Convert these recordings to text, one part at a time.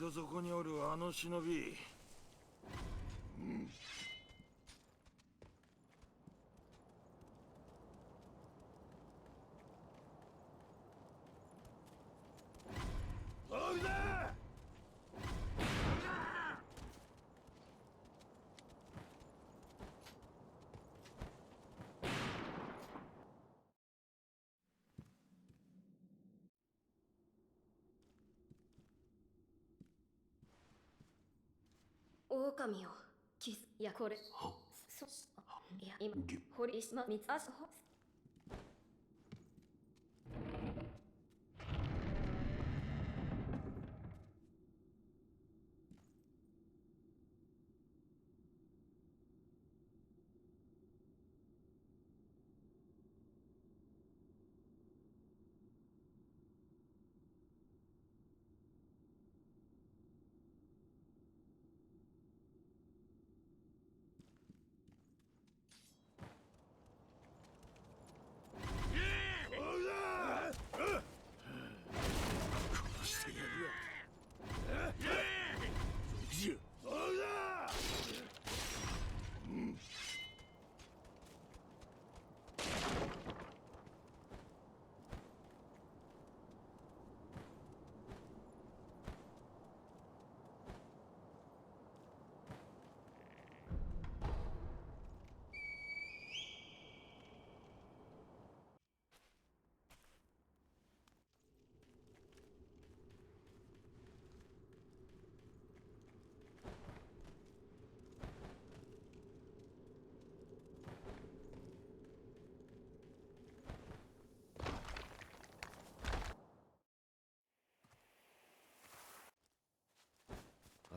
ど底におるあの忍び。狼よ、キス、いやこれ、いや今、ホリスマミツアスホ。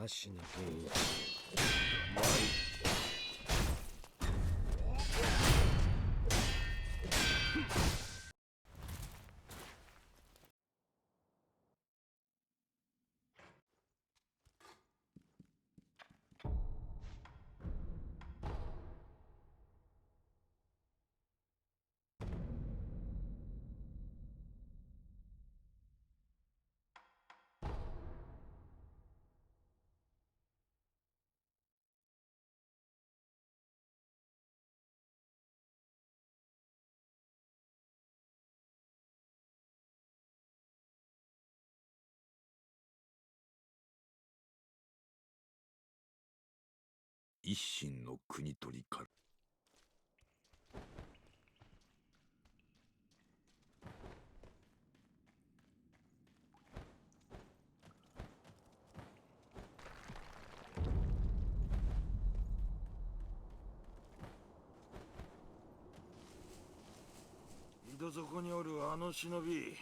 足に原因。一心の国取りから。井戸底におるあの忍び。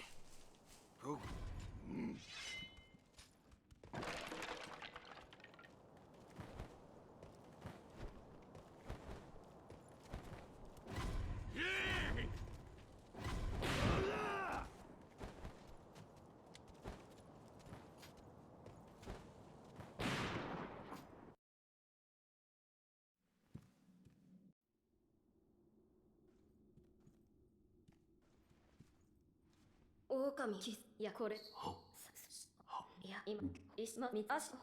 狼キス、いやこれ、いや今、リスマミツアスホ。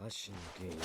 足に原因。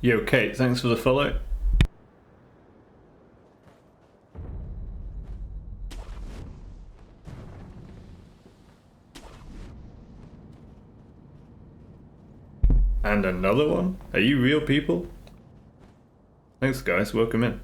Yo, Kate, thanks for the follow. And another one? Are you real people? Thanks, guys. Welcome in.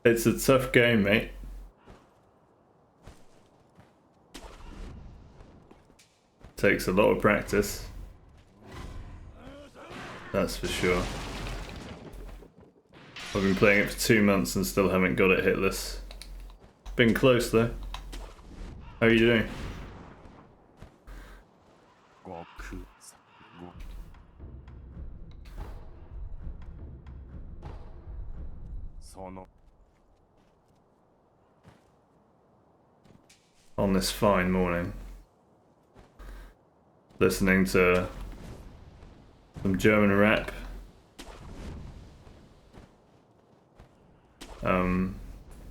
It's a tough game, mate. Takes a lot of practice. That's for sure. I've been playing it for 2 months and still haven't got it hitless. Been close though. How are you doing? On this fine morning, listening to some German rap,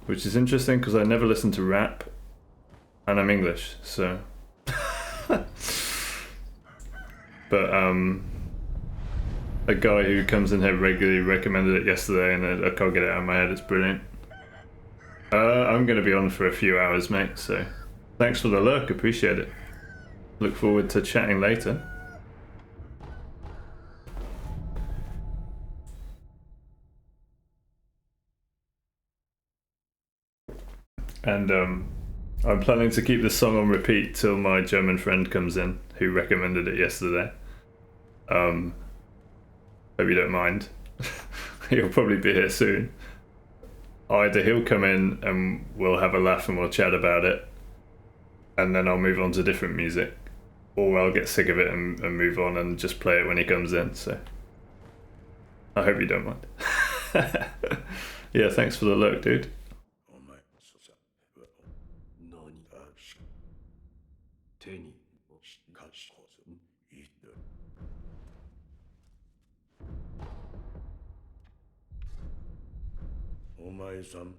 which is interesting because I never listen to rap and I'm English, so but a guy who comes in here regularly recommended it yesterday and I can't get it out of my head. It's brilliant. I'm gonna be on for a few hours, mate, so thanks for the lurk, appreciate it. Look forward to chatting later. And I'm planning to keep this song on repeat till my German friend comes in, who recommended it yesterday. Hope you don't mind. He'll probably be here soon. Either he'll come in and we'll have a laugh and we'll chat about it, and then I'll move on to different music, or I'll get sick of it and move on and just play it when he comes in, so I hope you don't mind. Yeah, thanks for the look, dude. 手にかしいいお前さん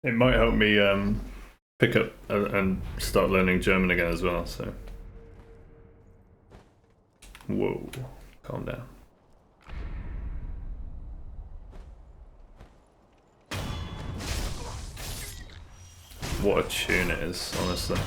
It might help me pick up and start learning German again as well, so. Whoa, calm down. What a tune it is, honestly.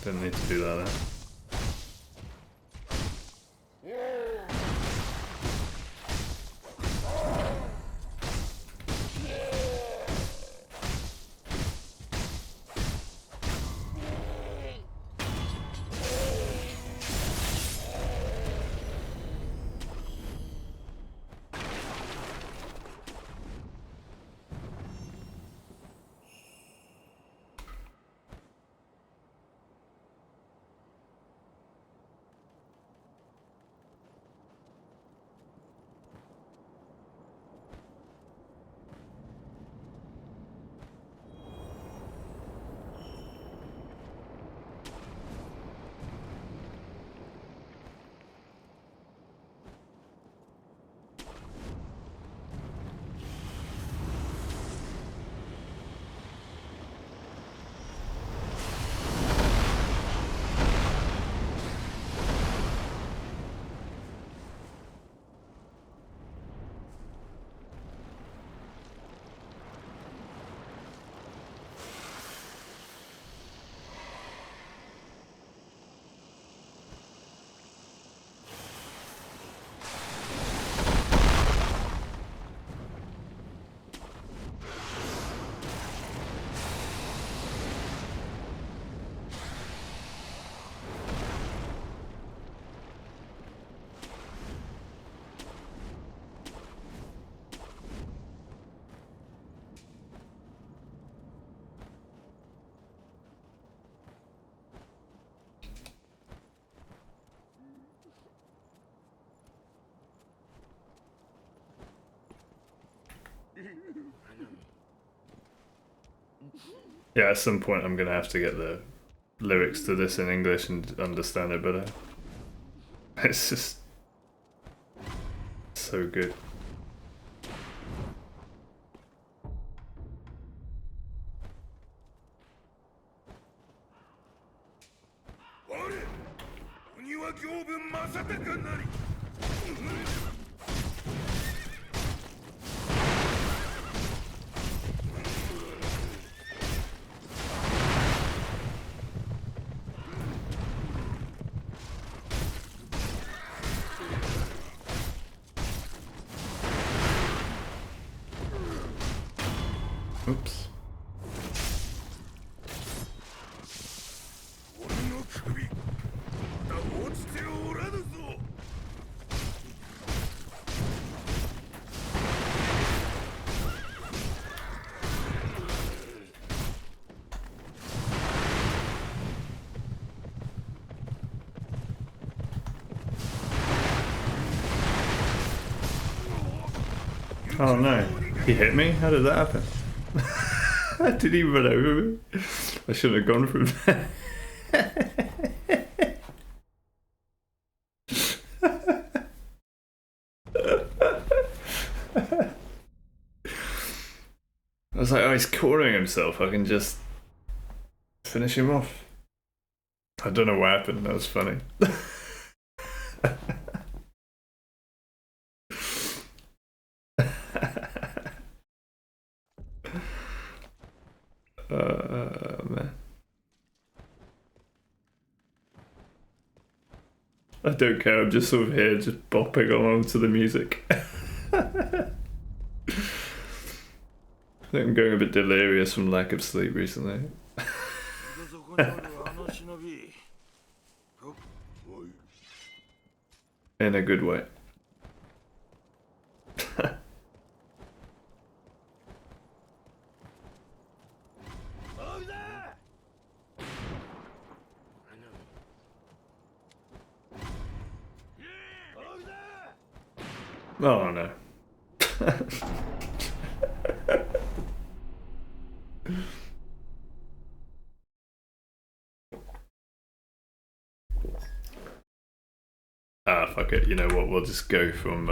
Didn't need to do that there. Yeah, at some point I'm gonna have to get the lyrics to this in English and understand it better. It's just so good. Oops. Oh no, he hit me? How did that happen? Did he run over me? I shouldn't have gone for him. I was like, oh, he's cornering himself. I can just finish him off. I don't know what happened. That was funny. Man. I don't care. I'm just sort of here, just bopping along to the music. I think I'm going a bit delirious from lack of sleep recently. In a good way. Oh no. Fuck it, you know what, we'll just go from,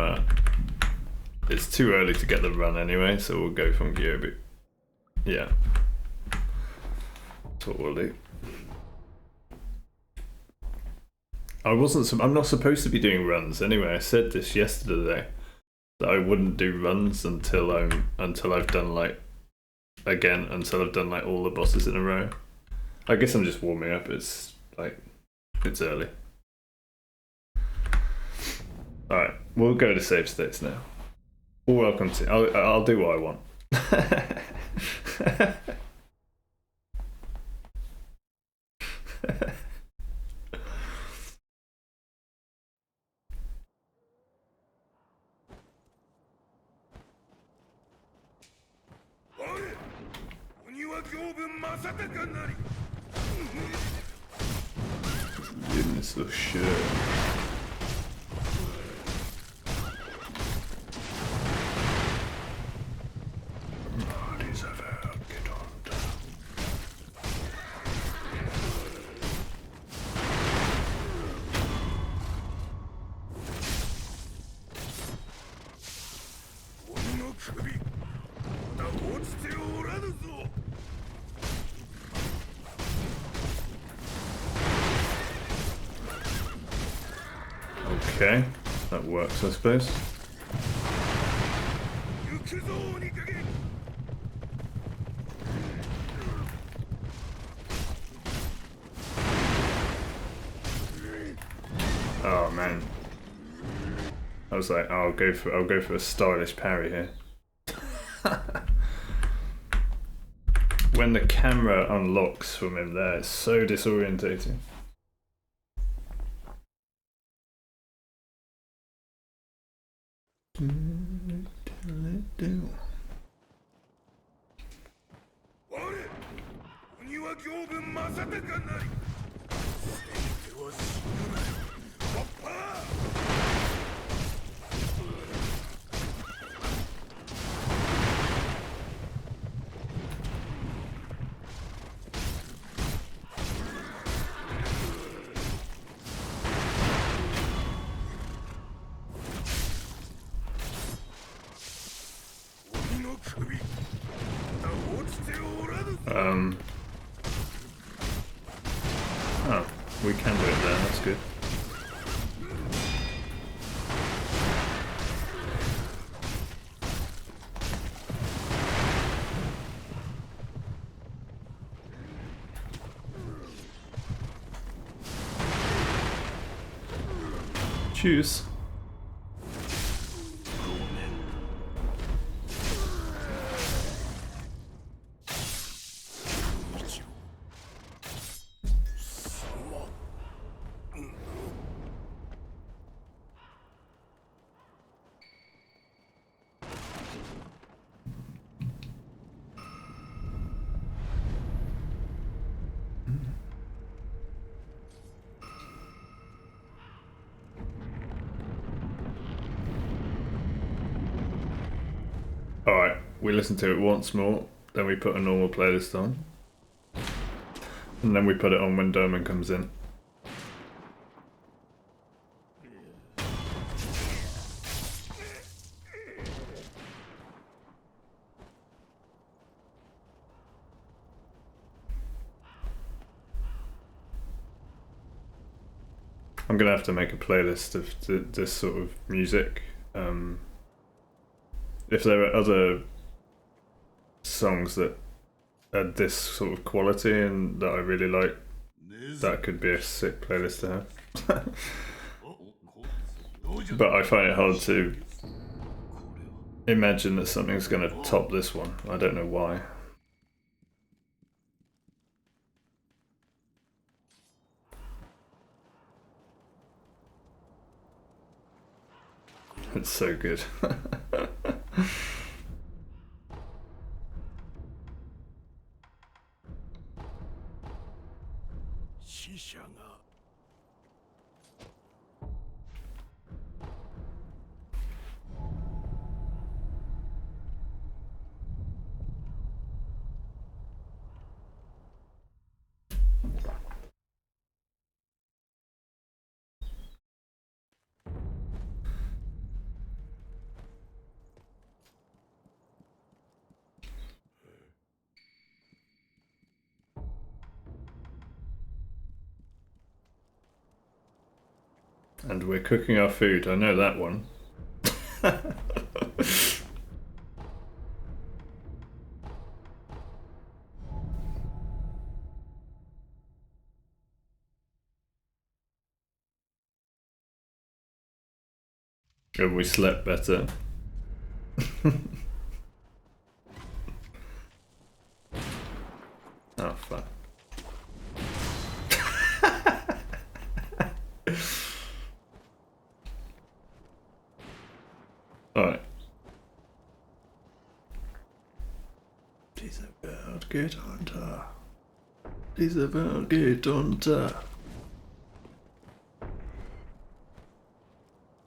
it's too early to get the run anyway, so we'll go from Gyobu. Yeah. That's what we'll do. I'm not supposed to be doing runs anyway. I said this yesterday that I wouldn't do runs until I've done like all the bosses in a row. I guess I'm just warming up. It's early. All right, we'll go to save states now. Welcome to. I'll do what I want. Goodness of shit. Okay, that works, I suppose. Oh man, I was like, I'll go for a stylish parry here. When the camera unlocks from him there, it's so disorientating. Oh, we can do it there, that's good. Choose. Alright, we listen to it once more, then we put a normal playlist on. And then we put it on when Doman comes in. I'm gonna have to make a playlist of this sort of music. If there are other songs that are this sort of quality and that I really like, that could be a sick playlist to have. But I find it hard to imagine that something's gonna top this one. I don't know why. It's so good. And we're cooking our food, I know that one. And we slept better. Oh fuck. Alright. Dieser Welt geht unter. Diese Welt geht unter.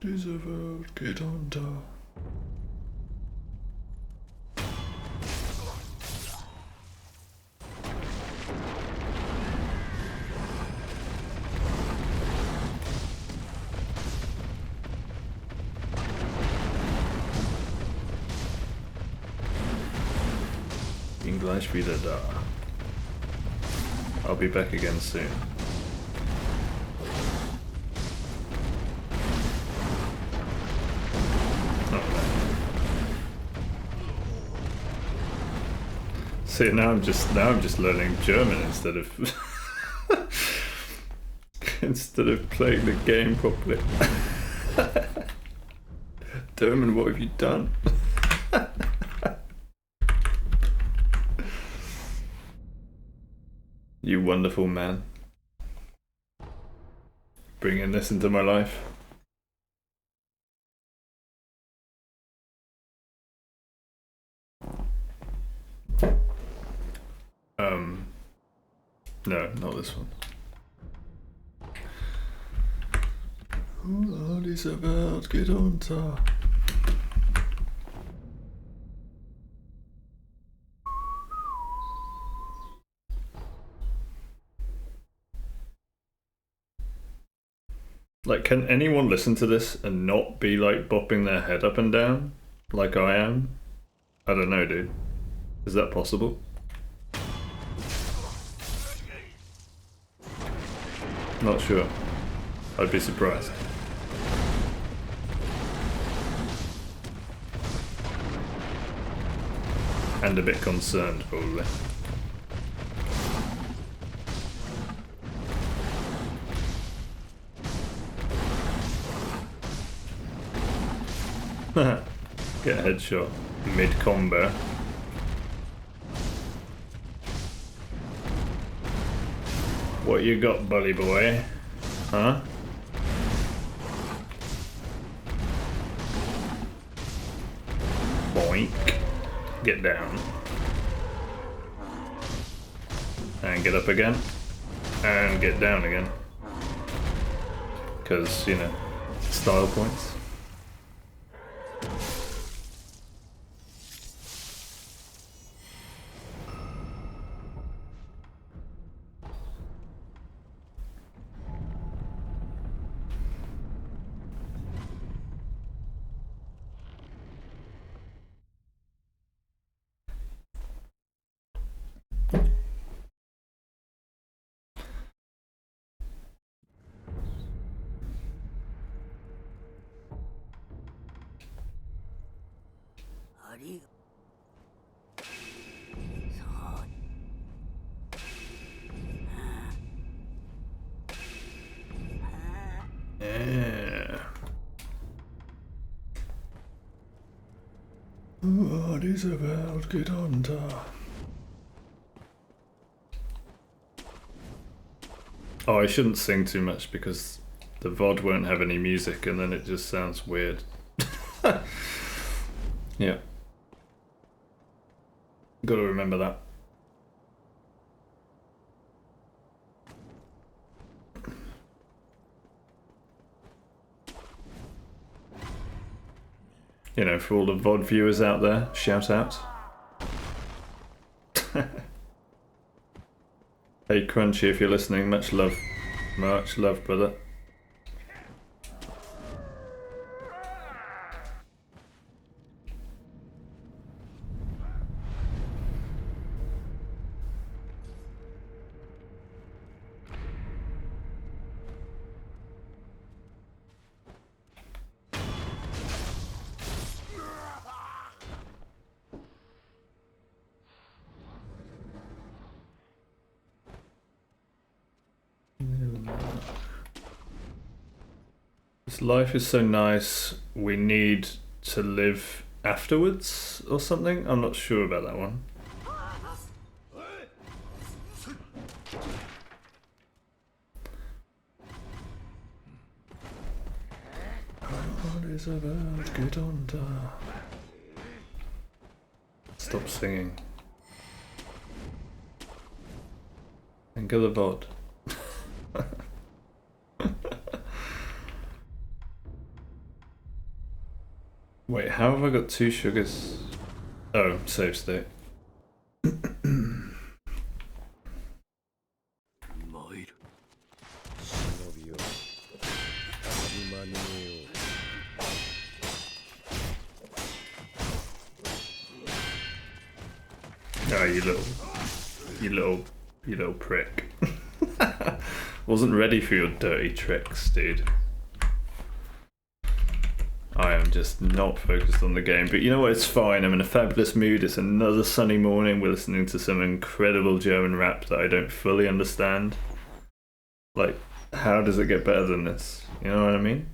Diese Welt geht unter. Bin gleich wieder da. I'll be back again soon. See, now I'm just learning German instead of instead of playing the game properly. German, what have you done? You wonderful man. Bringing this into my life. No, not this one. Diese Welt geht unter. Like, can anyone listen to this and not be like bopping their head up and down like I am? I don't know, dude. Is that possible? Not sure. I'd be surprised. And a bit concerned, probably. Get a headshot mid-combo. What you got, bully boy? Huh? Boink. Get down. And get up again. And get down again. Because, you know, style points. Yeah. What is about? Get on top. Oh, I shouldn't sing too much because the VOD won't have any music and then it just sounds weird. Yeah. Gotta remember that. You know, for all the VOD viewers out there, shout out. Hey Crunchy, if you're listening, much love, brother. This life is so nice, we need to live afterwards or something? I'm not sure about that one. What is about? Get on top. Stop singing. Think of the VOD. Wait, how have I got 2 sugars? Oh, save state. Oh, you little prick. Wasn't ready for your dirty tricks, dude. I am just not focused on the game, but you know what, it's fine, I'm in a fabulous mood, it's another sunny morning, we're listening to some incredible German rap that I don't fully understand. Like, how does it get better than this? You know what I mean?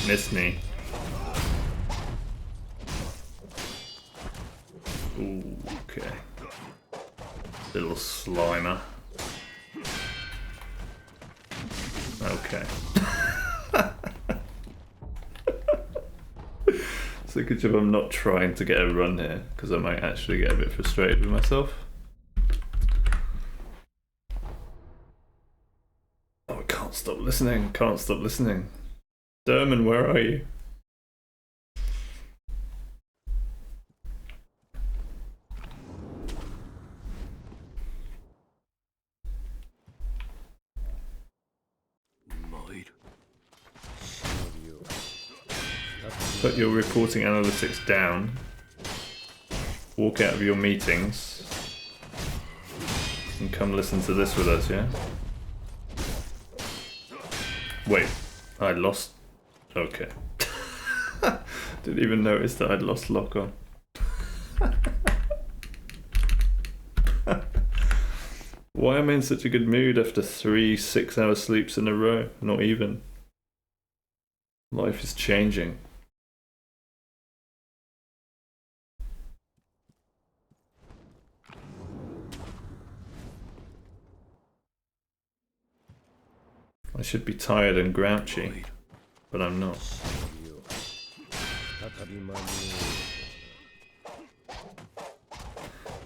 Miss me. Ooh, okay. Little Slimer. Okay. So good job I'm not trying to get a run here, because I might actually get a bit frustrated with myself. Oh, I can't stop listening, can't stop listening. Derman, where are you? Put your reporting analytics down. Walk out of your meetings. And come listen to this with us, yeah? Wait, I lost... Okay. Didn't even notice that I'd lost lock on. Why am I in such a good mood after 3 6-hour sleeps in a row? Not even. Life is changing. I should be tired and grouchy, but I'm not.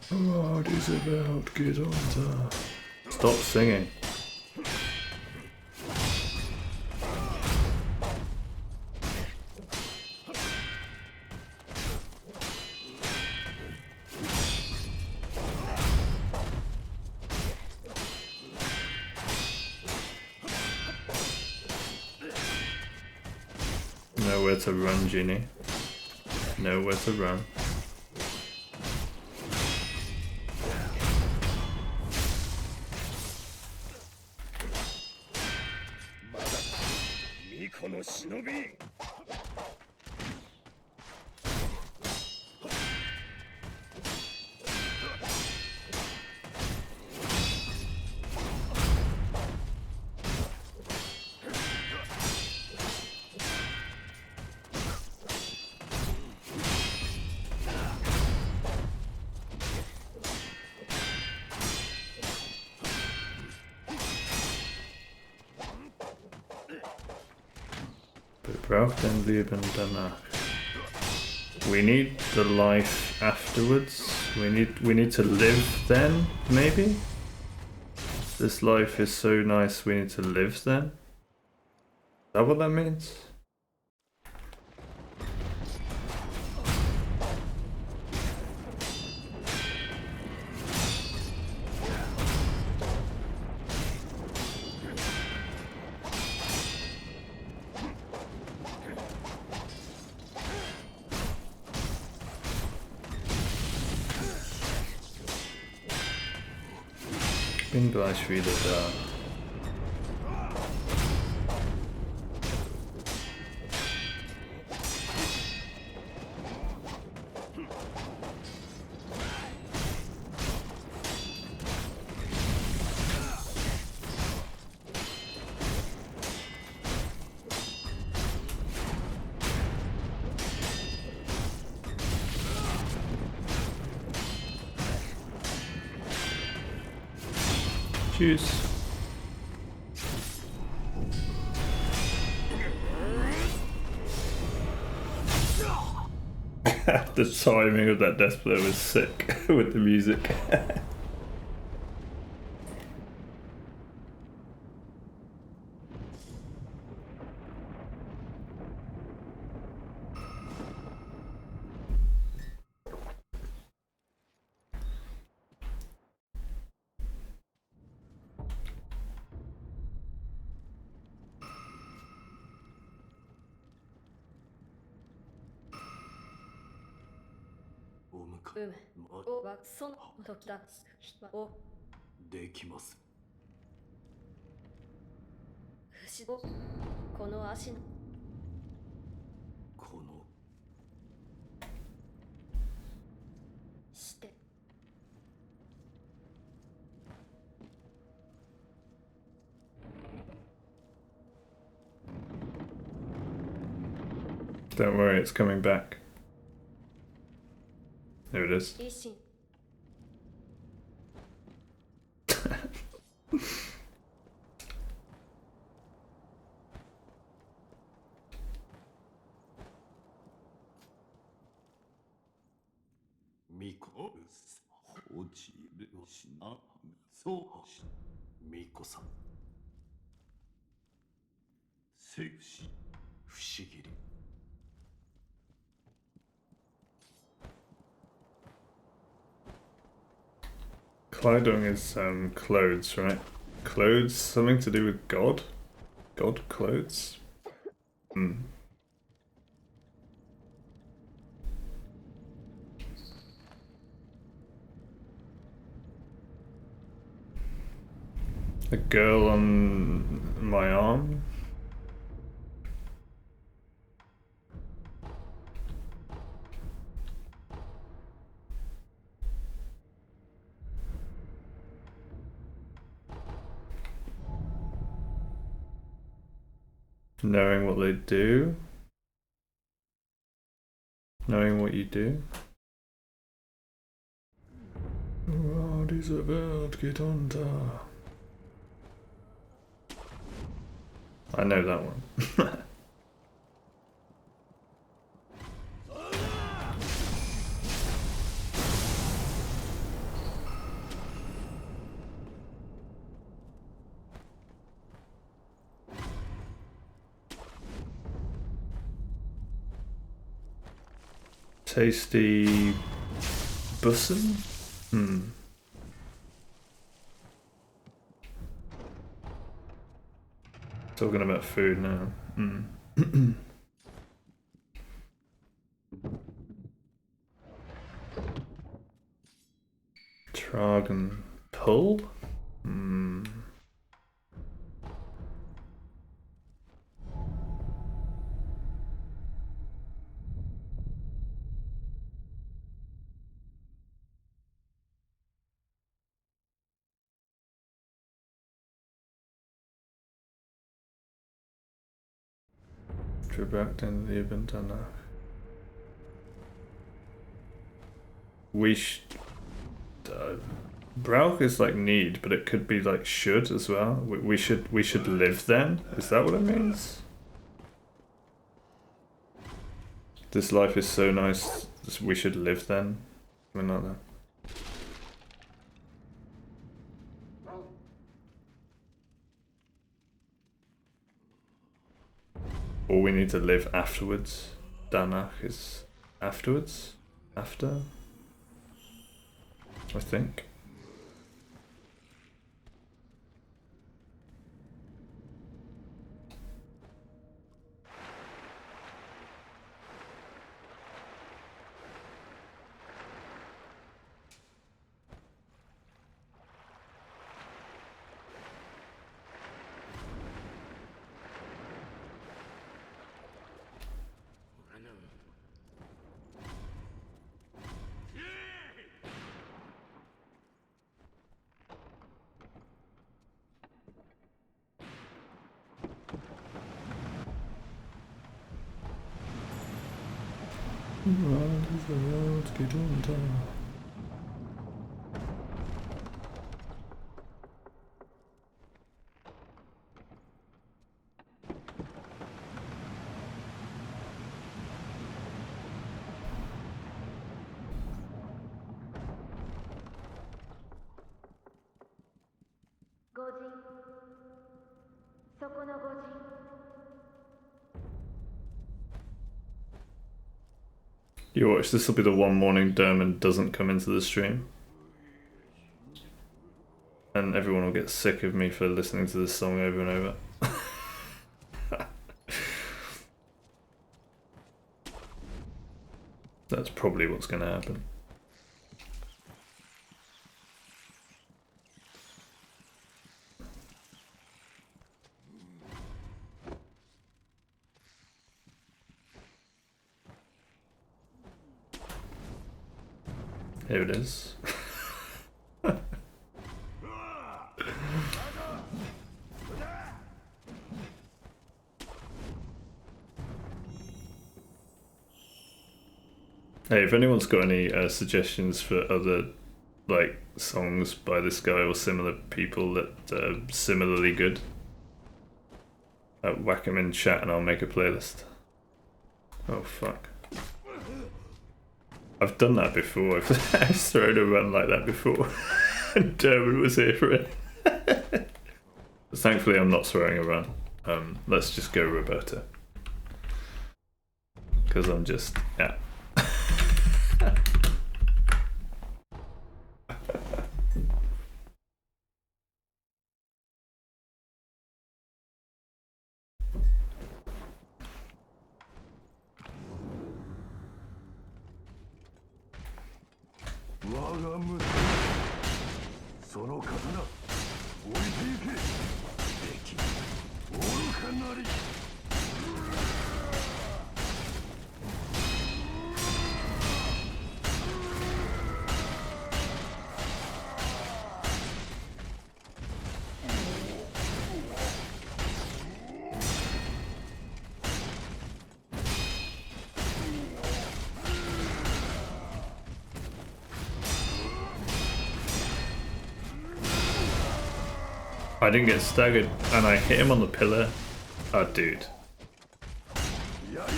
What is about get on top? Stop singing. Nowhere to run, Ginny. Nowhere to run. Bebraucht ein Leben danach. We need the life afterwards. We need to live then, maybe? This life is so nice, we need to live then? Is that what that means? Bin gleich wieder da. Tschüss. The timing of that death blow was sick with the music.おはその時だおできます。不思この足のこのして Don't worry, it's coming back. There it is. 維新巫女落ちるしなそうし巫女さんせ不思不思議で Kleidung is clothes, right? Clothes, something to do with God? God clothes? Hmm. A girl on my arm? Knowing what they do? Knowing what you do? Oh, diese Welt geht unter. I know that one. Tasty Bussen? Hmm. Talking about food now. Hmm. Tragen Pull? Hmm. Gebruikt in the event danach. Brauch is like need, but it could be like should as well. We should live then. Is that what it means? This life is so nice. We should live then. Something like that. Or we need to live afterwards. Danach is afterwards? After? I think. What is the world geht unter? You watch, this will be the one morning Dermot doesn't come into the stream. And everyone will get sick of me for listening to this song over and over. That's probably what's going to happen. Here it is. Hey, if anyone's got any suggestions for other like songs by this guy or similar people that are similarly good, whack them in chat and I'll make a playlist. Oh fuck. I've done that before. I've thrown a run like that before. And Dermot was here for it. Thankfully, I'm not throwing a run. Let's just go Roberta. Because I'm just, yeah. I didn't get staggered and I hit him on the pillar. Oh, dude.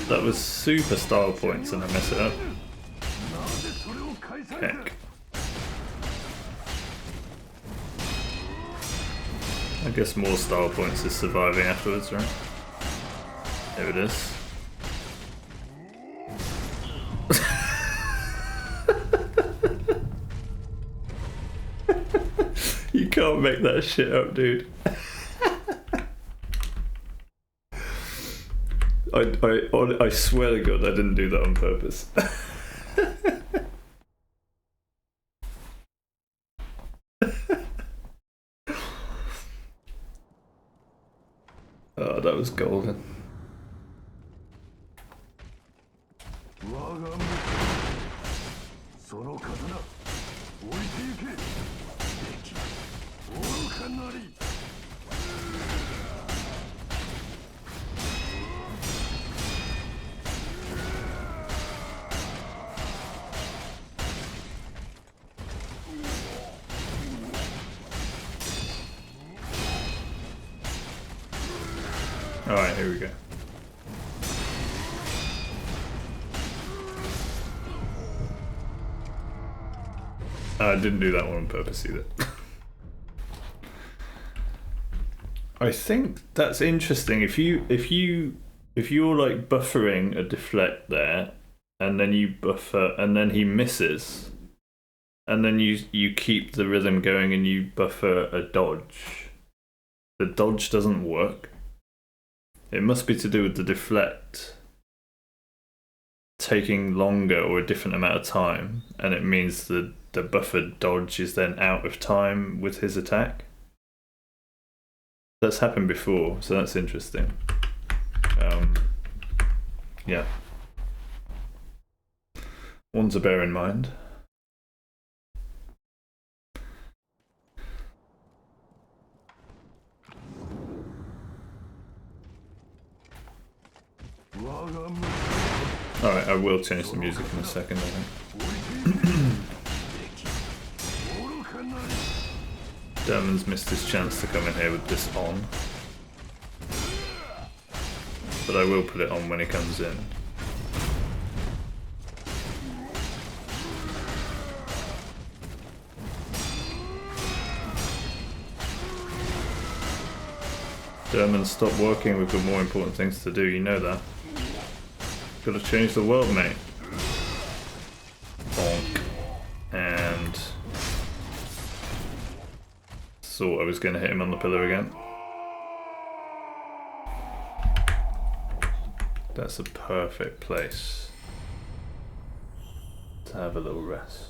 That was super style points and I mess it up. Heck. I guess more style points is surviving afterwards, right? There it is. You can't make that shit up, dude. I swear to God, I didn't do that on purpose. Oh, that was golden. Alright, here we go. I didn't do that one on purpose either. I think that's interesting. If you're like buffering a deflect there, and then you buffer, and then he misses, and then you keep the rhythm going and you buffer a dodge, the dodge doesn't work. It must be to do with the deflect taking longer or a different amount of time, and it means the buffered dodge is then out of time with his attack. That's happened before, so that's interesting. Yeah. One to bear in mind. Alright, I will change the music in a second, I think. Dermon's missed his chance to come in here with this on. But I will put it on when he comes in. Dermon, stop working, we've got more important things to do, you know that. Gotta change the world, mate. Bonk. And... thought I was gonna hit him on the pillar again. That's a perfect place to have a little rest.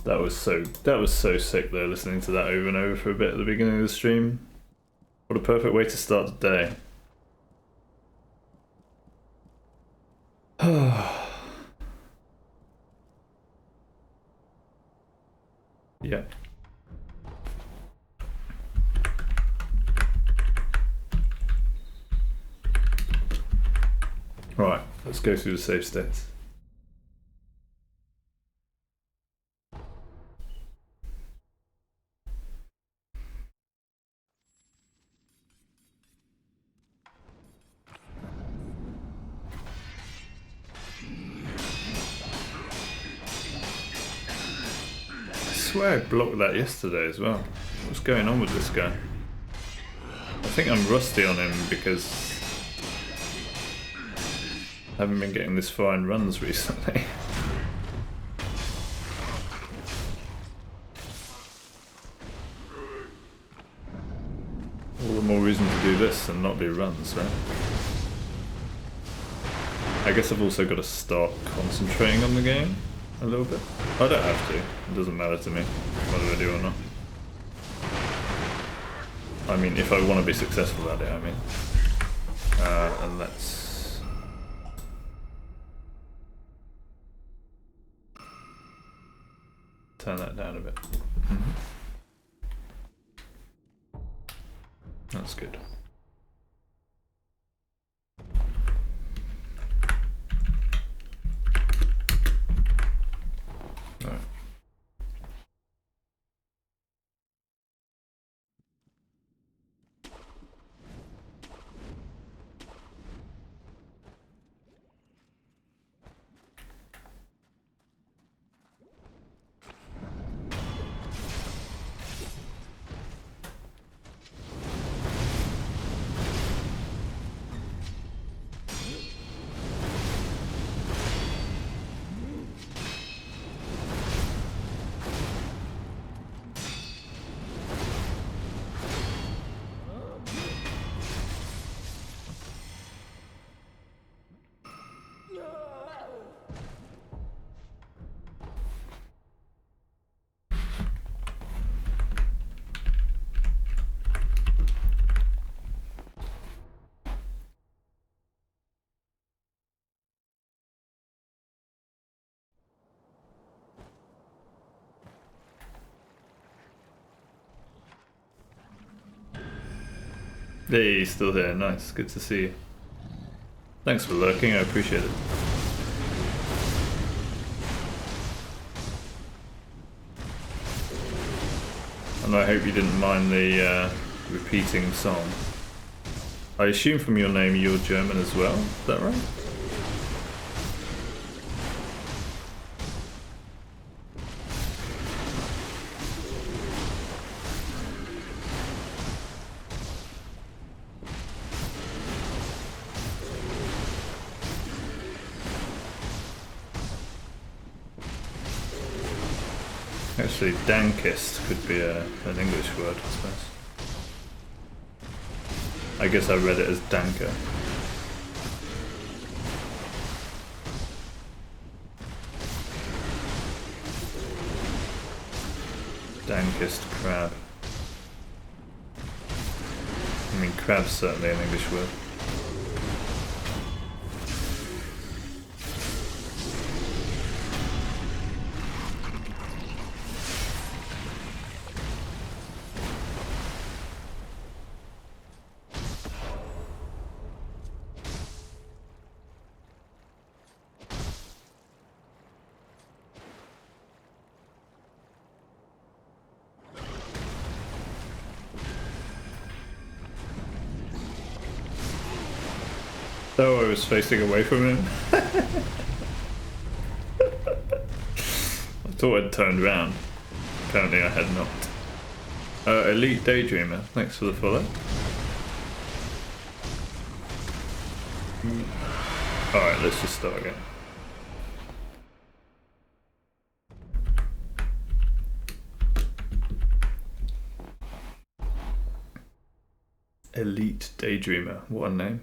That was so sick though, listening to that over and over for a bit at the beginning of the stream. What a perfect way to start the day. Yeah. Right, let's go through the save states. swear I blocked that yesterday as well. What's going on with this guy? I think I'm rusty on him because I haven't been getting this far in runs recently. All the more reason to do this and not do runs, right? I guess I've also got to start concentrating on the game a little bit. I don't have to. It doesn't matter to me whether I do or not. I mean, if I want to be successful at it, I mean. And let's... turn that down a bit. That's good. All right. Hey, he's still here. Nice. Good to see you. Thanks for lurking. I appreciate it. And I hope you didn't mind the repeating song. I assume from your name you're German as well. Is that right? Actually, dankest could be an English word, I suppose. I guess I read it as danker. Dankest crab. I mean, crab's certainly an English word. Oh, I was facing away from him. I thought I'd turned round. Apparently I had not. Elite Daydreamer, thanks for the follow. Alright, let's just start again. Elite Daydreamer, what a name.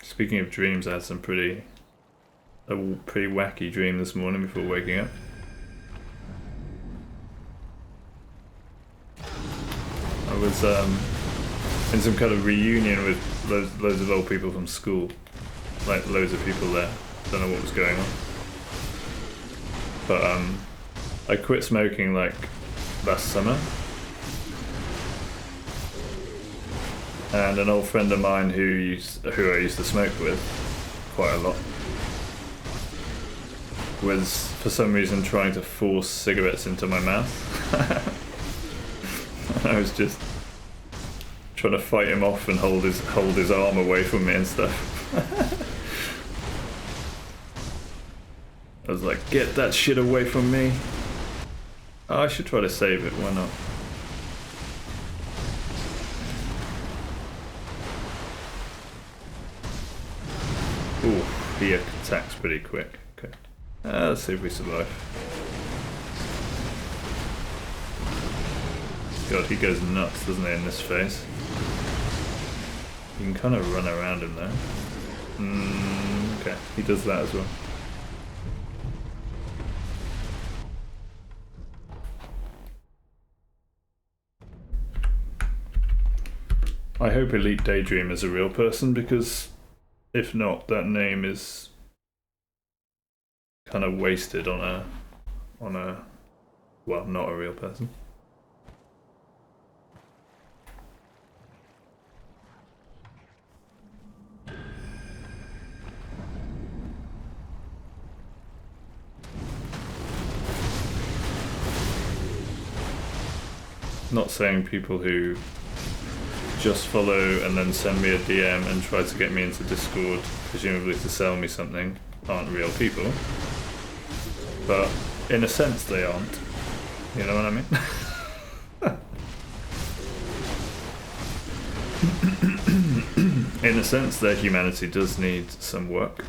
Speaking of dreams, I had a pretty wacky dream this morning before waking up. I was in some kind of reunion with loads of old people from school, like loads of people there. Don't know what was going on, but I quit smoking like last summer. And an old friend of mine who I used to smoke with quite a lot was for some reason trying to force cigarettes into my mouth. I was just trying to fight him off and hold his arm away from me and stuff. I was like, get that shit away from me. Oh, I should try to save it, why not? Ooh, he attacks pretty quick. Okay. Let's see if we survive. God, he goes nuts, doesn't he, in this phase? You can kind of run around him there. Okay, he does that as well. I hope Elite Daydream is a real person, because if not, that name is kind of wasted on a well, not a real person. Not saying people who just follow and then send me a DM and try to get me into Discord, presumably to sell me something, aren't real people. But in a sense they aren't. You know what I mean? In a sense their humanity does need some work.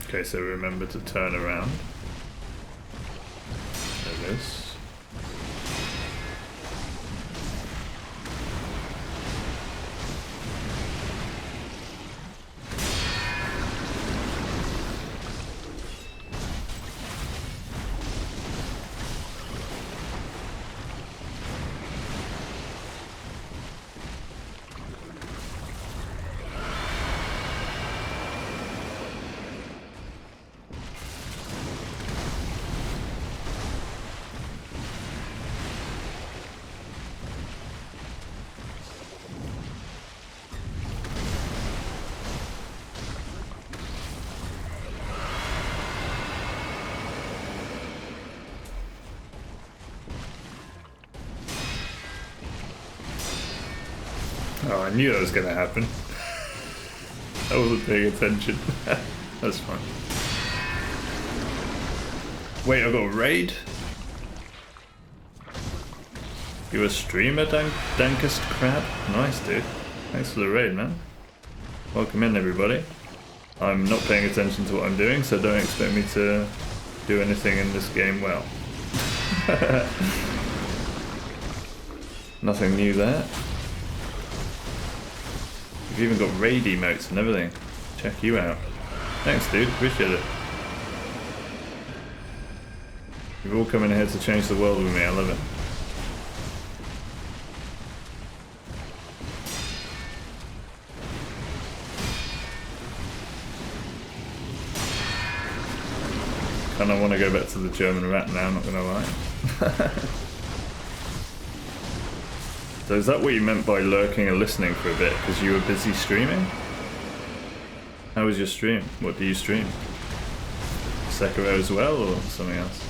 Okay, so remember to turn around. There it is. Oh, I knew that was going to happen. I wasn't paying attention. That's fine. Wait, I got a raid? You a streamer, Dankest Crab? Nice, dude. Thanks for the raid, man. Welcome in, everybody. I'm not paying attention to what I'm doing, so don't expect me to do anything in this game well. Nothing new there. You've even got raid emotes and everything. Check you out. Thanks, dude. Appreciate it. You've all come in here to change the world with me. I love it. Kind of want to go back to the German rat now, not gonna lie. So is that what you meant by lurking and listening for a bit, because you were busy streaming? How was your stream? What do you stream? Sekiro as well, or something else?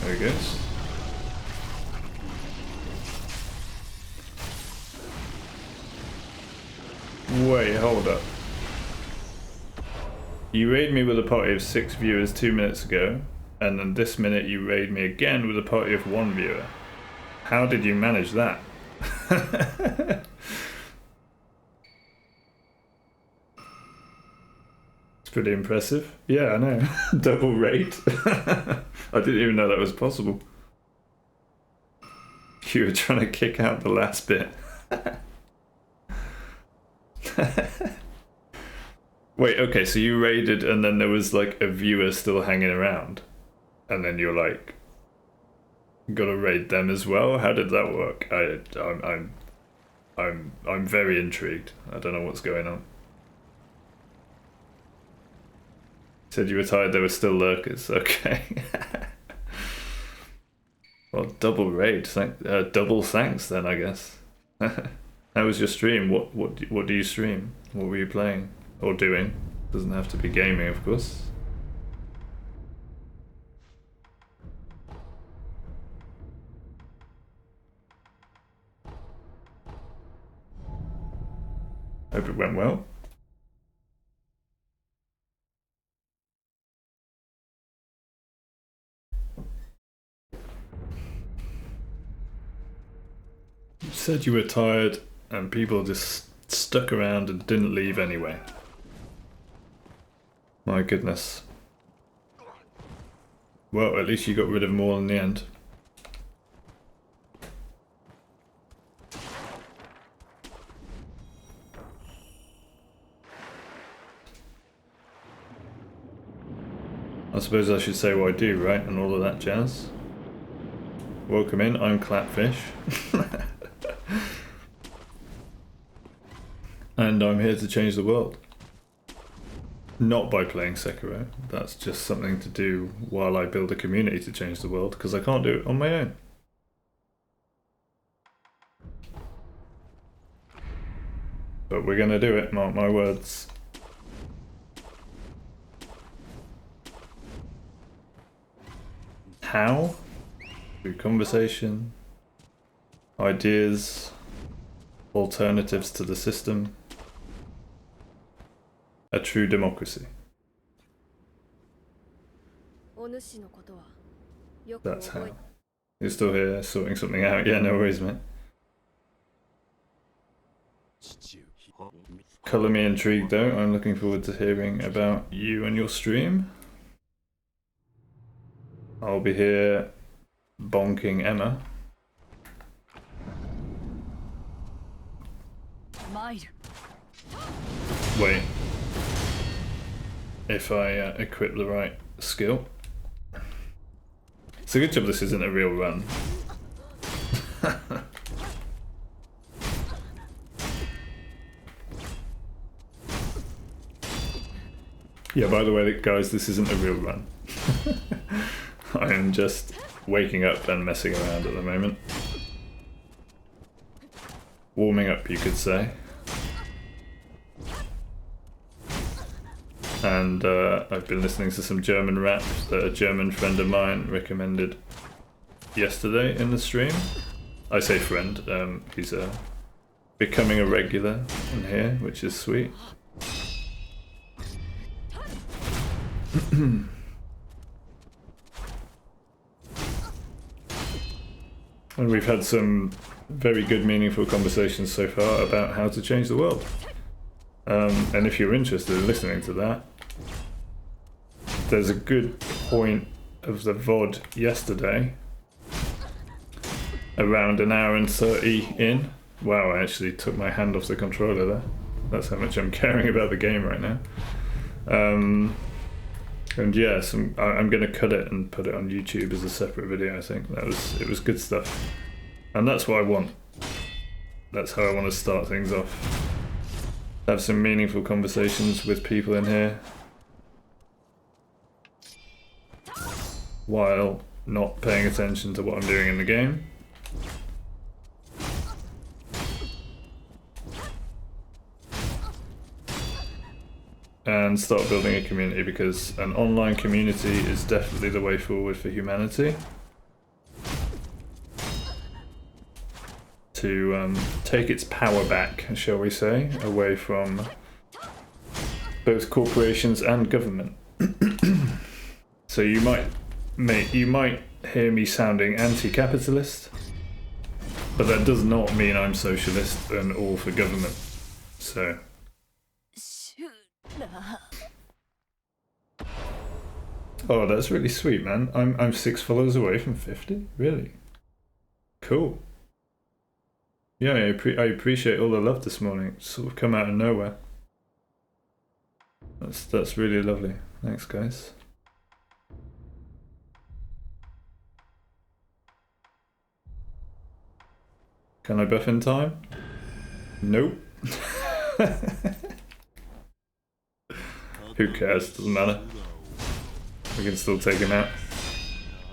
There he goes. Wait, hold up. You raid me with a party of 6 viewers 2 minutes ago, and then this minute you raid me again with a party of 1 viewer. How did you manage that? It's pretty impressive. Yeah, I know. Double rate. I didn't even know that was possible. You were trying to kick out the last bit. Wait, okay, so you raided and then there was like a viewer still hanging around, and then you're like, gotta raid them as well. How did that work? I'm very intrigued. I don't know what's going on. You said you were tired. There were still lurkers. Okay. Well, double raid. Double thanks then, I guess. How was your stream? What do you stream? What were you playing or doing? Doesn't have to be gaming, of course. Hope it went well. You said you were tired and people just stuck around and didn't leave anyway. My goodness. Well, at least you got rid of them all in the end. I suppose I should say what I do, right? And all of that jazz. Welcome in, I'm Clapfish. And I'm here to change the world. Not by playing Sekiro. That's just something to do while I build a community to change the world, because I can't do it on my own. But we're gonna do it, mark my words. How? Through conversation, ideas, alternatives to the system. A true democracy. That's how. You're still here sorting something out? Yeah, no worries, mate. Colour me intrigued though. I'm looking forward to hearing about you and your stream. I'll be here bonking Emma. Wait. If I equip the right skill. It's a good job this isn't a real run. Yeah, by the way, guys, this isn't a real run. I am just waking up and messing around at the moment. Warming up, you could say. And I've been listening to some German rap that a German friend of mine recommended yesterday in the stream. I say friend, he's becoming a regular in here, which is sweet. And we've had some very good, meaningful conversations so far about how to change the world. And if you're interested in listening to that, there's a good point of the VOD yesterday, around an hour and 30 in. Wow, I actually took my hand off the controller there. That's how much I'm caring about the game right now. And yeah, I'm going to cut it and put it on YouTube as a separate video. I think it was good stuff, and that's what I want. That's how I want to start things off. Have some meaningful conversations with people in here, while not paying attention to what I'm doing in the game. And start building a community, because an online community is definitely the way forward for humanity. To take its power back, shall we say, away from both corporations and government. So you might hear me sounding anti-capitalist, But that does not mean I'm socialist and all for government. So. Oh, that's really sweet, man. I'm 6 followers away from 50? Really? Cool. Yeah, I appreciate all the love this morning. It's sort of come out of nowhere. That's really lovely. Thanks, guys. Can I buff in time? Nope. Who cares? Doesn't matter. We can still take him out.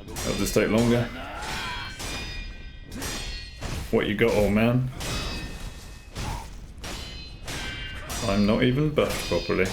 That'll just take longer. What you got, old man? I'm not even buffed properly.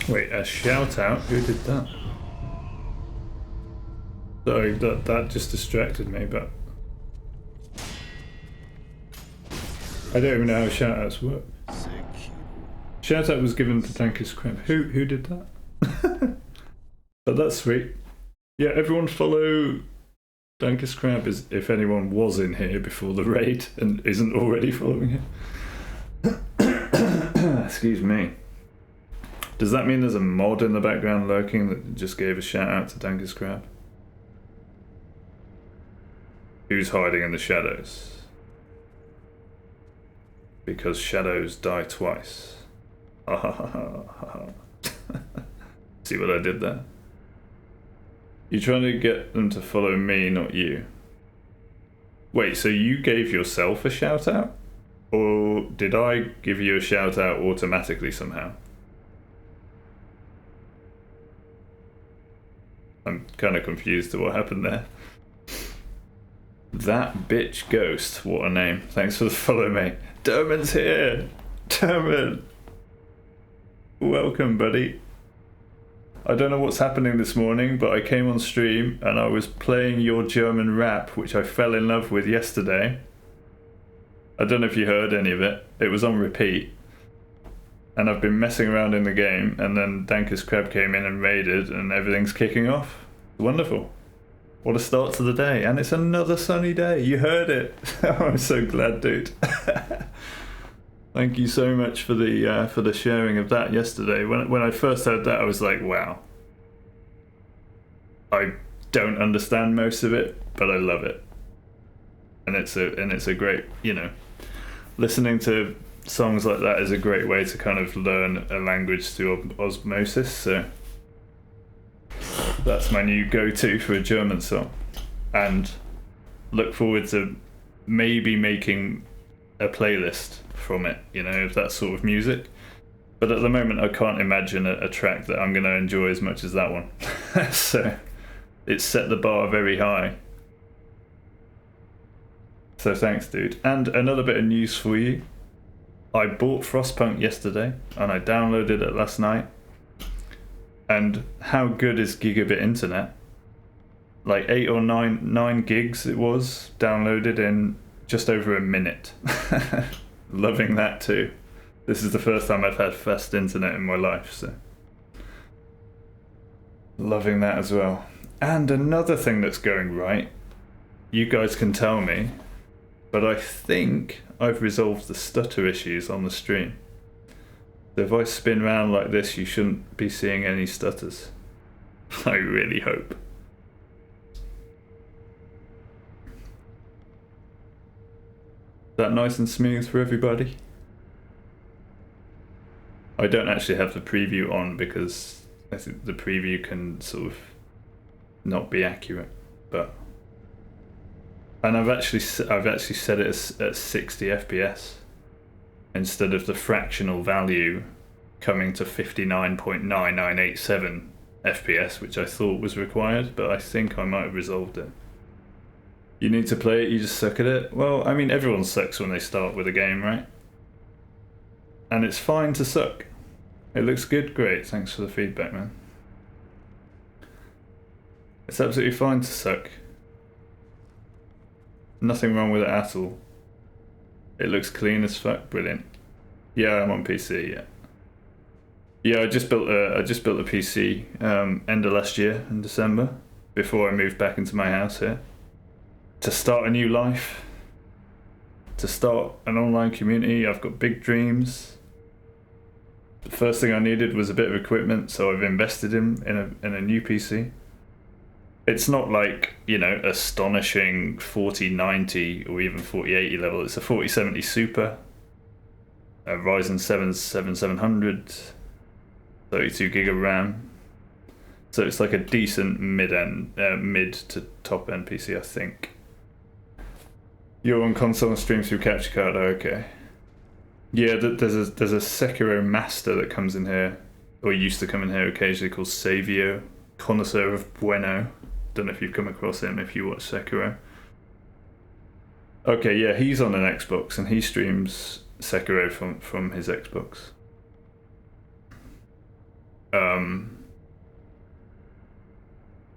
Wait, a shout out? Who did that? Sorry, that just distracted me, but I don't even know how shout outs work. Shout out was given to Dankus Crab. Who did that? But that's sweet. Yeah, everyone follow Dankus Crab if anyone was in here before the raid and isn't already following it. Excuse me. Does that mean there's a mod in the background lurking that just gave a shout out to Dankus Crab? Who's hiding in the shadows? Because shadows die twice. See what I did there? You're trying to get them to follow me, not you. Wait, so you gave yourself a shout out? Or did I give you a shout out automatically somehow? I'm kind of confused to what happened there. That bitch ghost, what a name. Thanks for the follow, mate. Dermon's here. Dermon. Welcome, buddy. I don't know what's happening this morning, but I came on stream and I was playing your German rap, which I fell in love with yesterday. I don't know if you heard any of it. It was on repeat. And I've been messing around in the game, and then Dankus Crab came in and raided, and everything's kicking off. Wonderful. What a start to the day. And it's another sunny day. You heard it. I'm so glad, dude. Thank you so much for the sharing of that yesterday. When I first heard that, I was like, wow. I don't understand most of it, but I love it. And it's a great, you know, listening to songs like that is a great way to kind of learn a language through osmosis, so that's my new go-to for a German song, and look forward to maybe making a playlist from it, you know, of that sort of music. But at the moment I can't imagine a track that I'm going to enjoy as much as that one. So it's set the bar very high. So thanks, dude. And another bit of news for you. I bought Frostpunk yesterday and I downloaded it last night. And how good is gigabit internet? Like 8 or 9 gigs it was, downloaded in just over a minute. Loving that too. This is the first time I've had fast internet in my life, so loving that as well. And another thing that's going right, you guys can tell me, but I think I've resolved the stutter issues on the stream. So if I spin around like this, you shouldn't be seeing any stutters. I really hope. Is that nice and smooth for everybody? I don't actually have the preview on because I think the preview can sort of not be accurate, but and I've actually set it at 60 FPS instead of the fractional value coming to 59.9987 FPS, which I thought was required, but I think I might have resolved it. You need to play it, you just suck at it. Well, I mean, everyone sucks when they start with a game, right? And it's fine to suck. It looks good, great, thanks for the feedback, man. It's absolutely fine to suck. Nothing wrong with it at all. It looks clean as fuck, brilliant. Yeah, I'm on PC, yeah. Yeah, I just built a PC end of last year in December, before I moved back into my house here. To start a new life. To start an online community, I've got big dreams. The first thing I needed was a bit of equipment, so I've invested in a new PC. It's not like, you know, astonishing 4090 or even 4080 level. It's a 4070 Super, a Ryzen 7 7700, 32 gig of RAM. So it's like a decent mid to top end PC, I think. You're on console and stream through capture card. Oh, okay. Yeah, there's a Sekiro master that comes in here, or used to come in here occasionally, called Savio, connoisseur of Bueno. Don't know if you've come across him if you watch Sekiro. Okay, yeah, he's on an Xbox and he streams Sekiro from his Xbox. And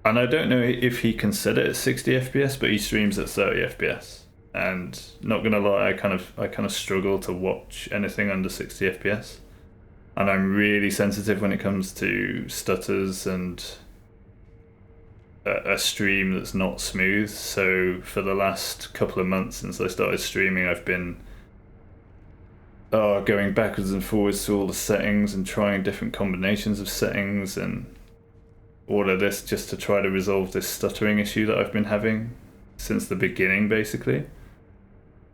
I don't know if he can set it at 60 FPS, but he streams at 30 FPS. And not gonna lie, I kind of struggle to watch anything under 60 FPS. And I'm really sensitive when it comes to stutters and a stream that's not smooth. So for the last couple of months since I started streaming, I've been going backwards and forwards through all the settings and trying different combinations of settings and all of this just to try to resolve this stuttering issue that I've been having since the beginning, basically.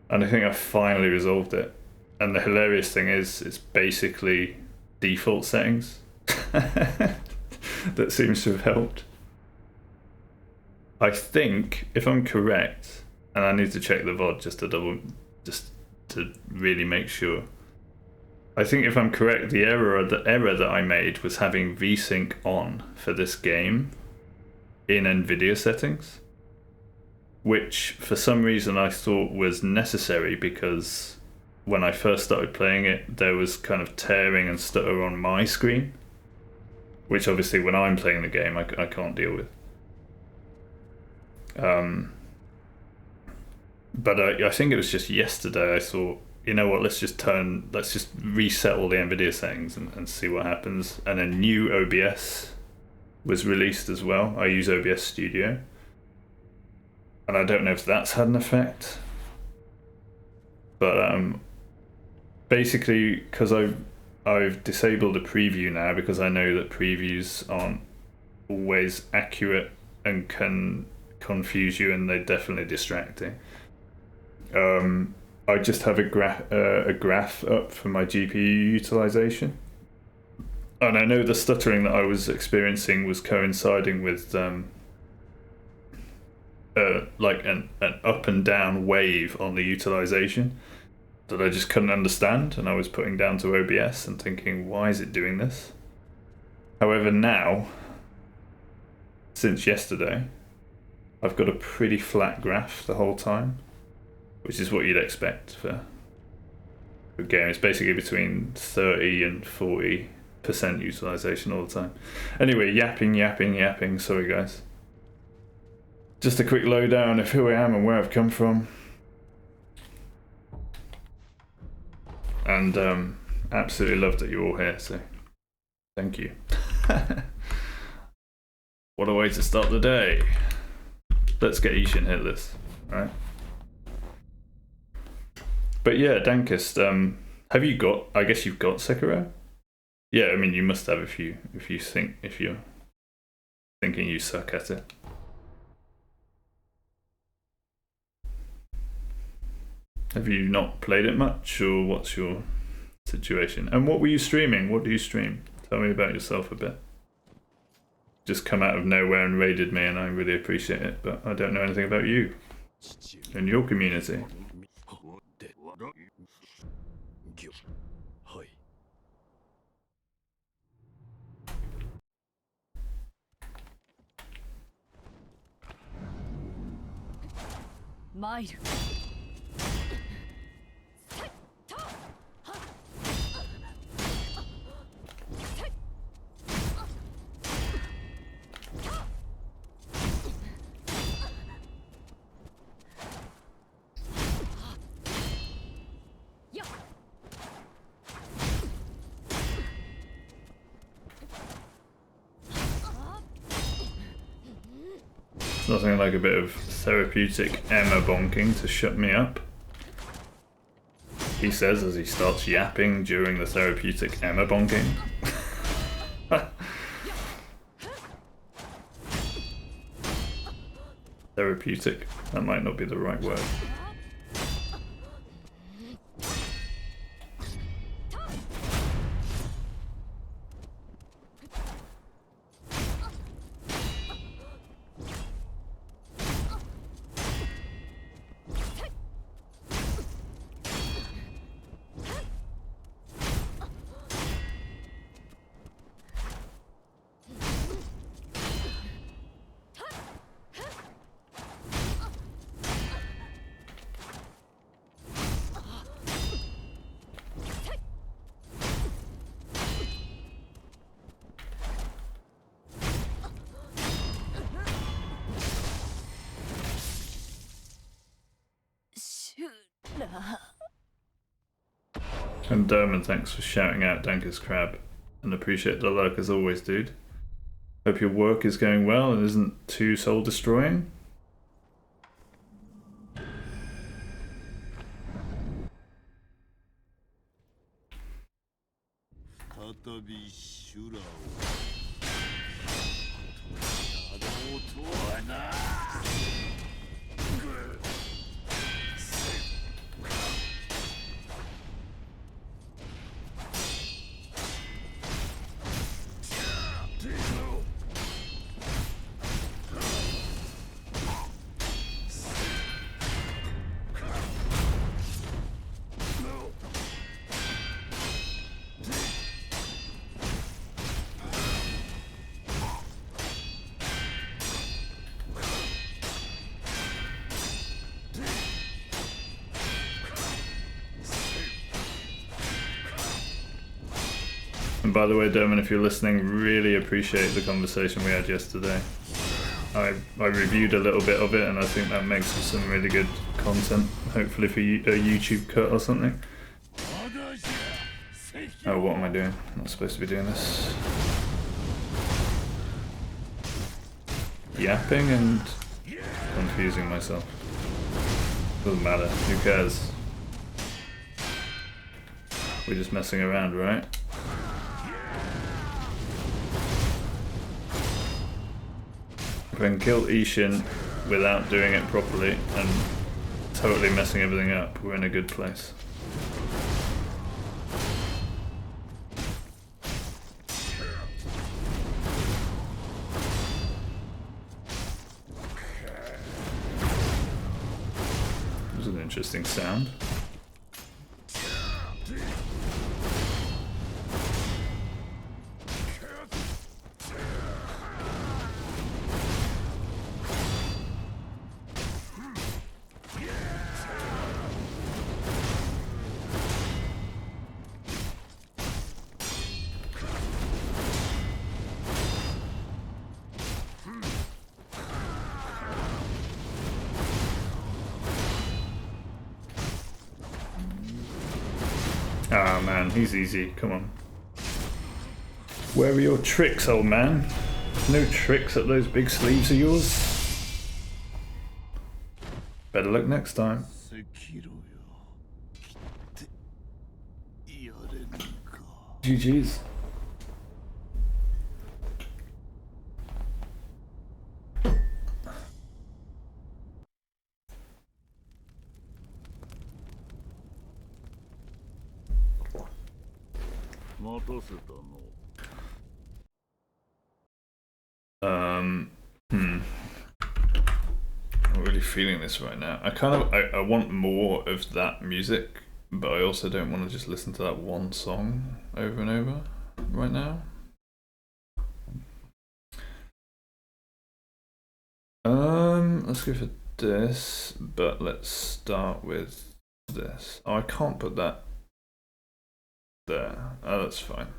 And I think I finally resolved it. And the hilarious thing is, it's basically default settings that seems to have helped. I think, if I'm correct, and I need to check the VOD just to really make sure. I think if I'm correct, the error that I made was having VSync on for this game in NVIDIA settings, which for some reason I thought was necessary because when I first started playing it, there was kind of tearing and stutter on my screen, which obviously when I'm playing the game I can't deal with. But I think it was just yesterday I thought, you know what, let's just reset all the NVIDIA settings and see what happens. And a new OBS was released as well. I use OBS Studio. And I don't know if that's had an effect. But basically, because I've disabled a preview now because I know that previews aren't always accurate and can confuse you, and they're definitely distracting. I just have a graph up for my GPU utilization, and I know the stuttering that I was experiencing was coinciding with like an up and down wave on the utilization that I just couldn't understand, and I was putting down to OBS and thinking, why is it doing this? However, now, since yesterday, I've got a pretty flat graph the whole time, which is what you'd expect for a game. It's basically between 30 and 40% utilization all the time. Anyway, yapping, sorry guys. Just a quick lowdown of who I am and where I've come from. And absolutely love that you're all here, so thank you. What a way to start the day. Let's get Ishin Hitless, right? But yeah, Dankest, have you got, I guess you've got Sekiro? Yeah, I mean you must have if you're thinking you suck at it. Have you not played it much, or what's your situation? And what were you streaming? What do you stream? Tell me about yourself a bit. Just come out of nowhere and raided me, and I really appreciate it, but I don't know anything about you and your community. 参る。Nothing like a bit of therapeutic Emma bonking to shut me up, he says as he starts yapping during the therapeutic Emma bonking. Therapeutic, that might not be the right word. And Derman, thanks for shouting out Danker's Crab, and appreciate the luck as always, dude. Hope your work is going well and isn't too soul destroying. And by the way, Derman, if you're listening, really appreciate the conversation we had yesterday. I reviewed a little bit of it, and I think that makes for some really good content, hopefully for a YouTube cut or something. Oh, what am I doing? I'm not supposed to be doing this. Yapping and confusing myself. Doesn't matter, who cares? We're just messing around, right? If I can kill Ishin without doing it properly and totally messing everything up, we're in a good place. This is an interesting sound. Ah man, he's easy, come on. Where are your tricks, old man? No tricks up those big sleeves of yours? Better luck next time. GG's. I'm really feeling this right now. I want more of that music, but I also don't want to just listen to that one song over and over right now. Let's let's go for this, but let's start with this. Oh, I can't put that there. Oh, that's fine.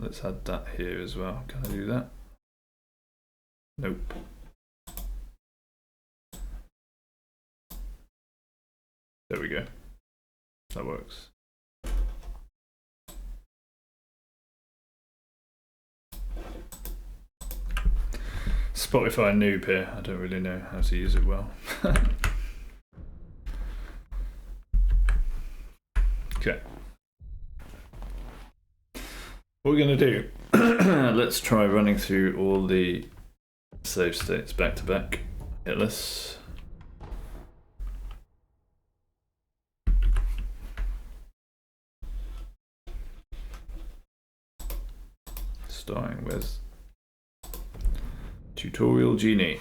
Let's add that here as well. Can I do that? Nope. There we go. That works. Spotify noob here. I don't really know how to use it well. Okay. What we're going to do, let's try running through all the save states back to back. Hitless. Starting with Tutorial Genie.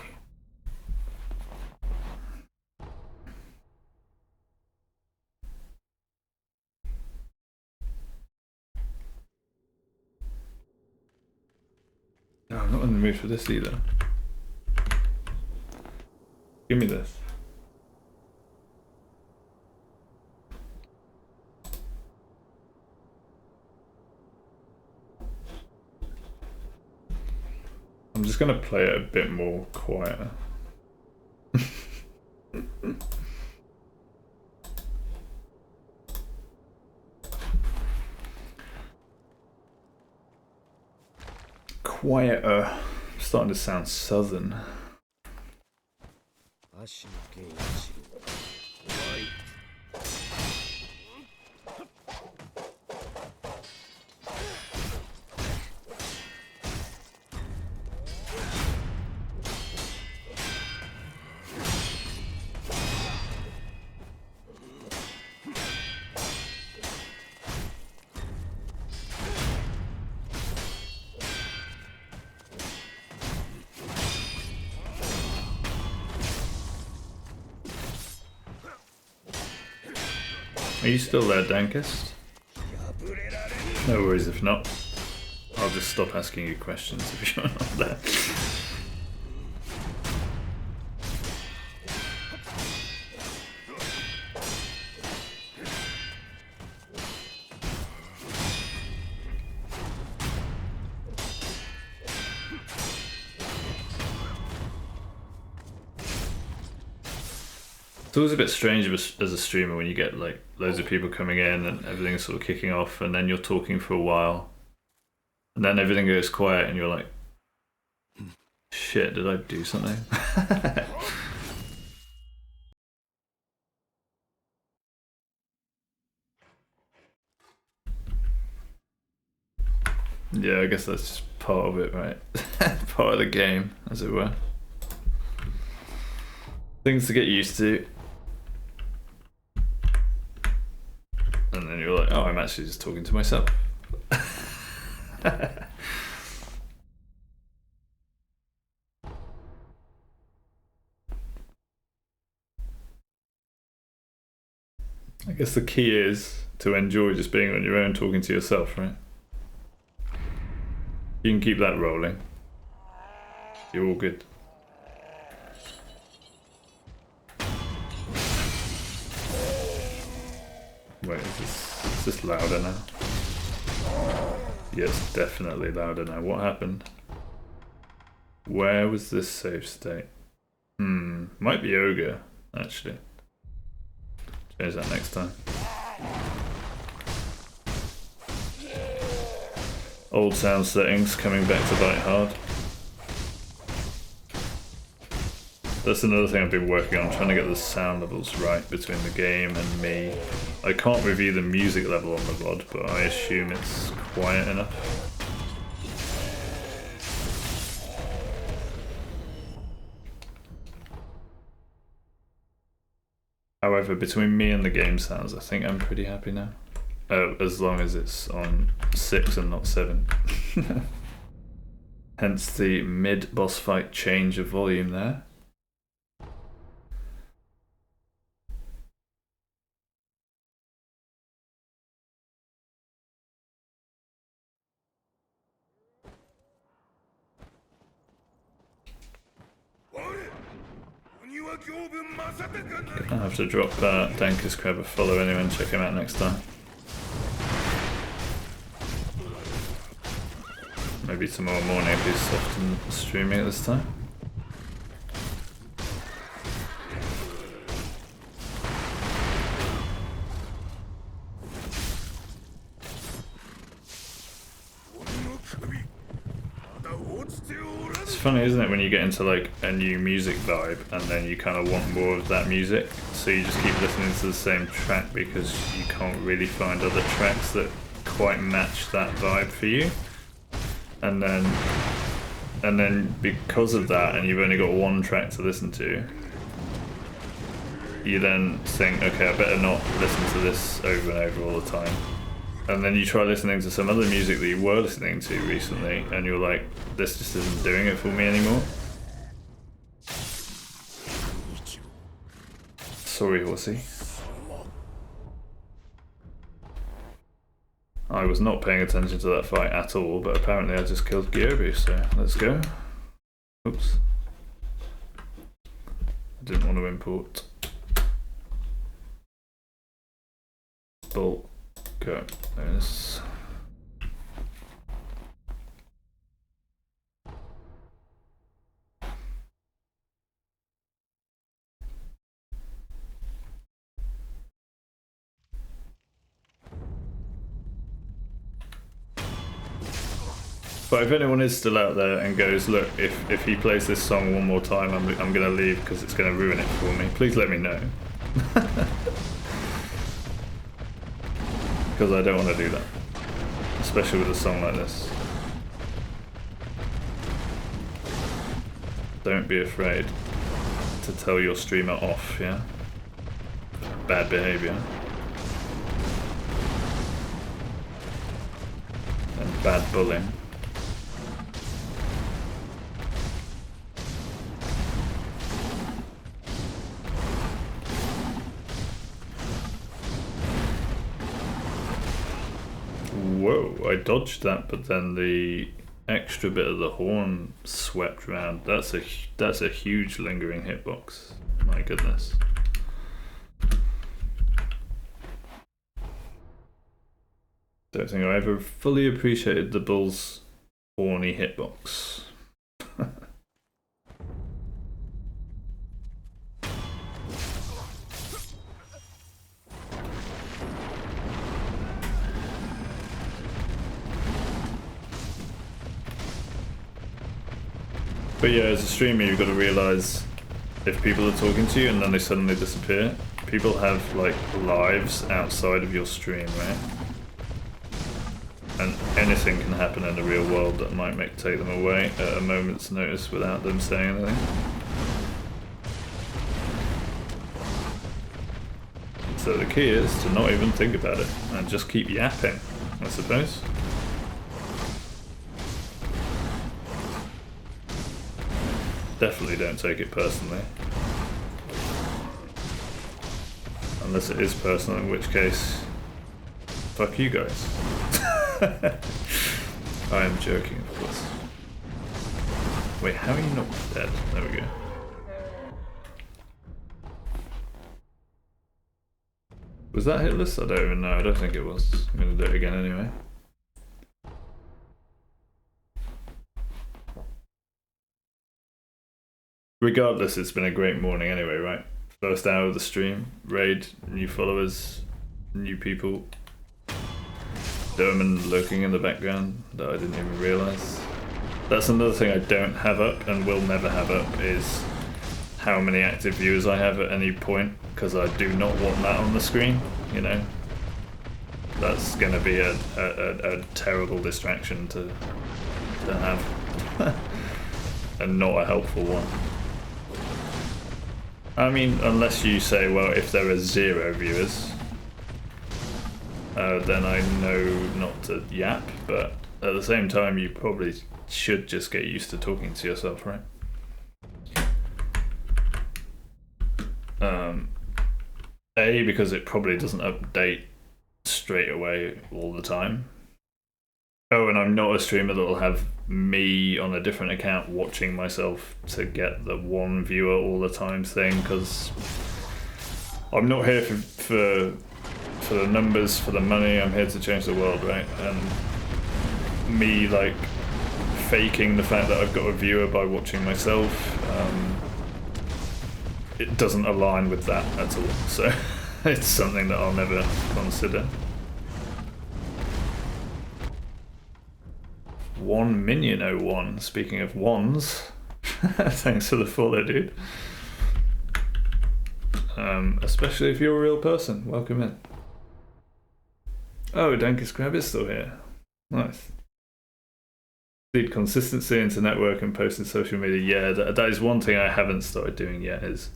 No, I'm not in the mood for this either. Give me this. I'm just going to play it a bit more quieter. Quieter. Starting to sound southern. 足の剣一郎終わり Are you still there, Dankest? No worries if not. I'll just stop asking you questions if you're not there. It's always a bit strange as a streamer when you get like loads of people coming in and everything's sort of kicking off, and then you're talking for a while, and then everything goes quiet, and you're like, "Shit, did I do something?" Yeah, I guess that's just part of it, right? Part of the game, as it were. Things to get used to. And then you're like, oh, I'm actually just talking to myself. I guess the key is to enjoy just being on your own talking to yourself, right? You can keep that rolling. You're all good. Wait, is this louder now? Yes, definitely louder now. What happened? Where was this save state? Might be Ogre, actually. Change that next time. Old sound settings coming back to bite hard. That's another thing I've been working on, trying to get the sound levels right between the game and me. I can't review the music level on the VOD, but I assume it's quiet enough. However, between me and the game sounds, I think I'm pretty happy now. As long as it's on 6 and not 7. Hence the mid-boss fight change of volume there. Gonna have to drop Danker's Crab a follow anyway and check him out next time. Maybe tomorrow morning if he's often streaming at this time. It's funny, isn't it, when you get into like a new music vibe and then you kind of want more of that music, so you just keep listening to the same track because you can't really find other tracks that quite match that vibe for you. And then because of that, and you've only got one track to listen to, you then think, okay, I better not listen to this over and over all the time. And then you try listening to some other music that you were listening to recently, and you're like, this just isn't doing it for me anymore. Sorry, horsey. I was not paying attention to that fight at all, but apparently I just killed Gyobu, so let's go. Oops. I didn't want to import. Bull. Go. There's... But if anyone is still out there and goes, look, if he plays this song one more time, I'm gonna leave because it's gonna ruin it for me, please let me know. Because I don't want to do that, especially with a song like this. Don't be afraid to tell your streamer off, yeah? Bad behaviour. And bad bullying. Whoa, I dodged that, but then the extra bit of the horn swept round. That's a huge lingering hitbox. My goodness. Don't think I ever fully appreciated the bull's horny hitbox. But yeah, as a streamer, you've got to realise if people are talking to you and then they suddenly disappear, people have like lives outside of your stream, right? And anything can happen in the real world that might take them away at a moment's notice without them saying anything. So the key is to not even think about it and just keep yapping, I suppose. Definitely don't take it personally. Unless it is personal, in which case, fuck you guys. I am joking, of course. Wait, how are you not dead? There we go. Was that hitless? I don't even know. I don't think it was. I'm gonna do it again anyway. Regardless, it's been a great morning anyway, right? First hour of the stream, raid, new followers, new people. Derman lurking in the background that I didn't even realise. That's another thing I don't have up and will never have up, is how many active viewers I have at any point, because I do not want that on the screen, you know? That's going to be a terrible distraction to have. And not a helpful one. I mean, unless you say, well, if there are 0 viewers, then I know not to yap, but at the same time, you probably should just get used to talking to yourself, right? A, because it probably doesn't update straight away all the time. Oh, and I'm not a streamer that'll have me on a different account watching myself to get the one viewer all the time thing, because I'm not here for the numbers, for the money. I'm here to change the world, right? And me like faking the fact that I've got a viewer by watching myself, it doesn't align with that at all. So it's something that I'll never consider. One Minion 01. Speaking of ones, thanks for the follow, dude. Especially if you're a real person. Welcome in. Oh, Dankus Crab is still here. Nice. Lead consistency into network and posting social media. Yeah, that is one thing I haven't started doing yet. Is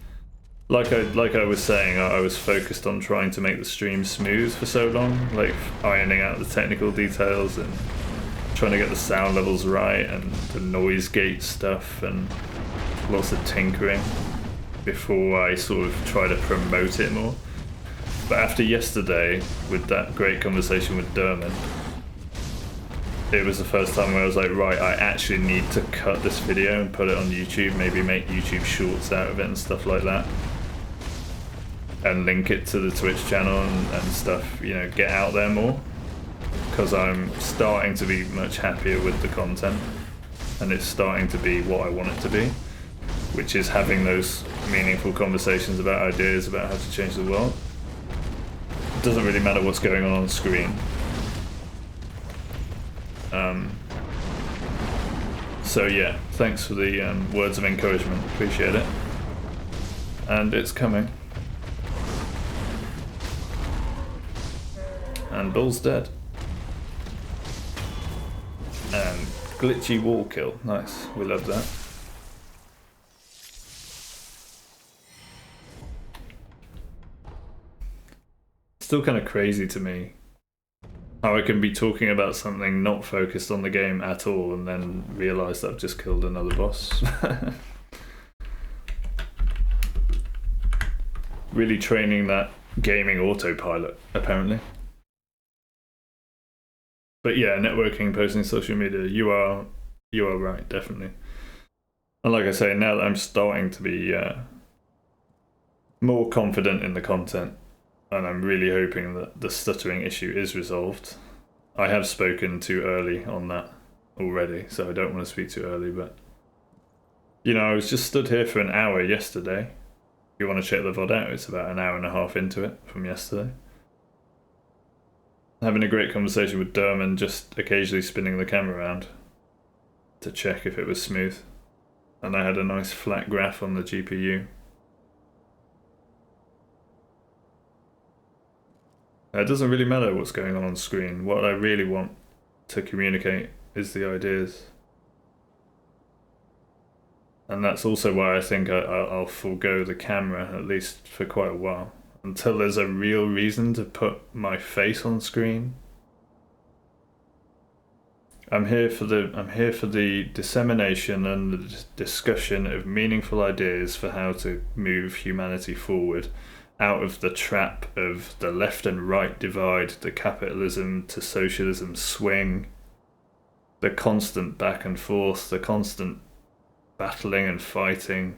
like I was saying, I was focused on trying to make the stream smooth for so long, like ironing out the technical details and trying to get the sound levels right and the noise gate stuff and lots of tinkering before I sort of try to promote it more. But after yesterday, with that great conversation with Derman, it was the first time where I was like, right, I actually need to cut this video and put it on YouTube, maybe make YouTube shorts out of it and stuff like that, and link it to the Twitch channel and stuff, you know, get out there more. Because I'm starting to be much happier with the content, and it's starting to be what I want it to be, which is having those meaningful conversations about ideas about how to change the world. It doesn't really matter what's going on screen. So yeah, thanks for the words of encouragement, appreciate it. And it's coming. And Bull's dead. And glitchy wall kill. Nice. We love that. Still kind of crazy to me how I can be talking about something not focused on the game at all and then realise that I've just killed another boss. Really training that gaming autopilot, apparently. But yeah, networking, posting social media, you are right, definitely. And like I say, now that I'm starting to be more confident in the content, and I'm really hoping that the stuttering issue is resolved. I have spoken too early on that already, so I don't want to speak too early, but you know, I was just stood here for an hour yesterday. If you want to check the VOD out, it's about an hour and a half into it from yesterday. Having a great conversation with Derman, just occasionally spinning the camera around to check if it was smooth. And I had a nice flat graph on the GPU. It doesn't really matter what's going on screen. What I really want to communicate is the ideas. And that's also why I think I'll forego the camera, at least for quite a while. Until there's a real reason to put my face on screen. I'm here for the dissemination and the discussion of meaningful ideas for how to move humanity forward out of the trap of the left and right divide, the capitalism to socialism swing, the constant back and forth, the constant battling and fighting.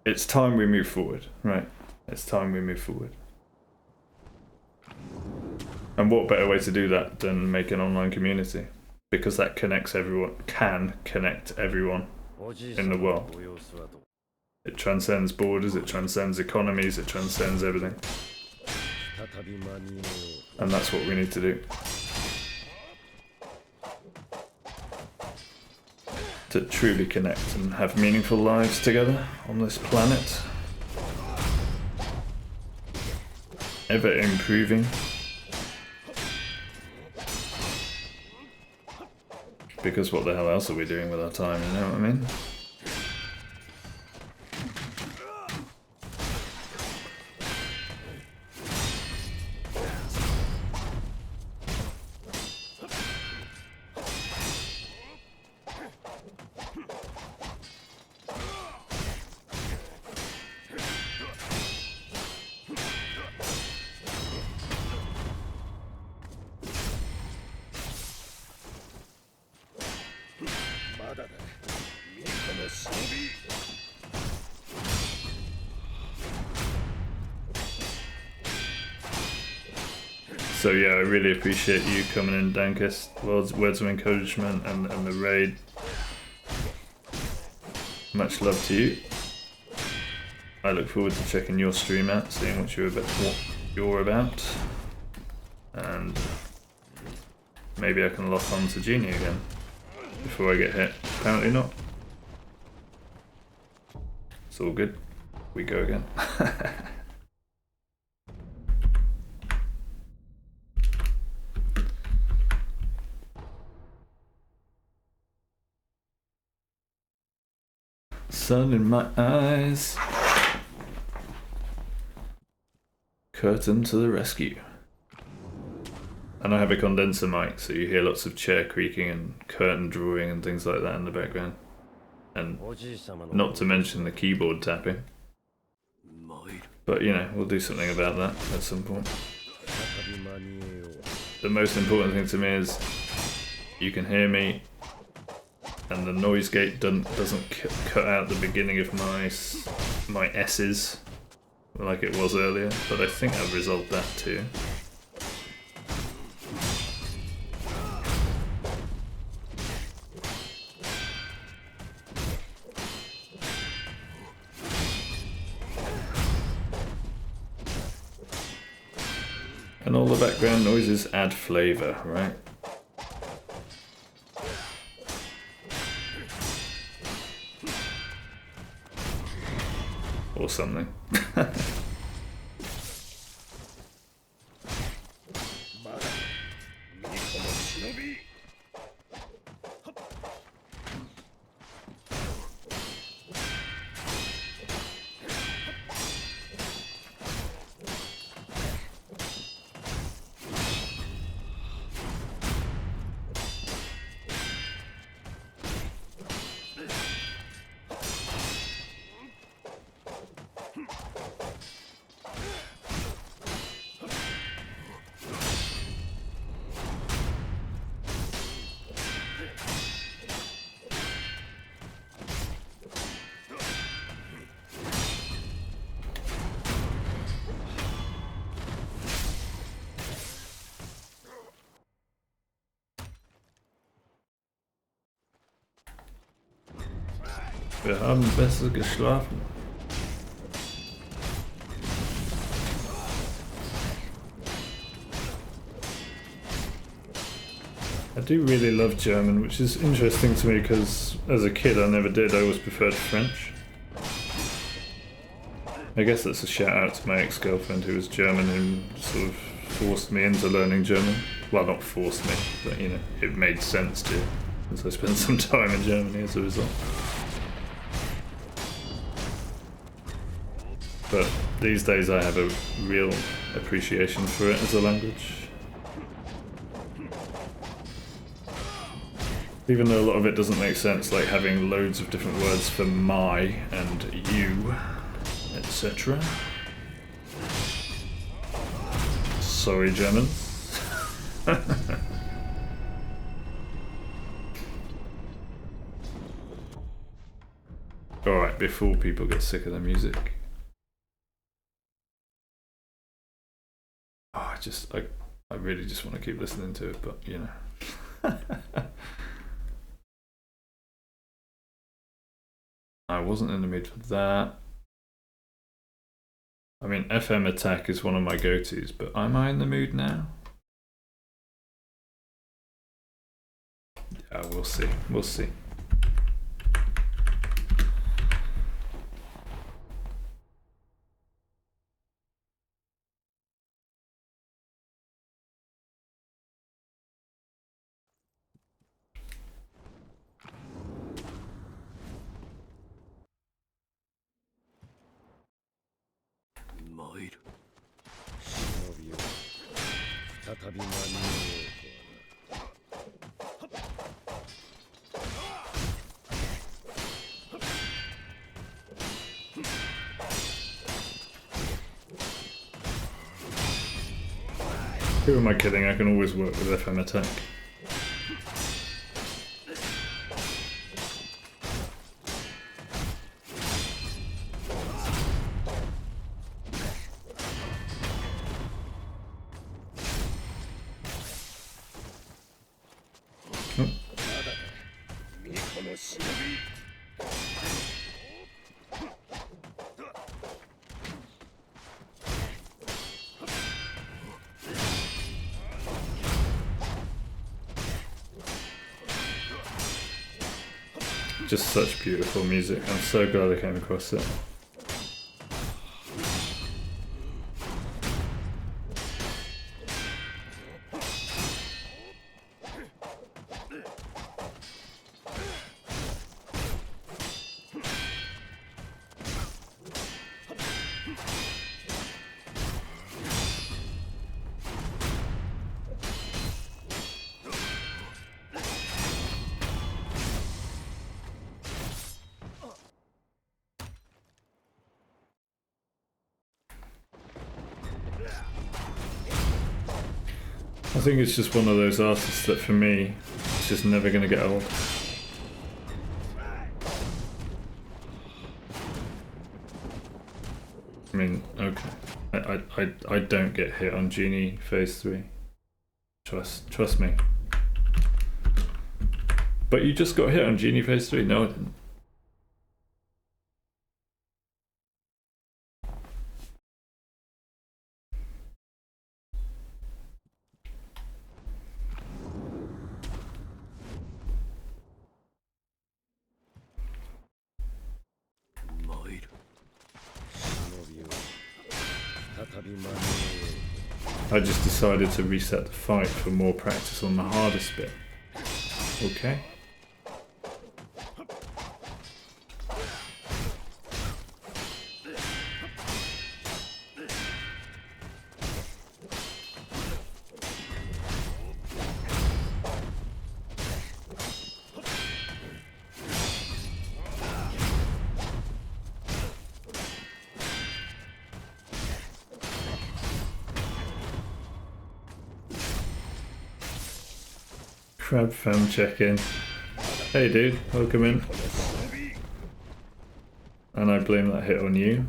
It's time we move forward, right? It's time we move forward. And what better way to do that than make an online community? Because that connects everyone, can connect everyone in the world. It transcends borders, it transcends economies, it transcends everything. And that's what we need to do. To truly connect and have meaningful lives together on this planet. Ever improving. Because what the hell else are we doing with our time, you know what I mean? So yeah, I really appreciate you coming in, Dankest. Words of encouragement and the raid. Much love to you. I look forward to checking your stream out, seeing what you're about. And maybe I can lock on to Genie again before I get hit. Apparently not. It's all good. We go again. Sun in my eyes. Curtain to the rescue. And I have a condenser mic, so you hear lots of chair creaking and curtain drawing and things like that in the background. And not to mention the keyboard tapping. But you know, we'll do something about that at some point. The most important thing to me is you can hear me and the noise gate doesn't cut out the beginning of my S's like it was earlier, but I think I've resolved that too. And all the background noises add flavour, right? Or something. Wir haben besser geschlafen. I do really love German, which is interesting to me because as a kid I never did, I always preferred French. I guess that's a shout out to my ex-girlfriend who was German and sort of forced me into learning German. Well, not forced me, but you know, it made sense to, since I spent some time in Germany as a result. But these days I have a real appreciation for it as a language. Even though a lot of it doesn't make sense, like having loads of different words for my and you, etc. Sorry, Germans. Alright, before people get sick of the music. Oh, I really just want to keep listening to it, but you know. I wasn't in the mood for that. I mean, FM Attack is one of my go-tos, but am I in the mood now? Yeah, we'll see. We'll see. Who am I kidding? I can always work with FM Attack. Just such beautiful music. I'm so glad I came across it. I think it's just one of those artists that for me, it's just never going to get old. I mean, okay. I don't get hit on Genie Phase 3. Trust me. But you just got hit on Genie Phase 3? No, I didn't. I just decided to reset the fight for more practice on the hardest bit. Okay. Crab fam check-in. Hey dude, welcome in. And I blame that hit on you.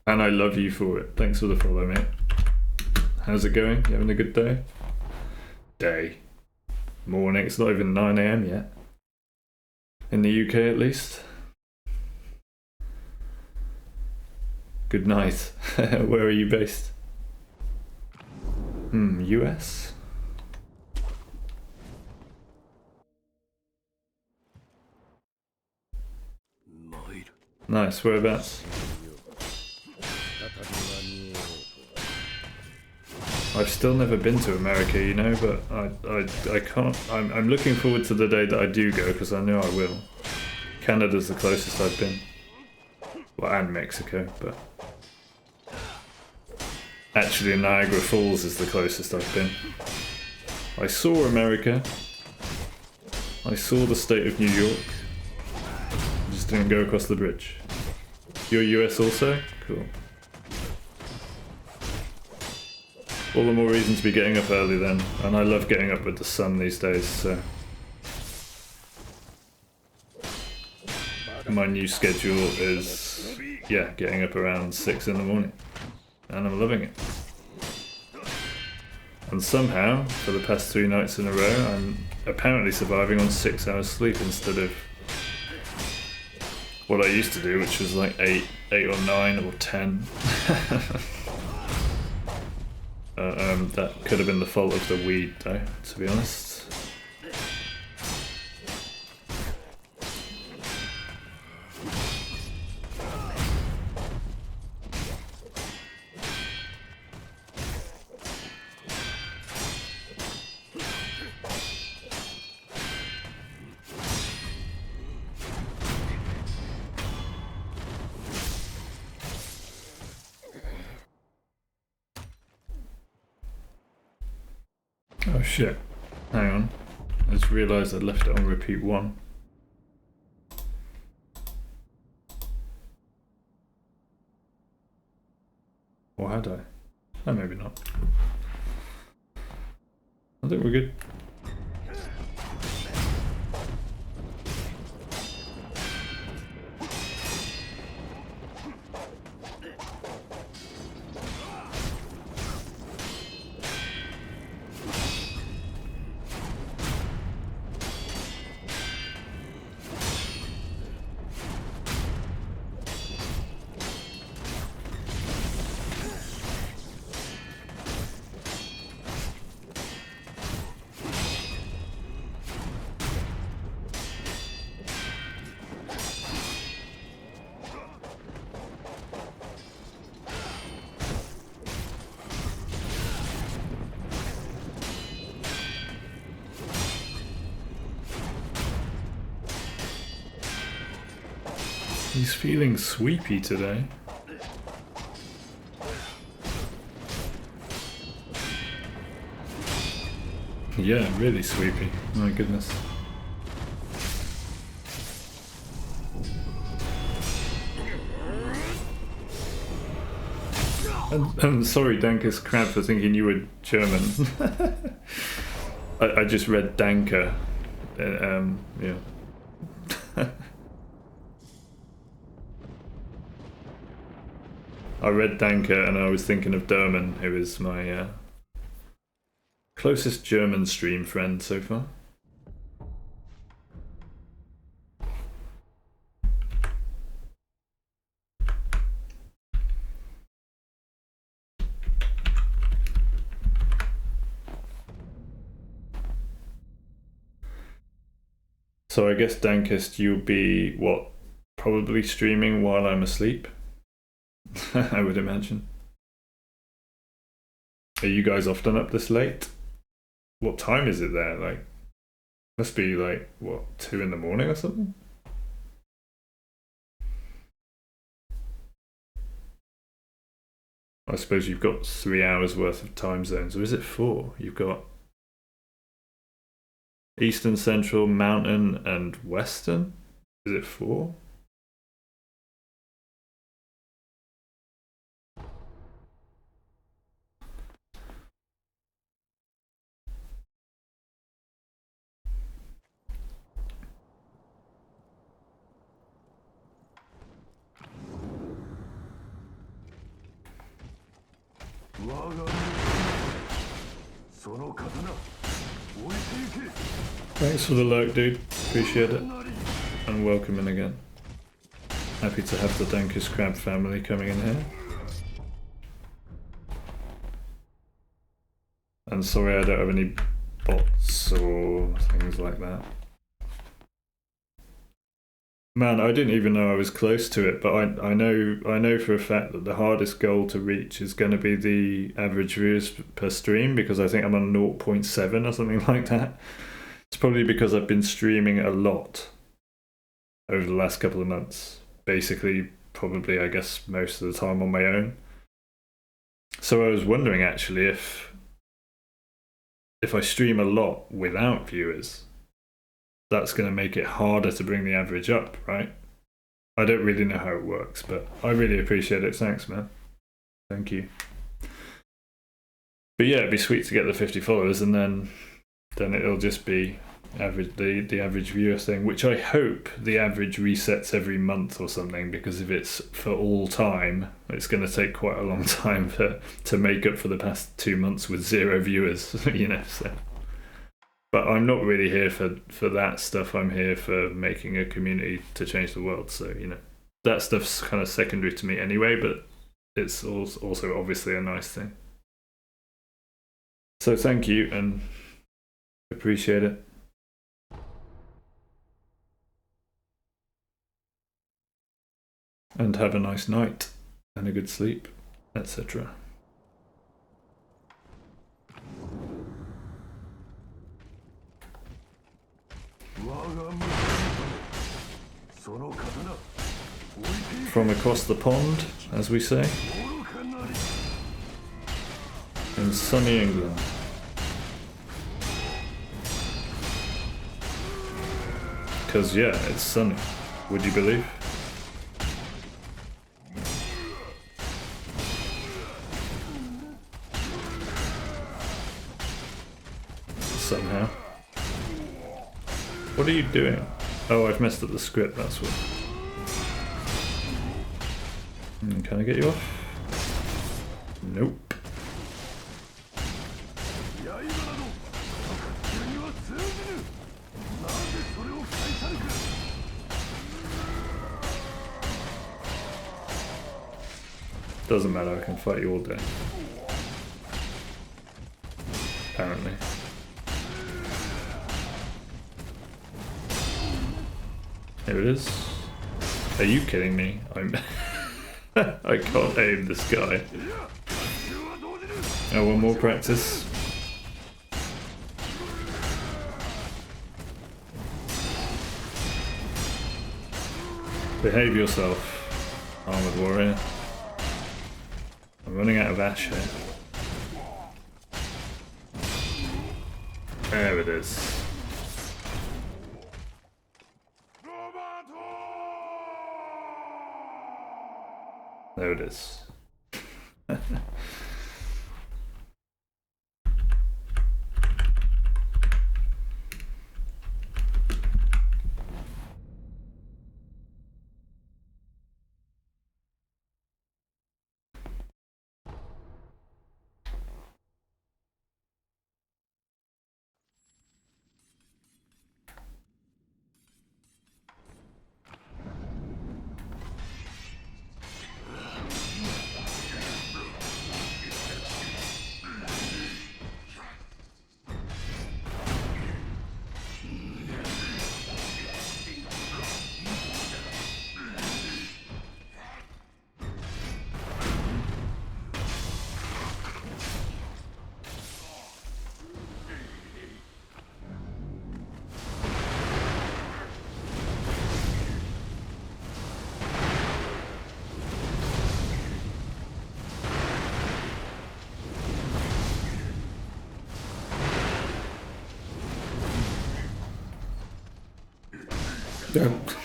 And I love you for it. Thanks for the follow, mate. How's it going? You having a good day? Day. Morning. It's not even 9 AM yet. In the UK at least. Good night. Where are you based? US? Nice, whereabouts? I've still never been to America, you know, but I can't. I'm looking forward to the day that I do go, because I know I will. Canada's the closest I've been. Well, and Mexico, but... Actually, Niagara Falls is the closest I've been. I saw America. I saw the state of New York. I just didn't go across the bridge. You're US also? Cool. All the more reason to be getting up early then. And I love getting up with the sun these days, so... My new schedule is, yeah, getting up around 6 in the morning. And I'm loving it. And somehow, for the past 3 nights in a row, I'm apparently surviving on 6 hours sleep instead of what I used to do, which was like 8 or 9 or 10. That could have been the fault of the weed though, to be honest. Oh shit, hang on, I just realised I left it on repeat 1. Or had I? Oh, maybe not. I think we're good. He's feeling sweepy today. Yeah, really sweepy. My goodness. And sorry, Danker's crab, for thinking you were German. I just read Danker. Yeah. I read Danker and I was thinking of Derman, who is my closest German stream friend so far. So I guess, Dankist, you'll be, what, probably streaming while I'm asleep? I would imagine. Are you guys often up this late? What time is it there? Like, must be like, what, 2 in the morning or something? I suppose you've got 3 hours worth of time zones, or is it 4? You've got Eastern, Central, Mountain, and Western? Is it 4? Thanks for the lurk, dude. Appreciate it. And welcome in again. Happy to have the Dankus Crab family coming in here. And sorry I don't have any bots or things like that. Man, I didn't even know I was close to it, but I know for a fact that the hardest goal to reach is going to be the average viewers per stream, because I think I'm on 0.7 or something like that. It's probably because I've been streaming a lot over the last couple of months. Basically, probably, I guess, most of the time on my own. So I was wondering, actually, if I stream a lot without viewers, that's going to make it harder to bring the average up, right? I don't really know how it works, but I really appreciate it. Thanks, man. Thank you. But yeah, it'd be sweet to get the 50 followers, and then it'll just be average, the average viewer thing, which I hope the average resets every month or something, because if it's for all time, it's going to take quite a long time to make up for the past 2 months with 0 viewers, you know. So, but I'm not really here for that stuff. I'm here for making a community to change the world. So, you know, that stuff's kind of secondary to me anyway, but it's also obviously a nice thing. So thank you, and appreciate it. And have a nice night and a good sleep, etc. From across the pond, as we say, in sunny England. Because, yeah, it's sunny. Would you believe? Somehow. What are you doing? Oh, I've messed up the script, that's what. Can I get you off? Nope. Doesn't matter, I can fight you all day. Apparently. Here it is. Are you kidding me? I can't aim this guy. Oh, one more practice. Behave yourself, armored warrior. I'm running out of ash here. There it is. There it is. Don't.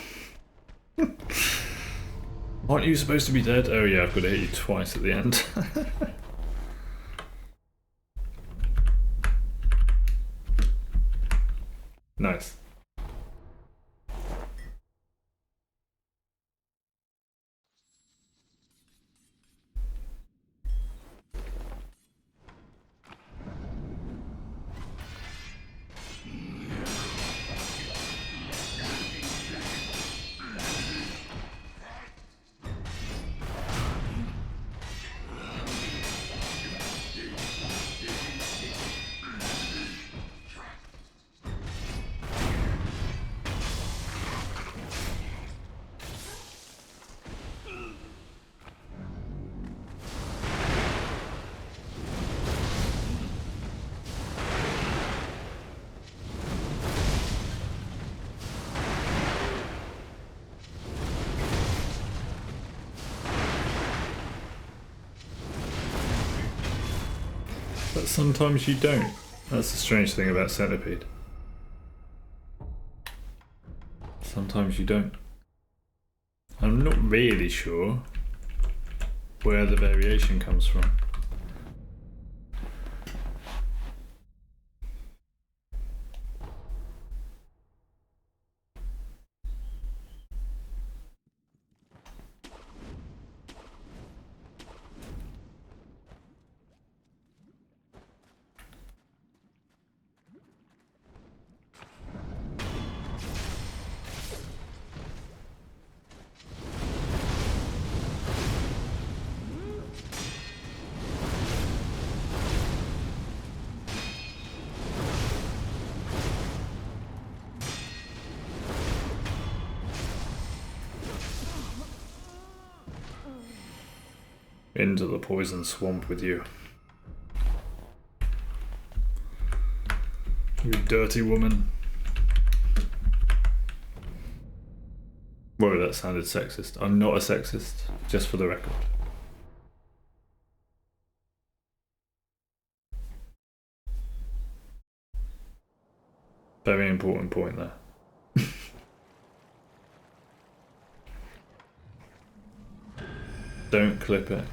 Aren't you supposed to be dead? Oh yeah, I've got to hit you twice at the end. Nice. But sometimes you don't. That's the strange thing about Centipede. Sometimes you don't. I'm not really sure where the variation comes from. Into the poison swamp with you. You dirty woman. Whoa, that sounded sexist. I'm not a sexist, just for the record. Very important point there. Don't clip it.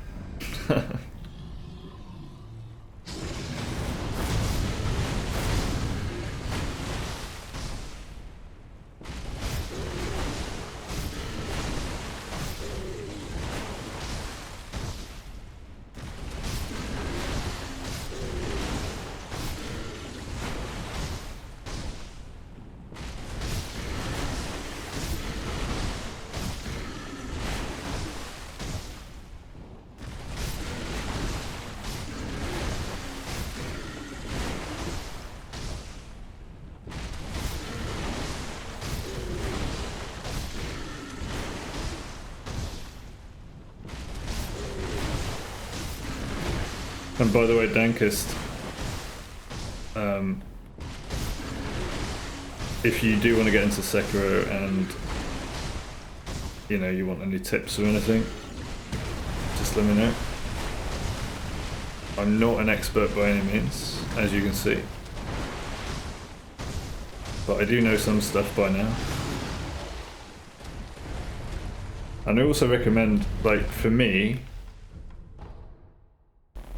And by the way, Dankist, if you do want to get into Sekiro and you know, you want any tips or anything, just let me know. I'm not an expert by any means, as you can see, but I do know some stuff by now. And I also recommend, like, for me,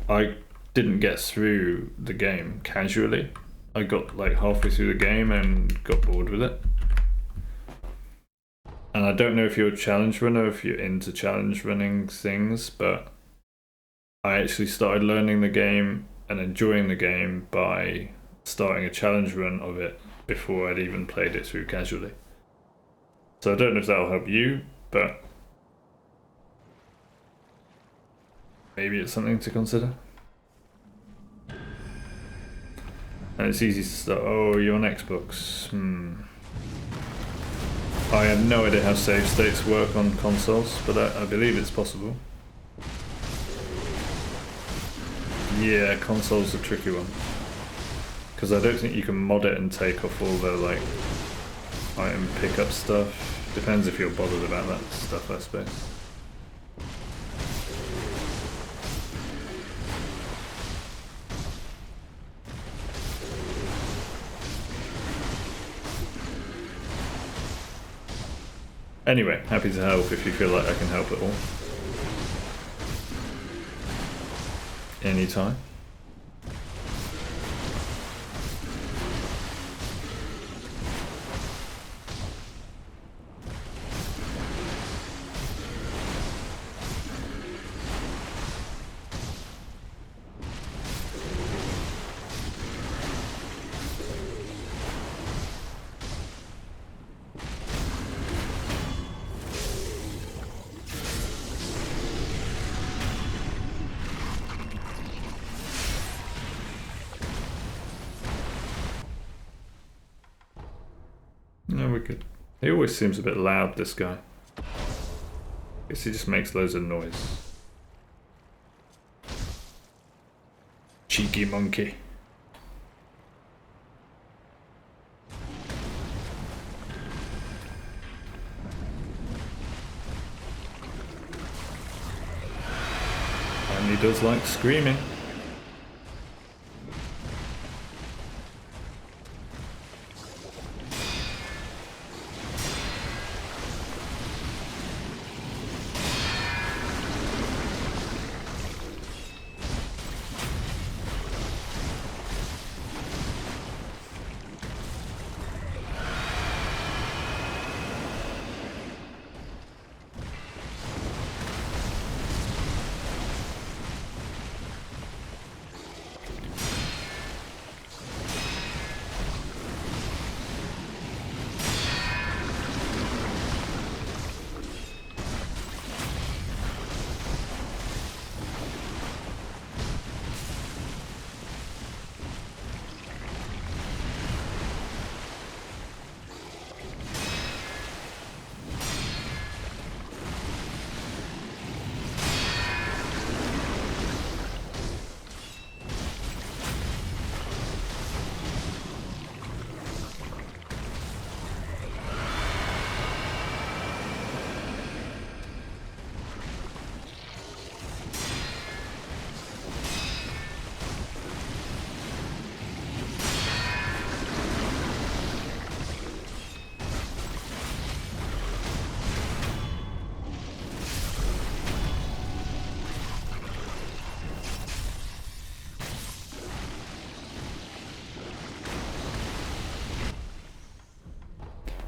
I didn't get through the game casually. I got like halfway through the game and got bored with it. And I don't know if you're a challenge runner, if you're into challenge running things, but I actually started learning the game and enjoying the game by starting a challenge run of it before I'd even played it through casually. So I don't know if that'll help you, but maybe it's something to consider. And it's easy to start. Oh, you're on Xbox. I have no idea how save states work on consoles, but I believe it's possible. Yeah, console's a tricky one. Because I don't think you can mod it and take off all the like item pickup stuff. Depends if you're bothered about that stuff, I suppose. Anyway, happy to help if you feel like I can help at all. Anytime. No, we're good. He always seems a bit loud, this guy. Guess he just makes loads of noise. Cheeky monkey. And he does like screaming.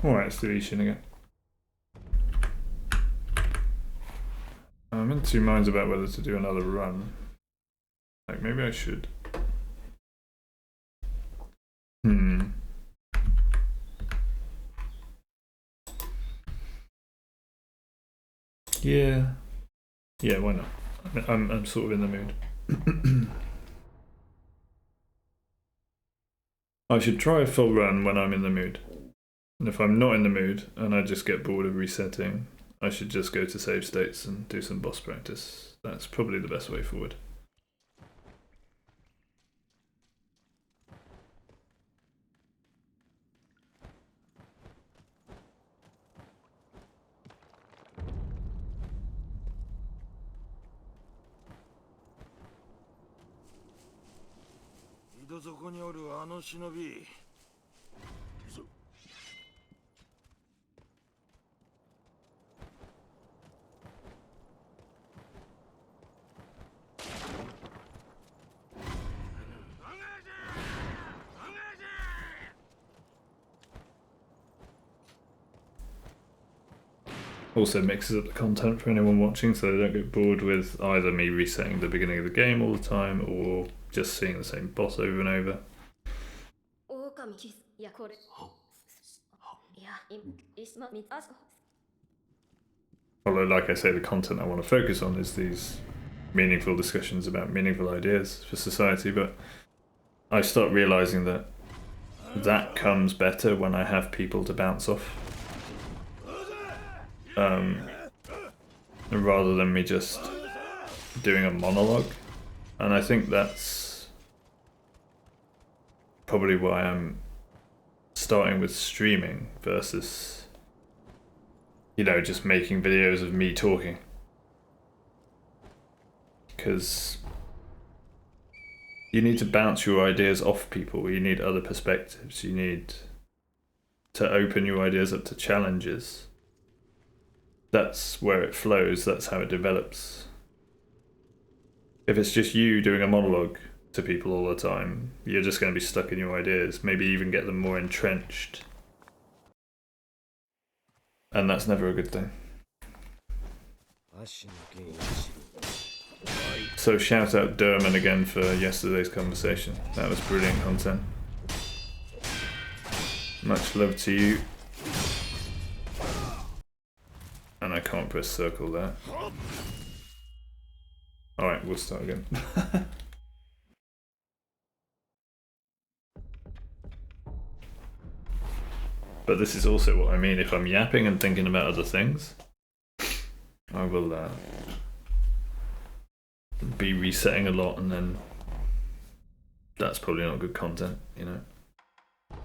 Alright, let's do Ishin again. I'm in two minds about whether to do another run. Like, maybe I should. Yeah. Yeah, why not? I'm sort of in the mood. I should try a full run when I'm in the mood. And if I'm not in the mood and I just get bored of resetting, I should just go to save states and do some boss practice. That's probably the best way forward. ど底におるあの忍び。 Also mixes up the content for anyone watching so they don't get bored with either me resetting the beginning of the game all the time or just seeing the same boss over and over. 狼キスいやこれいや今みあそ Although, like I say, the content I want to focus on is these meaningful discussions about meaningful ideas for society, but I start realizing that that comes better when I have people to bounce off. Rather than me just doing a monologue. And I think that's probably why I'm starting with streaming versus, you know, just making videos of me talking. Because you need to bounce your ideas off people, you need other perspectives, you need to open your ideas up to challenges. That's where it flows, that's how it develops. If it's just you doing a monologue to people all the time, you're just going to be stuck in your ideas, maybe even get them more entrenched. And that's never a good thing. So shout out Derman again for yesterday's conversation. That was brilliant content. Much love to you. And I can't press circle there. Alright, we'll start again. But this is also what I mean. If I'm yapping and thinking about other things, I will be resetting a lot, and then that's probably not good content, you know. So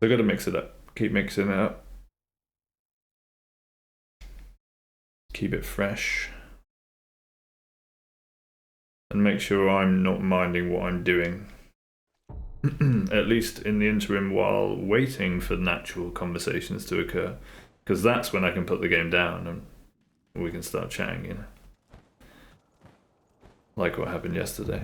I've got to mix it up. Keep mixing it up. Keep it fresh. And make sure I'm not minding what I'm doing. At least in the interim while waiting for natural conversations to occur. Because that's when I can put the game down and we can start chatting, you know. Like what happened yesterday.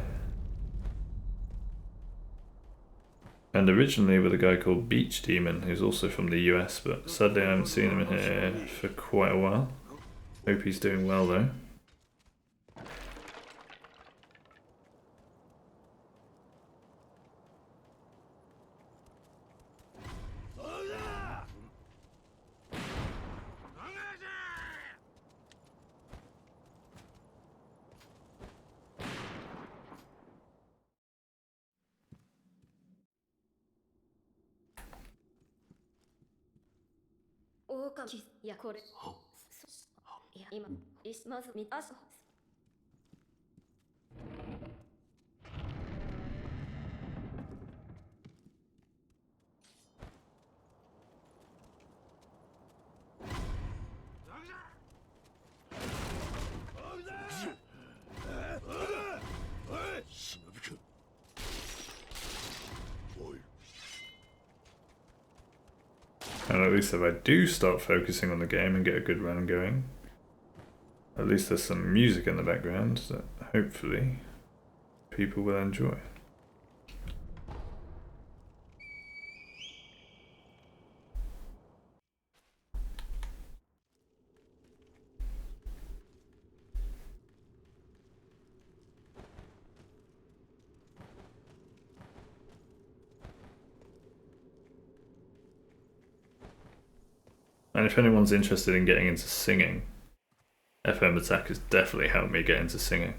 And originally with a guy called Beach Demon, who's also from the US, but sadly I haven't seen him in here for quite a while. Hope he's doing well though.狼いやこれいや今まずみあそ And at least if I do start focusing on the game and get a good run going, at least there's some music in the background that hopefully people will enjoy. And if anyone's interested in getting into singing, FM Attack has definitely helped me get into singing.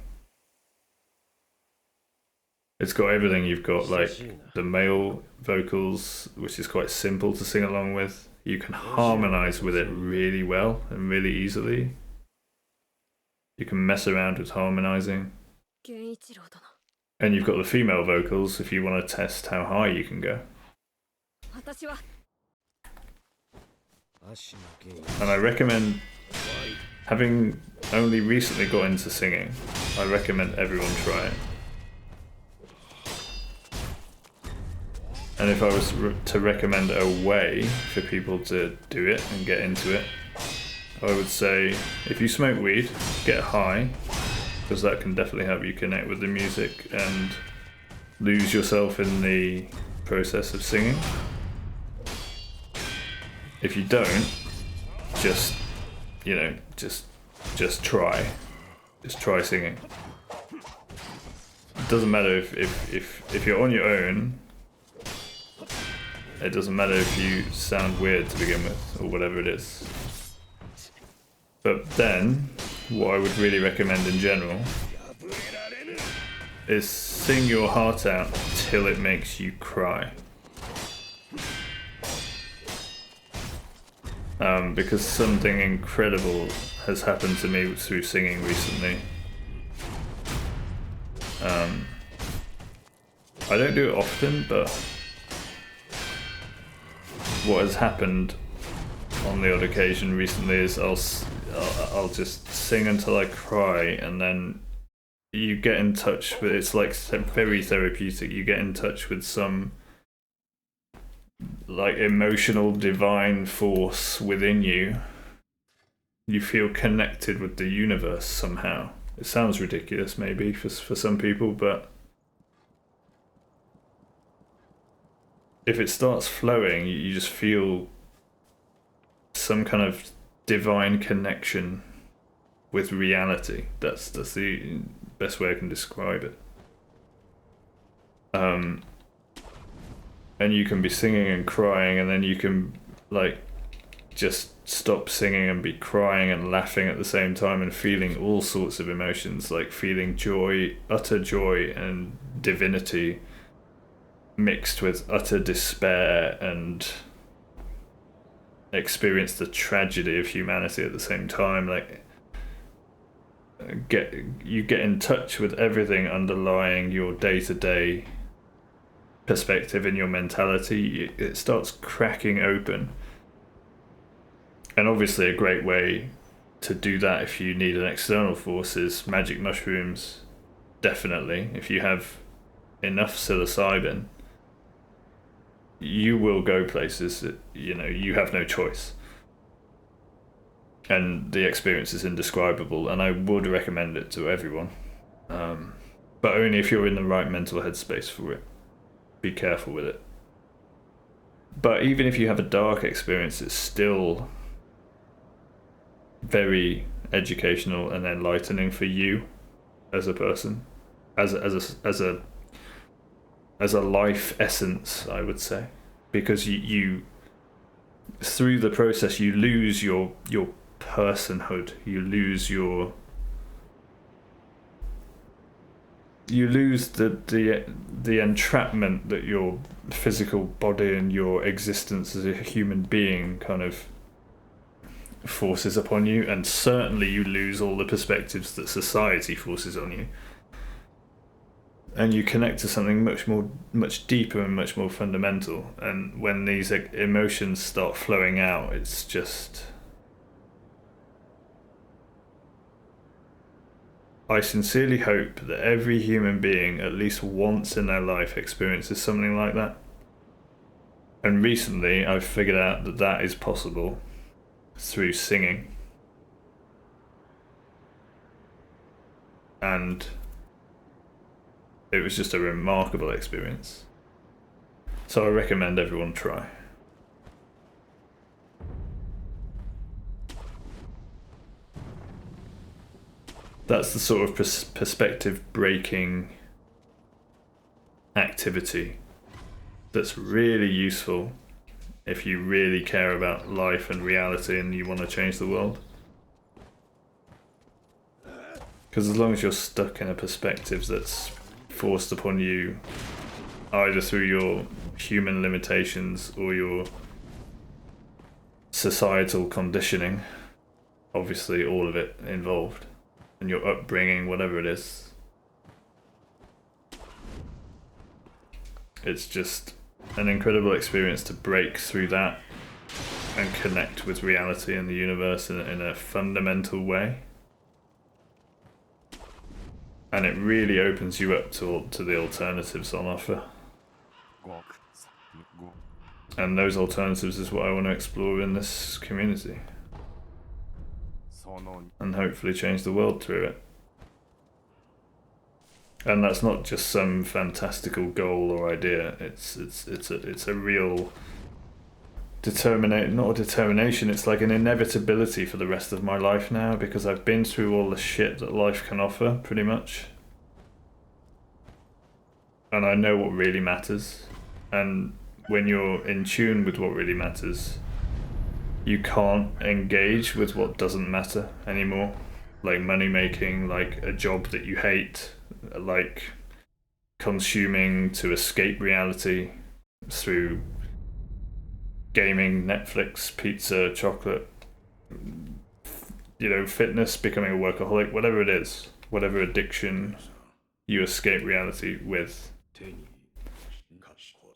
It's got everything. You've got like the male vocals, which is quite simple to sing along with. You can harmonize with it really well and really easily. You can mess around with harmonizing. And you've got the female vocals if you want to test how high you can go. And I recommend, having only recently got into singing, I recommend everyone try it. And if I was to recommend a way for people to do it and get into it, I would say if you smoke weed, get high, because that can definitely help you connect with the music and lose yourself in the process of singing. If you don't, just, you know, just try. Just try singing. It doesn't matter if you're on your own. It doesn't matter if you sound weird to begin with, or whatever it is. But then, what I would really recommend in general is sing your heart out till it makes you cry. Because something incredible has happened to me through singing recently. I don't do it often, but what has happened on the odd occasion recently is I'll just sing until I cry, and then you get in touch with, it's like very therapeutic, you get in touch with some like emotional divine force within you. You feel connected with the universe somehow. It sounds ridiculous maybe for some people, but if it starts flowing, you just feel some kind of divine connection with reality. That's the best way I can describe it. And you can be singing and crying, and then you can like just stop singing and be crying and laughing at the same time, and feeling all sorts of emotions, like feeling joy, utter joy and divinity mixed with utter despair, and experience the tragedy of humanity at the same time. Like you get in touch with everything underlying your day-to-day perspective in your mentality. It starts cracking open. And obviously a great way to do that if you need an external force is magic mushrooms. Definitely, if you have enough psilocybin, you will go places that, you know, you have no choice. And the experience is indescribable, and I would recommend it to everyone. But only if you're in the right mental headspace for it. Be careful with it. But even if you have a dark experience, it's still very educational and enlightening for you as a person, as a life essence, I would say, because you through the process you lose your personhood, you lose the entrapment that your physical body and your existence as a human being kind of forces upon you, and certainly you lose all the perspectives that society forces on you, and you connect to something much deeper and much more fundamental. And when these emotions start flowing out, it's just, I sincerely hope that every human being at least once in their life experiences something like that. And recently I've figured out that that is possible through singing. And it was just a remarkable experience. So I recommend everyone try. That's the sort of perspective breaking activity that's really useful if you really care about life and reality and you want to change the world. Because as long as you're stuck in a perspective that's forced upon you either through your human limitations or your societal conditioning, obviously all of it involved, and your upbringing, whatever it is, it's just an incredible experience to break through that and connect with reality and the universe in a fundamental way. And it really opens you up to the alternatives on offer. And those alternatives is what I want to explore in this community. その And hopefully change the world through it. And that's not just some fantastical goal or idea. It's a real not a determination. It's like an inevitability for the rest of my life now, because I've been through all the shit that life can offer, pretty much. And I know what really matters. And when you're in tune with what really matters, you can't engage with what doesn't matter anymore. Like money making, like a job that you hate, like consuming to escape reality through gaming, Netflix, pizza, chocolate, you know, fitness, becoming a workaholic, whatever it is, whatever addiction you escape reality with. 手にかしこ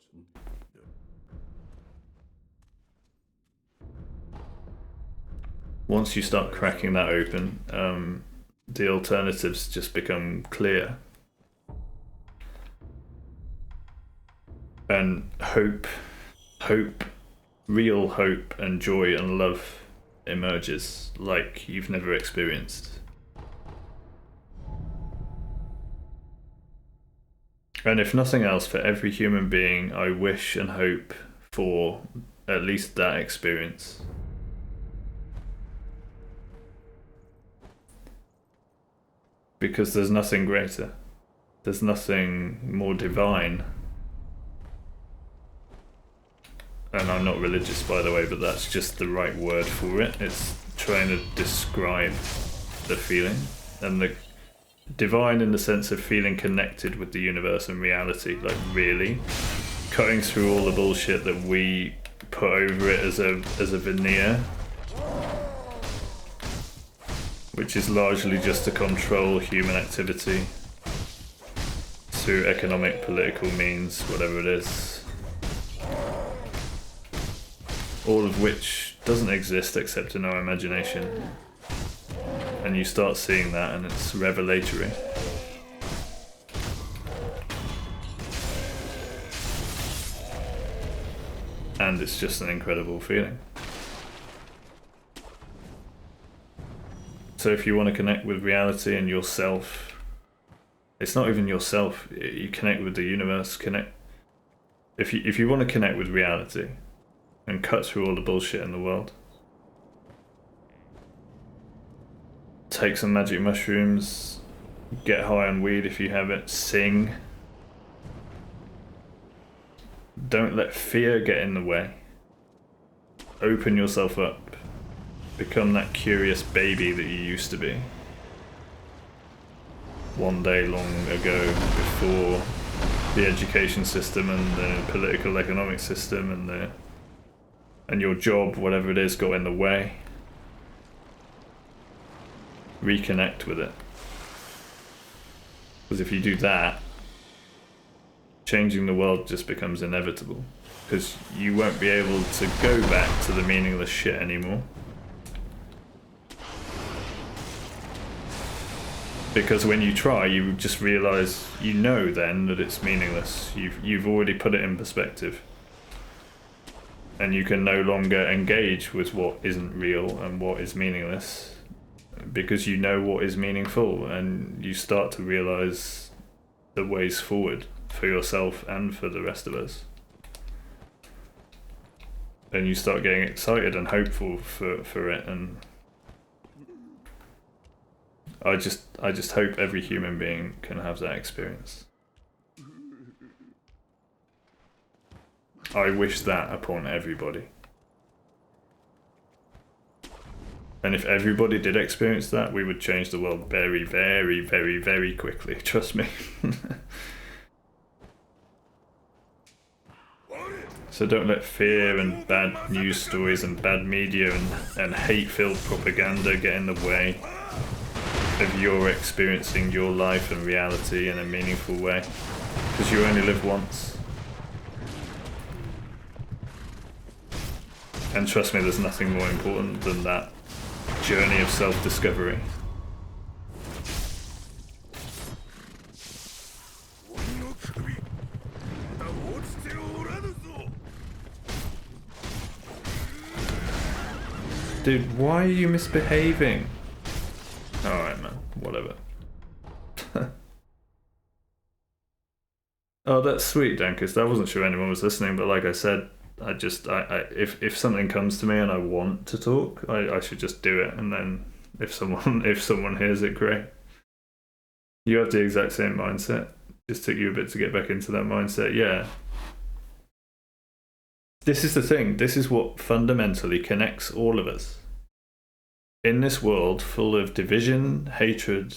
Once you start cracking that open, the alternatives just become clear. And hope, real hope and joy and love emerges like you've never experienced. And if nothing else, for every human being, I wish and hope for at least that experience. Because there's nothing greater. There's nothing more divine. And I'm not religious, by the way, but that's just the right word for it. It's trying to describe the feeling. And the divine in the sense of feeling connected with the universe and reality, like really cutting through all the bullshit that we put over it as a veneer, which is largely just to control human activity through economic, political means, whatever it is. All of which doesn't exist except in our imagination. And you start seeing that and it's revelatory. And it's just an incredible feeling. So if you want to connect with reality and yourself, it's not even yourself, you connect with the universe, if you want to connect with reality and cut through all the bullshit in the world, take some magic mushrooms, get high on weed if you have it, sing. Don't let fear get in the way. Open yourself up. Become that curious baby that you used to be. One day long ago, before the education system and the political economic system and your job, whatever it is, got in the way. Reconnect with it. Because if you do that, changing the world just becomes inevitable. Because you won't be able to go back to the meaningless shit anymore. Because when you try, you just realise, you know then that it's meaningless. You've already put it in perspective. And you can no longer engage with what isn't real and what is meaningless. Because you know what is meaningful, and you start to realise the ways forward for yourself and for the rest of us. And you start getting excited and hopeful for it, and I just hope every human being can have that experience. I wish that upon everybody. And if everybody did experience that, we would change the world very, very, very, very quickly, trust me. So don't let fear and bad news stories and bad media and hate-filled propaganda get in the way of your experiencing your life and reality in a meaningful way. Because you only live once. And trust me, there's nothing more important than that journey of self-discovery. Dude, why are you misbehaving? Alright, man. Whatever. Oh, that's sweet, Dankus. I wasn't sure anyone was listening, but like I said, if something comes to me and I want to talk, I should just do it, and then if someone hears it, great. You have the exact same mindset. Just took you a bit to get back into that mindset. Yeah. This is the thing. This is what fundamentally connects all of us. In this world full of division, hatred,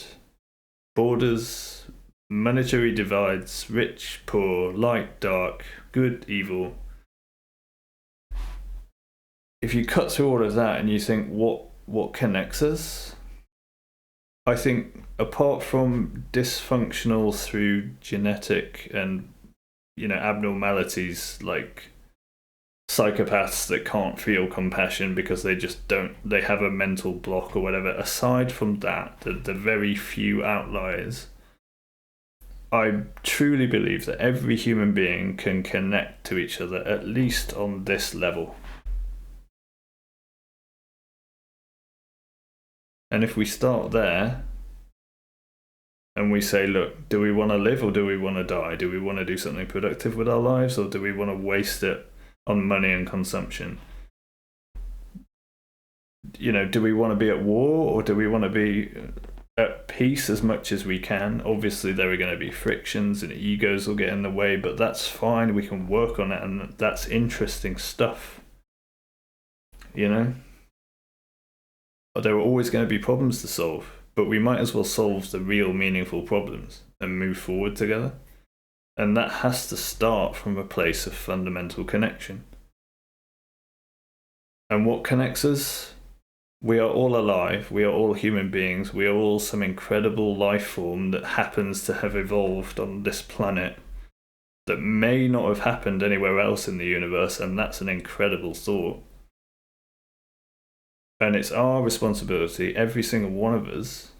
borders, monetary divides, rich, poor, light, dark, good, evil. If you cut through all of that and you think what connects us, I think apart from dysfunctional through genetic and abnormalities like psychopaths that can't feel compassion because they have a mental block or whatever, aside from that, the very few outliers, I truly believe that every human being can connect to each other, at least on this level. And if we start there, and we say, look, do we want to live or do we want to die? Do we want to do something productive with our lives, or do we want to waste it on money and consumption? Do we want to be at war, or do we want to be at peace as much as we can? Obviously, there are going to be frictions and egos will get in the way, but that's fine. We can work on it, and that's interesting stuff. There are always going to be problems to solve, but we might as well solve the real meaningful problems and move forward together. And that has to start from a place of fundamental connection. And what connects us? We are all alive, we are all human beings, we are all some incredible life form that happens to have evolved on this planet that may not have happened anywhere else in the universe, and that's an incredible thought. And it's our responsibility, every single one of us,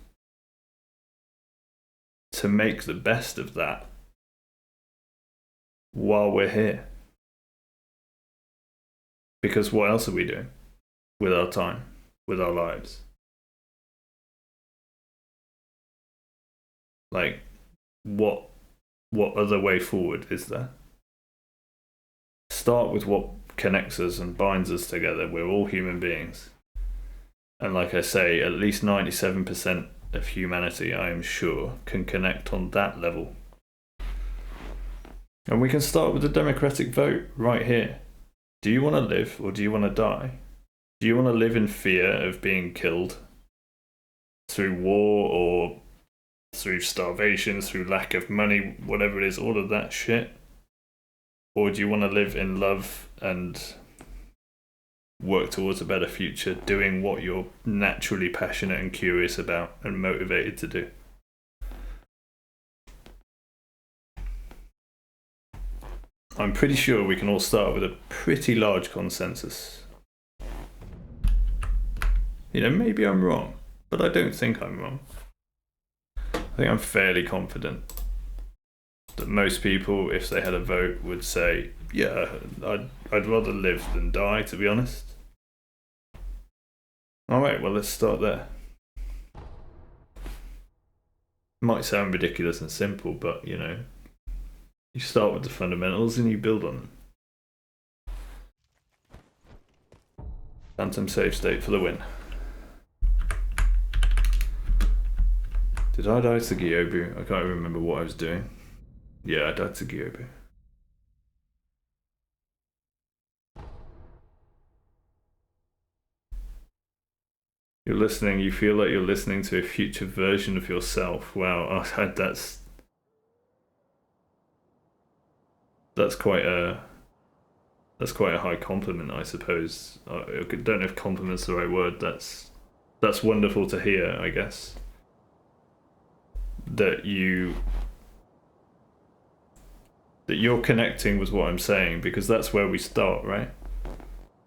to make the best of that while we're here. Because what else are we doing with our time, with our lives? Like, what other way forward is there? Start with what connects us and binds us together. We're all human beings. And like I say, at least 97% of humanity, I am sure, can connect on that level. And we can start with the democratic vote right here. Do you want to live or do you want to die? Do you want to live in fear of being killed through war or through starvation, through lack of money, whatever it is, all of that shit? Or do you want to live in love and work towards a better future, doing what you're naturally passionate and curious about and motivated to do? I'm pretty sure we can all start with a pretty large consensus. Maybe I'm wrong, but I don't think I'm wrong. I think I'm fairly confident that most people, if they had a vote, would say, yeah, I'd rather live than die, to be honest. Alright, well, let's start there. Might sound ridiculous and simple, but you start with the fundamentals and you build on them. Phantom save state for the win. Did I die to Gyobu? I can't remember what I was doing. Yeah, I died to Gyobu. You're listening, you feel like you're listening to a future version of yourself. Wow, that's quite a high compliment, I suppose. I don't know if compliment's the right word. That's wonderful to hear, I guess. That you're connecting with what I'm saying, because that's where we start, right?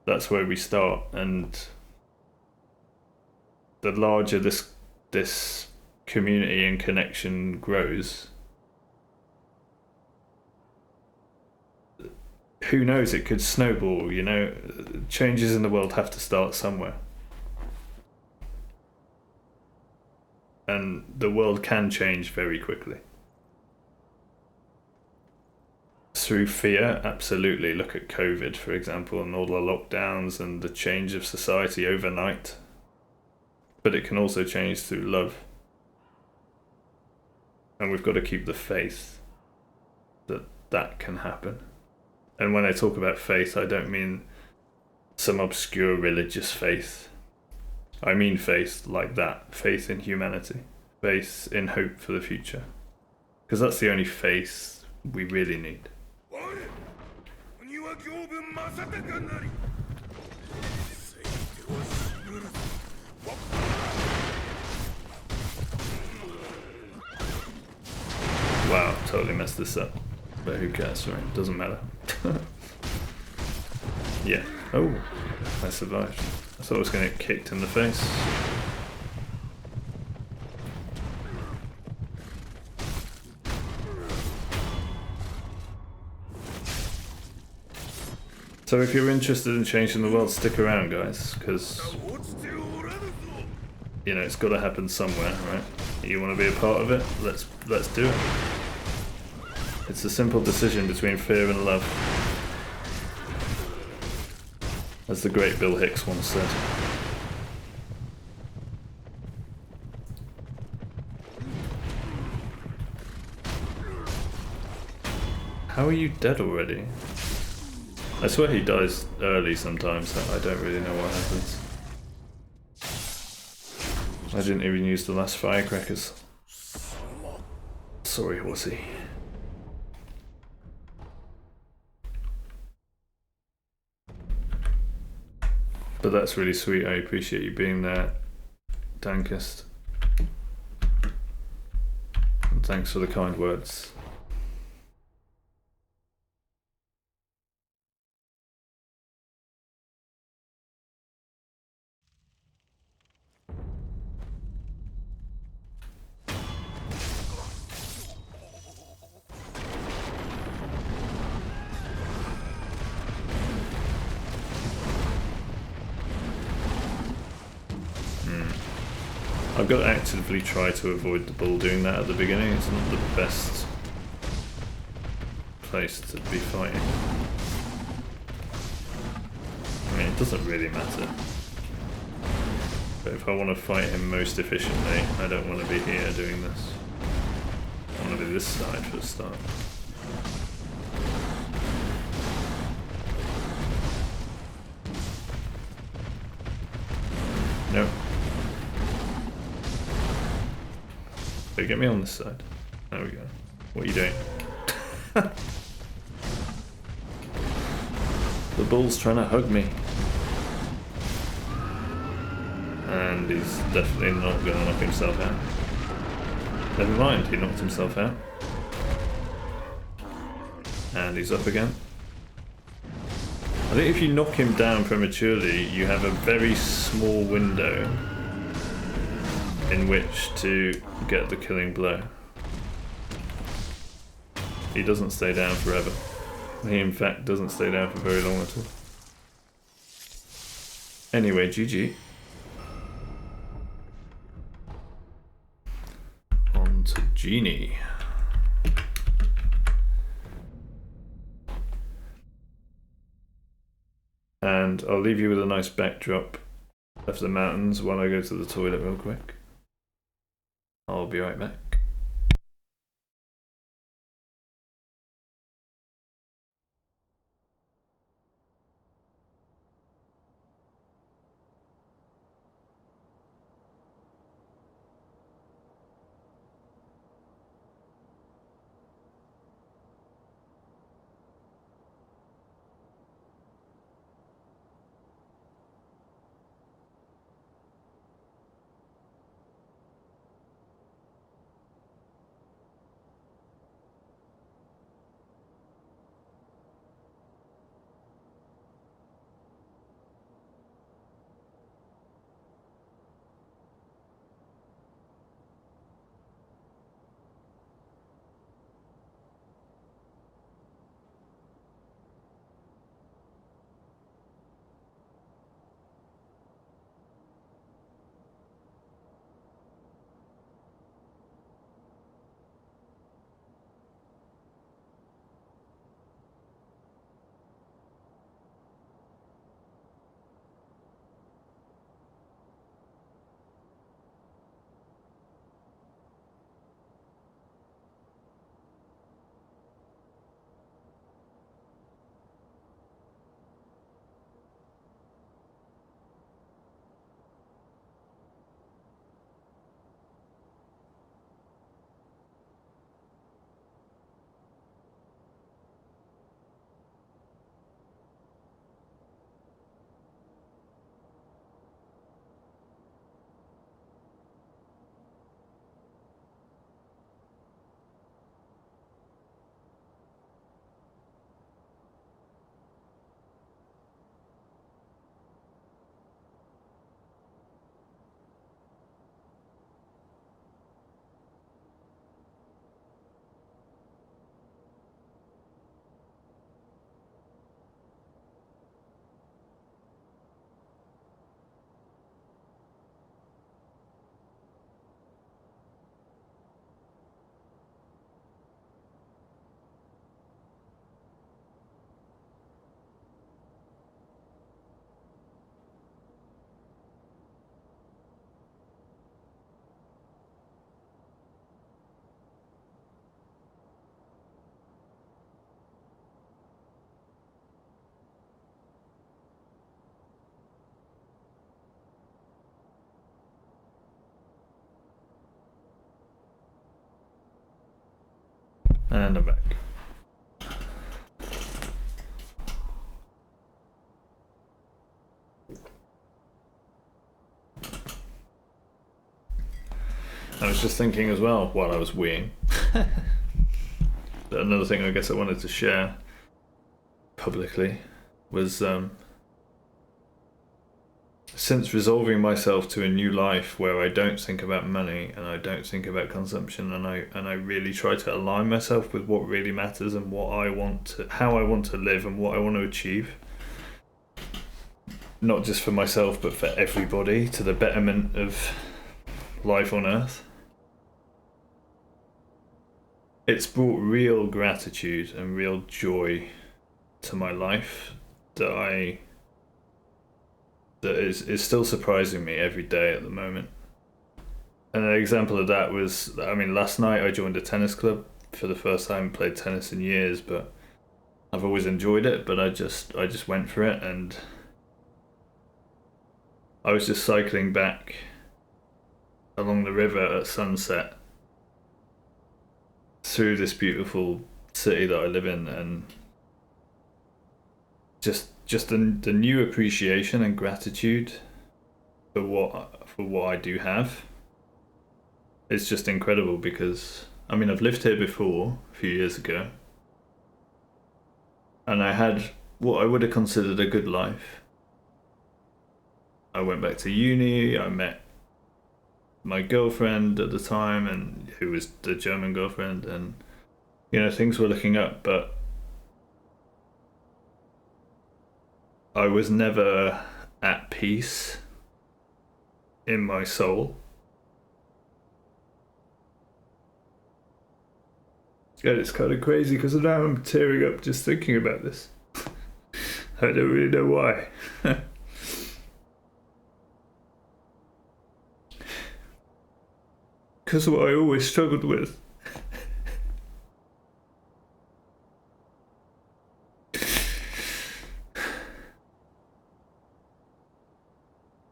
That's where we start, and the larger this community and connection grows, who knows, it could snowball. Changes in the world have to start somewhere. and the world can change very quickly. Through fear, absolutely. Look at COVID, for example, and all the lockdowns and the change of society overnight. But it can also change through love. And we've got to keep the faith that that can happen. And when I talk about faith, I don't mean some obscure religious faith. I mean faith like that. Faith in humanity. Faith in hope for the future. Because that's the only faith we really need. Wow, totally messed this up. But who cares, right? Doesn't matter. Yeah. Oh, I survived. I thought I was going to get kicked in the face. So if you're interested in changing the world, stick around, guys, because, you know, it's got to happen somewhere, right? You want to be a part of it? Let's do it. It's a simple decision between fear and love. As the great Bill Hicks once said. How are you dead already? I swear he dies early sometimes. I don't really know what happens. I didn't even use the last firecrackers. Sorry, horsey. But that's really sweet. I appreciate you being there, Dankest. And thanks for the kind words. I've got to actively try to avoid the bull doing that at the beginning. It's not the best place to be fighting. I mean, it doesn't really matter. But if I want to fight him most efficiently, I don't want to be here doing this. I want to do this side for a start. Nope. So get me on this side. There we go. What are you doing? The bull's trying to hug me. And he's definitely not going to knock himself out. Never mind, he knocked himself out. And he's up again. I think if you knock him down prematurely, you have a very small window in which to get the killing blow. He doesn't stay down forever. He in fact doesn't stay down for very long at all. Anyway, GG. On to Genie. And I'll leave you with a nice backdrop of the mountains while I go to the toilet real quick. I'll be right back. And I'm back. I was just thinking as well while I was weeing. Another thing I guess I wanted to share publicly was since resolving myself to a new life where I don't think about money and I don't think about consumption, and I really try to align myself with what really matters and what I want to, how I want to live and what I want to achieve, not just for myself but for everybody, to the betterment of life on Earth. It's brought real gratitude and real joy to my life that is still surprising me every day at the moment. And an example of that was, I mean, last night I joined a tennis club for the first time. Played tennis in years, but I've always enjoyed it, but I just went for it, and I was just cycling back along the river at sunset through this beautiful city that I live in, and just the new appreciation and gratitude for what I do have. It's just incredible, because I mean, I've lived here before a few years ago, and I had what I would have considered a good life. I went back to uni, I met my girlfriend at the time, and who was the German girlfriend, and you know, things were looking up, but I was never at peace in my soul. And it's kind of crazy because now I'm tearing up just thinking about this. I don't really know why. Because what I always struggled with.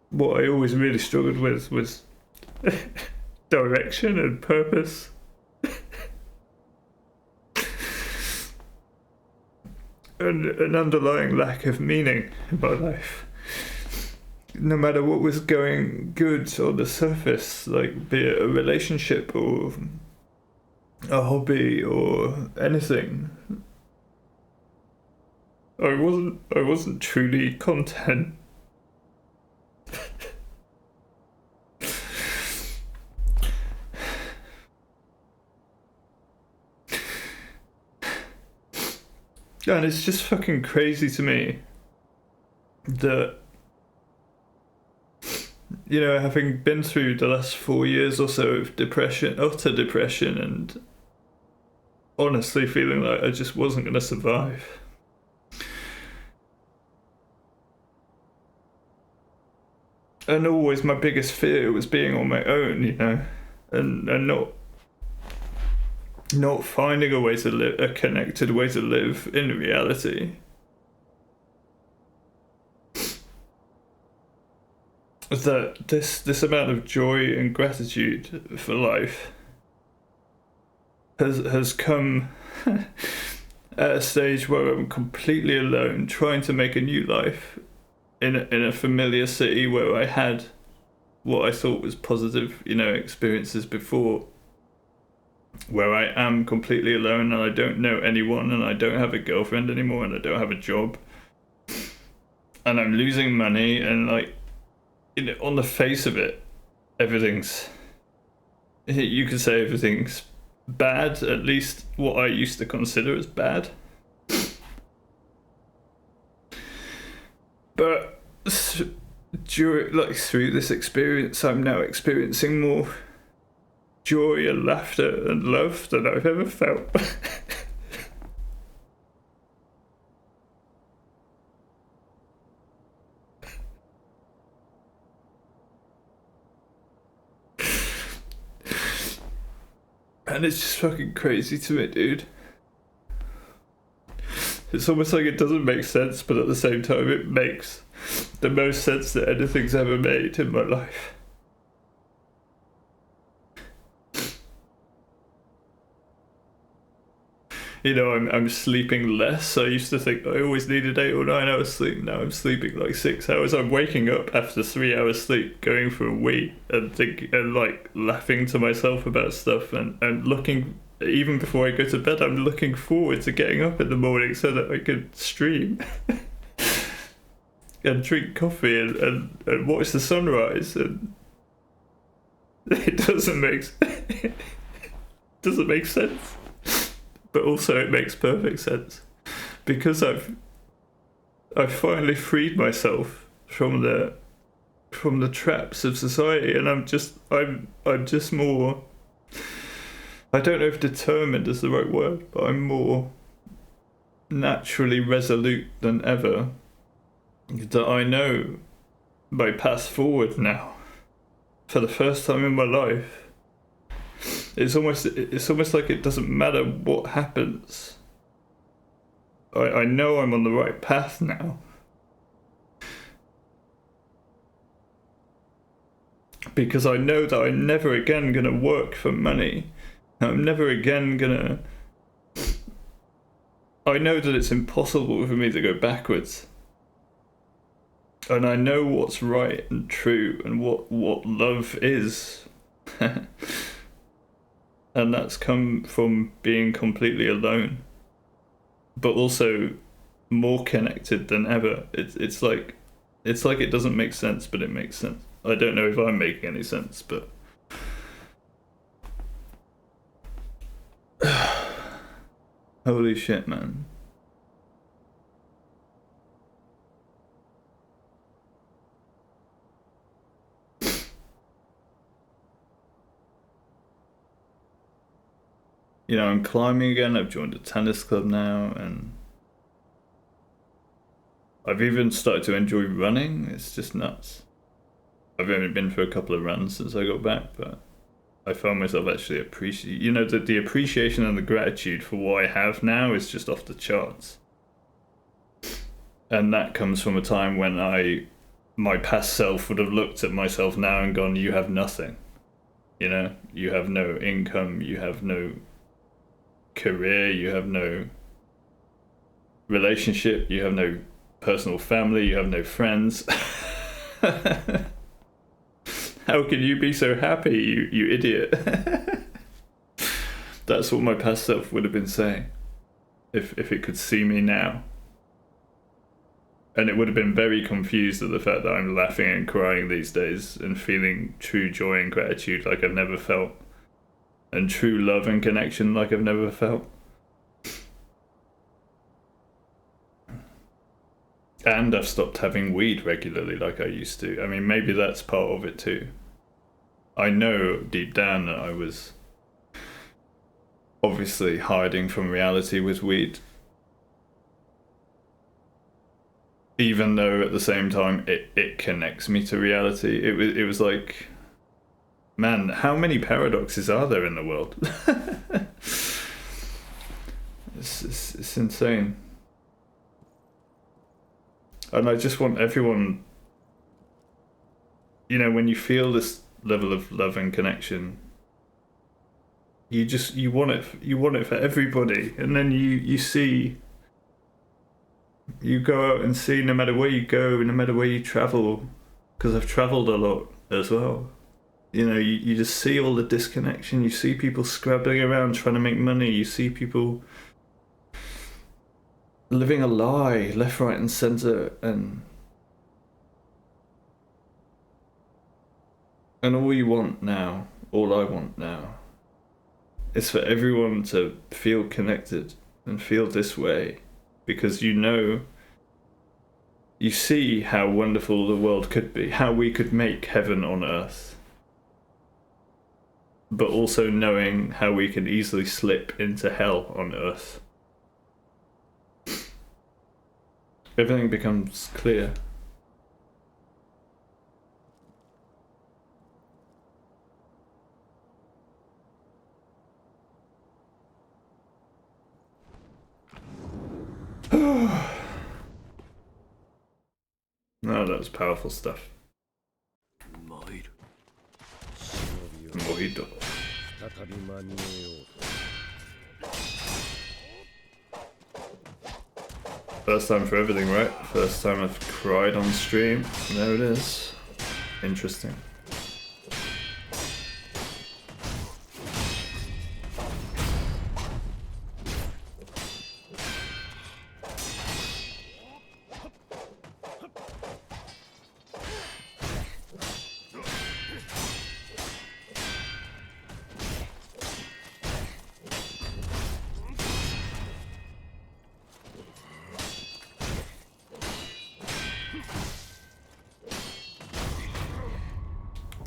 What I always really struggled with was direction and purpose. And an underlying lack of meaning in my life. No matter what was going good on the surface, like be it a relationship or a hobby or anything, I wasn't truly content. And it's just fucking crazy to me that, you know, having been through the last 4 years or so of depression, utter depression, and honestly feeling like I just wasn't going to survive. And always my biggest fear was being on my own, you know, and not finding a way to live, a connected way to live in reality. That this amount of joy and gratitude for life has come at a stage where I'm completely alone, trying to make a new life in a familiar city where I had what I thought was positive, you know, experiences before. Where I am completely alone and I don't know anyone, and I don't have a girlfriend anymore, and I don't have a job, and I'm losing money, and like, you know, on the face of it, everything's, you could say everything's bad, at least what I used to consider as bad. But through this experience, I'm now experiencing more joy and laughter and love than I've ever felt. And it's just fucking crazy to me, dude. It's almost like it doesn't make sense, but at the same time it makes the most sense that anything's ever made in my life. you know, I'm sleeping less. I used to think I always needed 8 or 9 hours sleep. Now I'm sleeping like 6 hours. I'm waking up after 3 hours sleep, going for a wee, and like laughing to myself about stuff, and looking, even before I go to bed, I'm looking forward to getting up in the morning so that I could stream and drink coffee and watch the sunrise. And it doesn't make sense, but also it makes perfect sense, because I've finally freed myself from the traps of society, and I'm just more, I don't know if determined is the right word, but I'm more naturally resolute than ever, that I know my path forward now. For the first time in my life, it's almost like it doesn't matter what happens. I know I'm on the right path now. Because I know that I'm never again gonna work for money. I'm never again gonna... I know that it's impossible for me to go backwards. And I know what's right and true and what love is. And that's come from being completely alone, but also more connected than ever. It's like it doesn't make sense, but it makes sense. I don't know if I'm making any sense, but holy shit, man. You know, I'm climbing again. I've joined a tennis club now, and I've even started to enjoy running. It's just nuts. I've only been for a couple of runs since I got back, but I found myself actually appreciate. You know, the appreciation and the gratitude for what I have now is just off the charts. And that comes from a time when my past self would have looked at myself now and gone, "You have nothing. You know, you have no income. You have no career, you have no relationship, you have no personal family, you have no friends. How can you be so happy, you idiot?" That's what my past self would have been saying if it could see me now. And it would have been very confused at the fact that I'm laughing and crying these days and feeling true joy and gratitude like I've never felt. And true love and connection like I've never felt. And I've stopped having weed regularly like I used to. I mean, maybe that's part of it too. I know deep down that I was obviously hiding from reality with weed. Even though at the same time it connects me to reality. It was like... Man, how many paradoxes are there in the world? It's insane. And I just want everyone... You know, when you feel this level of love and connection, you want it for everybody. And then you see... You go out and see, no matter where you go, no matter where you travel, because I've travelled a lot as well. You know, you just see all the disconnection. You see people scrabbling around trying to make money. You see people living a lie left, right and centre. And all you want now, all I want now, is for everyone to feel connected and feel this way. Because you know, you see how wonderful the world could be. How we could make heaven on earth. But also knowing how we can easily slip into hell on earth. Everything becomes clear. No, that was powerful stuff. Moido. First time for everything, right? First time I've cried on stream. There it is. Interesting.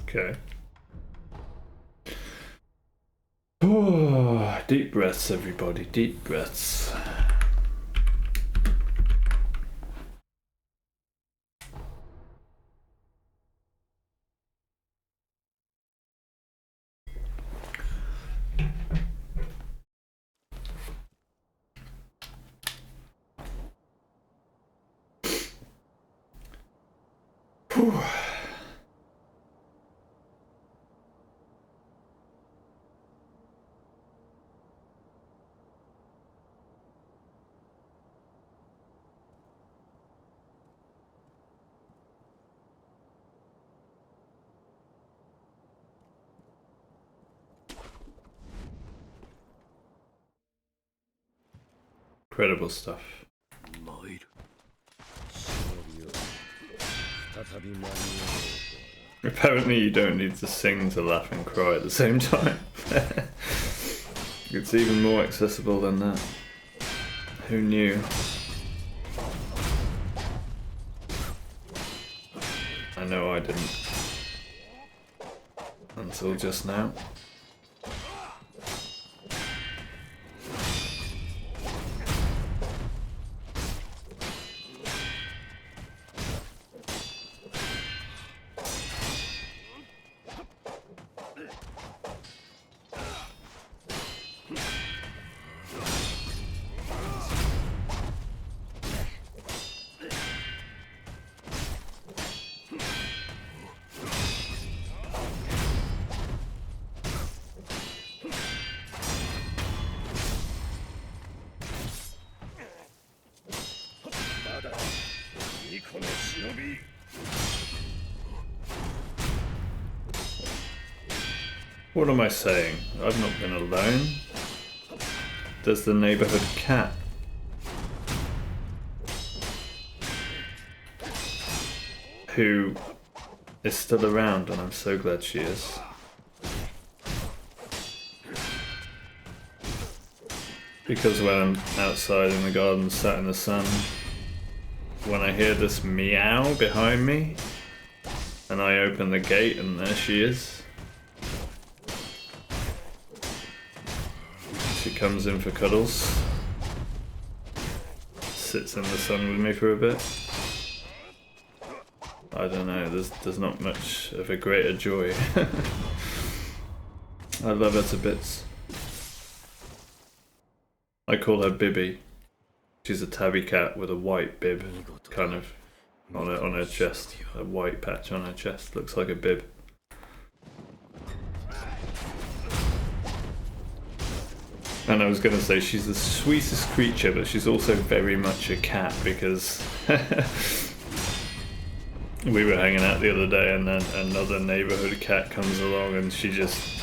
Okay. Oh, deep breaths, everybody. Deep breaths. Whew. Incredible stuff. Apparently you don't need to sing to laugh and cry at the same time. It's even more accessible than that. Who knew? I know I didn't. Until just now. What am I saying? I've not been alone. There's the neighborhood cat. Who is still around, and I'm so glad she is. Because when I'm outside in the garden sat in the sun, when I hear this meow behind me, and I open the gate and there she is. She comes in for cuddles, sits in the sun with me for a bit. I don't know, there's not much of a greater joy. I love her to bits. I call her Bibby. She's a tabby cat with a white bib, kind of, on her chest. A white patch on her chest, looks like a bib. And I was going to say she's the sweetest creature, but she's also very much a cat, because we were hanging out the other day and then another neighborhood cat comes along and she just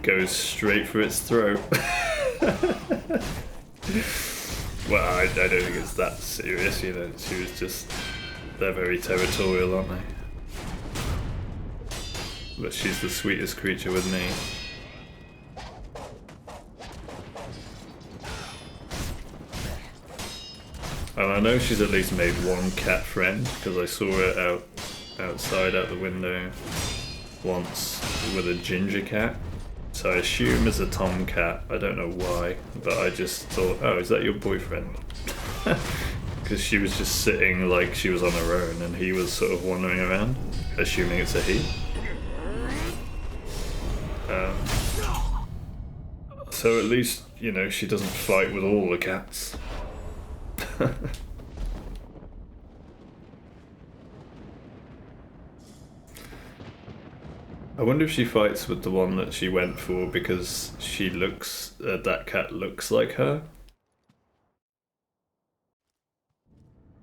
goes straight for its throat. Well, I don't think it's that serious, you know. She was just... They're very territorial, aren't they? But she's the sweetest creature with me. And I know she's at least made one cat friend, because I saw her outside out the window once with a ginger cat. So I assume it's a tomcat, I don't know why, but I just thought, oh, is that your boyfriend? Because she was just sitting like she was on her own and he was sort of wandering around, assuming it's a he. So at least, you know, she doesn't fight with all the cats. I wonder if she fights with the one that she went for because she looks, that cat looks like her.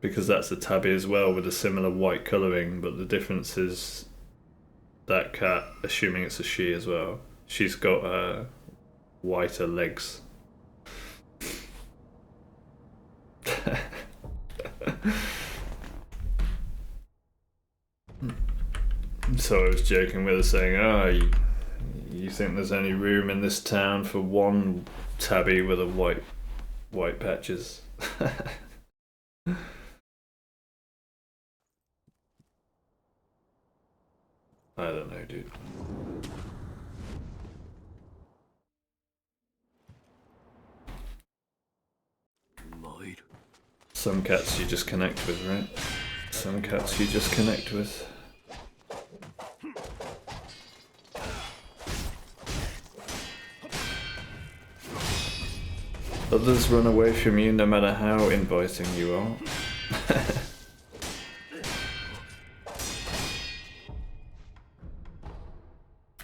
because that's a tabby as well with a similar white colouring, but the difference is that cat, assuming it's a she as well, she's got whiter legs. So I was joking with her saying, oh, you think there's any room in this town for one tabby with a white patches? I don't know, dude. Some cats you just connect with, right? Some cats you just connect with. Others run away from you no matter how inviting you are.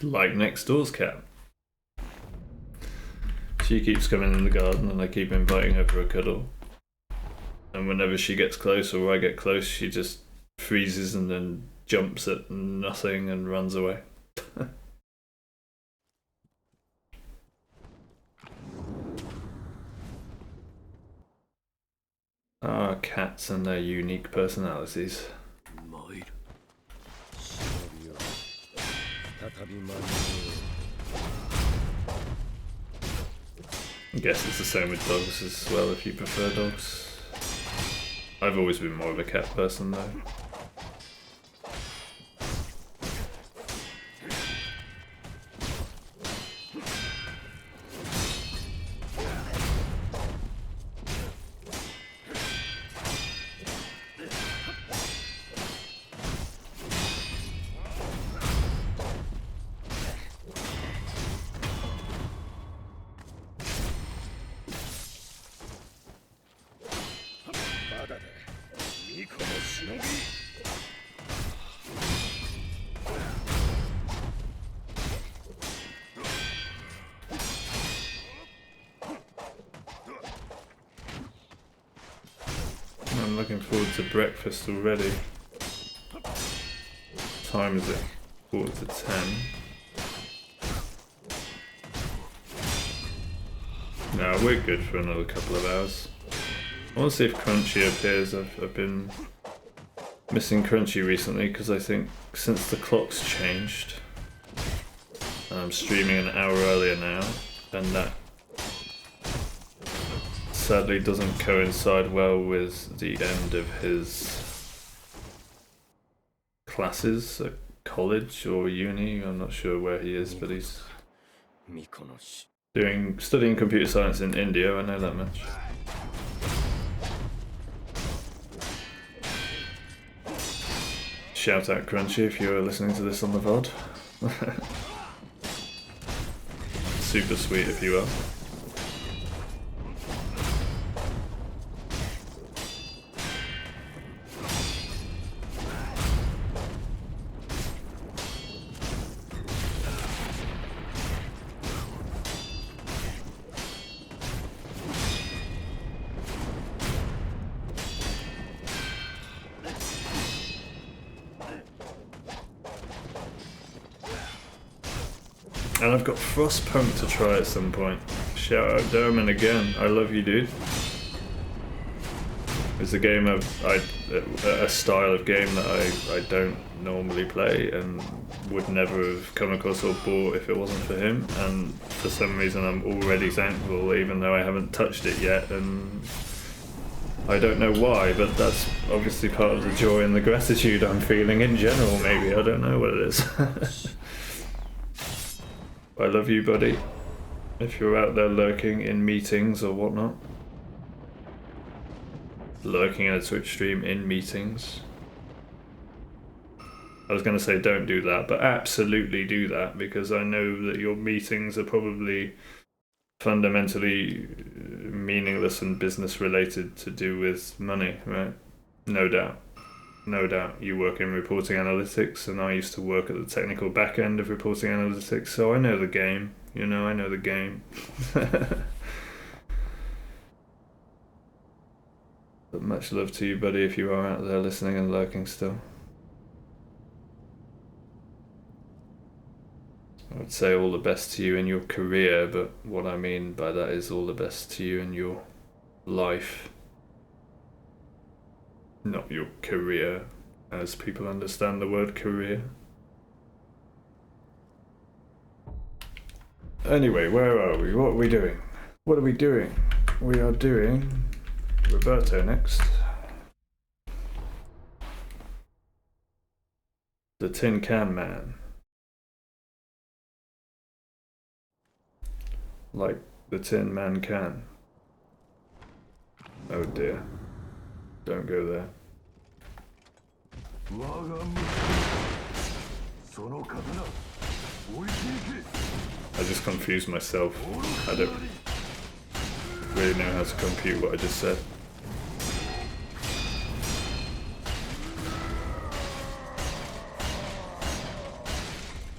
Like next door's cat. She keeps coming in the garden and I keep inviting her for a cuddle. And whenever she gets close or I get close, she just freezes and then jumps at nothing and runs away. Ah, cats and their unique personalities. I guess it's the same with dogs as well if you prefer dogs. I've always been more of a cat person though. I'm looking forward to breakfast already. What time is it? 9:45. No, we're good for another couple of hours. I want to see if Crunchy appears. I've been missing Crunchy recently because I think since the clock's changed, and I'm streaming an hour earlier now, and that sadly doesn't coincide well with the end of his classes at college or uni. I'm not sure where he is, but he's studying computer science in India, I know that much. Shout out Crunchy if you're listening to this on the VOD. Super sweet if you are. And I've got Frostpunk to try at some point. Shout out Derman again. I love you, dude. It's a game a style of game that I don't normally play and would never have come across or bought if it wasn't for him. And for some reason I'm already thankful even though I haven't touched it yet, and I don't know why, but that's obviously part of the joy and the gratitude I'm feeling in general, maybe. I don't know what it is. I love you, buddy. If you're out there lurking in meetings or whatnot. Lurking in a Twitch stream in meetings. I was going to say don't do that, but absolutely do that, because I know that your meetings are probably fundamentally meaningless and business related to do with money, right? No doubt. No doubt. You work in reporting analytics, and I used to work at the technical back end of reporting analytics, so I know the game. You know, I know the game. But Much love to you, buddy, if you are out there listening and lurking still. I would say all the best to you in your career, but what I mean by that is all the best to you in your life. Not your career, as people understand the word career. Anyway, where are we? What are we doing? What are we doing? We are doing Roberto next. The Tin Can Man. Like the Tin Man can. Oh dear. Don't go there. I just confused myself. I don't really know how to compute what I just said.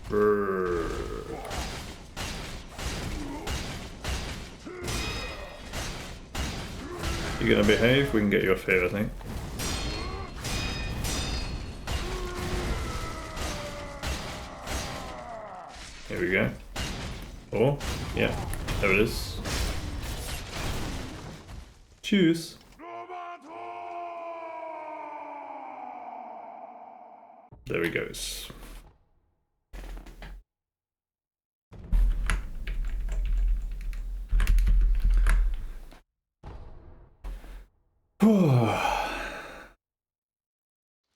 Brrr. You gonna behave? We can get you off here, I think. Here we go. Oh, yeah, there it is. Cheers. There he goes.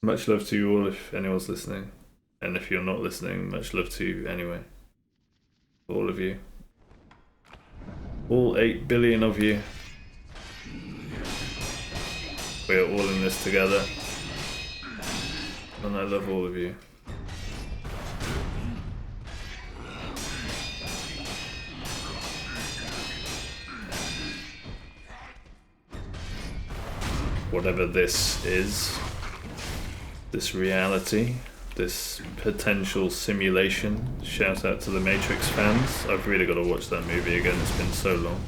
Much love to you all if anyone's listening. And if you're not listening, much love to you anyway. All of you. All 8 billion of you. We are all in this together. And I love all of you. Whatever this is, this reality, this potential simulation. Shout out to the Matrix fans. I've really got to watch that movie again, it's been so long.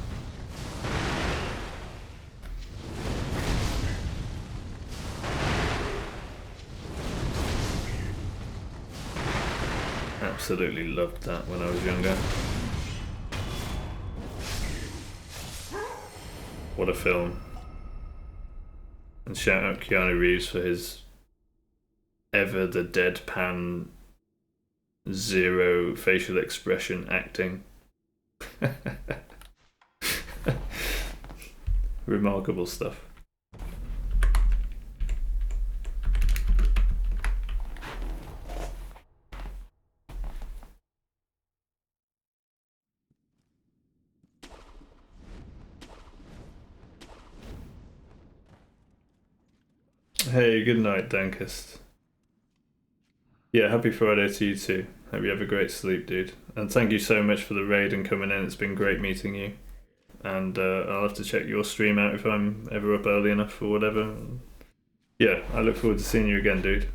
Absolutely loved that when I was younger. What a film. And shout out Keanu Reeves for his ever the deadpan, zero facial expression acting. Remarkable stuff. Hey, good night, Dankist. Yeah, happy Friday to you too. Hope you have a great sleep, dude. And thank you so much for the raid and coming in. It's been great meeting you. And I'll have to check your stream out if I'm ever up early enough or whatever. Yeah, I look forward to seeing you again, dude.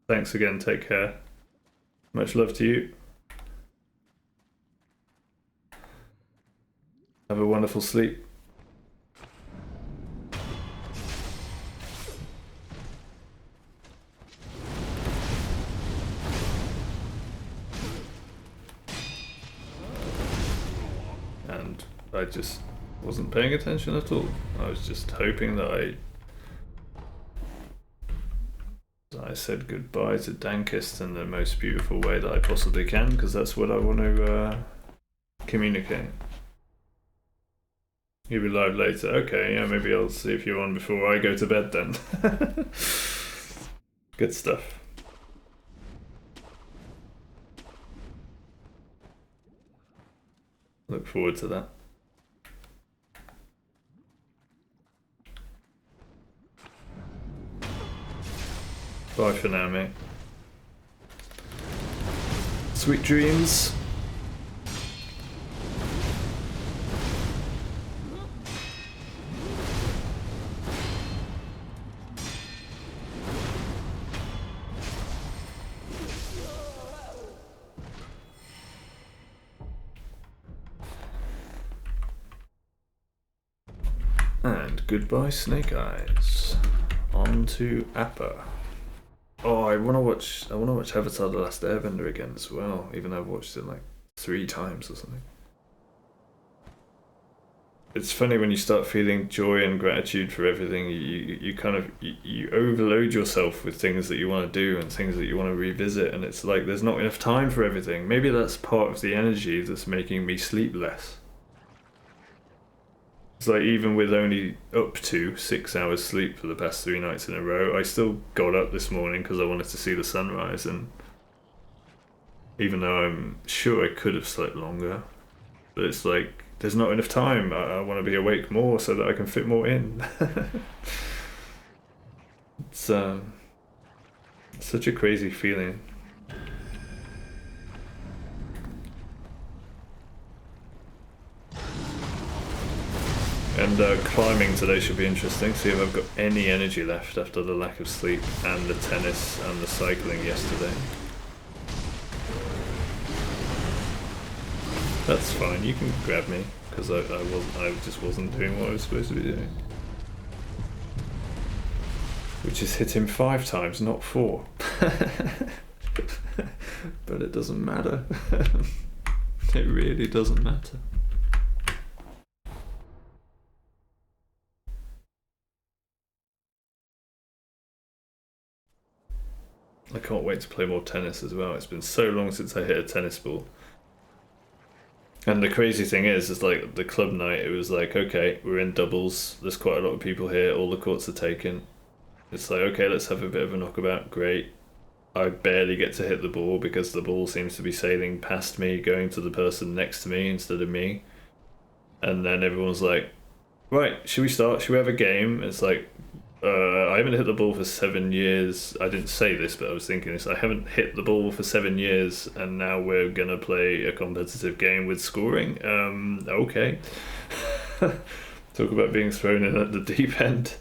Thanks again, take care. Much love to you. Have a wonderful sleep. And I just wasn't paying attention at all. I was just hoping that I said goodbye to Dankist in the most beautiful way that I possibly can, because that's what I want to communicate. You'll be live later. Okay, yeah, maybe I'll see if you're on before I go to bed then. Good stuff. Look forward to that. Bye for now, mate. Sweet dreams. And goodbye, Snake Eyes. On to Appa. Oh, I wanna watch Avatar: The Last Airbender again as well, even though I've watched it like 3 times or something. It's funny when you start feeling joy and gratitude for everything, you kind of you overload yourself with things that you want to do and things that you want to revisit, and it's like there's not enough time for everything. Maybe that's part of the energy that's making me sleep less. It's like even with only up to 6 hours sleep for the past 3 nights in a row, I still got up this morning because I wanted to see the sunrise, and even though I'm sure I could have slept longer, but it's like there's not enough time. I want to be awake more so that I can fit more in. It's such a crazy feeling. And climbing today should be interesting. See if I've got any energy left after the lack of sleep and the tennis and the cycling yesterday. That's fine, you can grab me, because I just wasn't doing what I was supposed to be doing. Which is hit him 5 times, not 4. But it doesn't matter. It really doesn't matter. I can't wait to play more tennis as well. It's been so long since I hit a tennis ball. And the crazy thing is like the club night, it was like, okay, we're in doubles, there's quite a lot of people here, all the courts are taken. It's like, okay, let's have a bit of a knockabout, great. I barely get to hit the ball because the ball seems to be sailing past me, going to the person next to me instead of me. And then everyone's like, right, should we start? Should we have a game? It's like, I haven't hit the ball for 7 years. I didn't say this, but I was thinking this. I haven't hit the ball for 7 years, and now we're gonna play a competitive game with scoring. Okay. Talk about being thrown in at the deep end.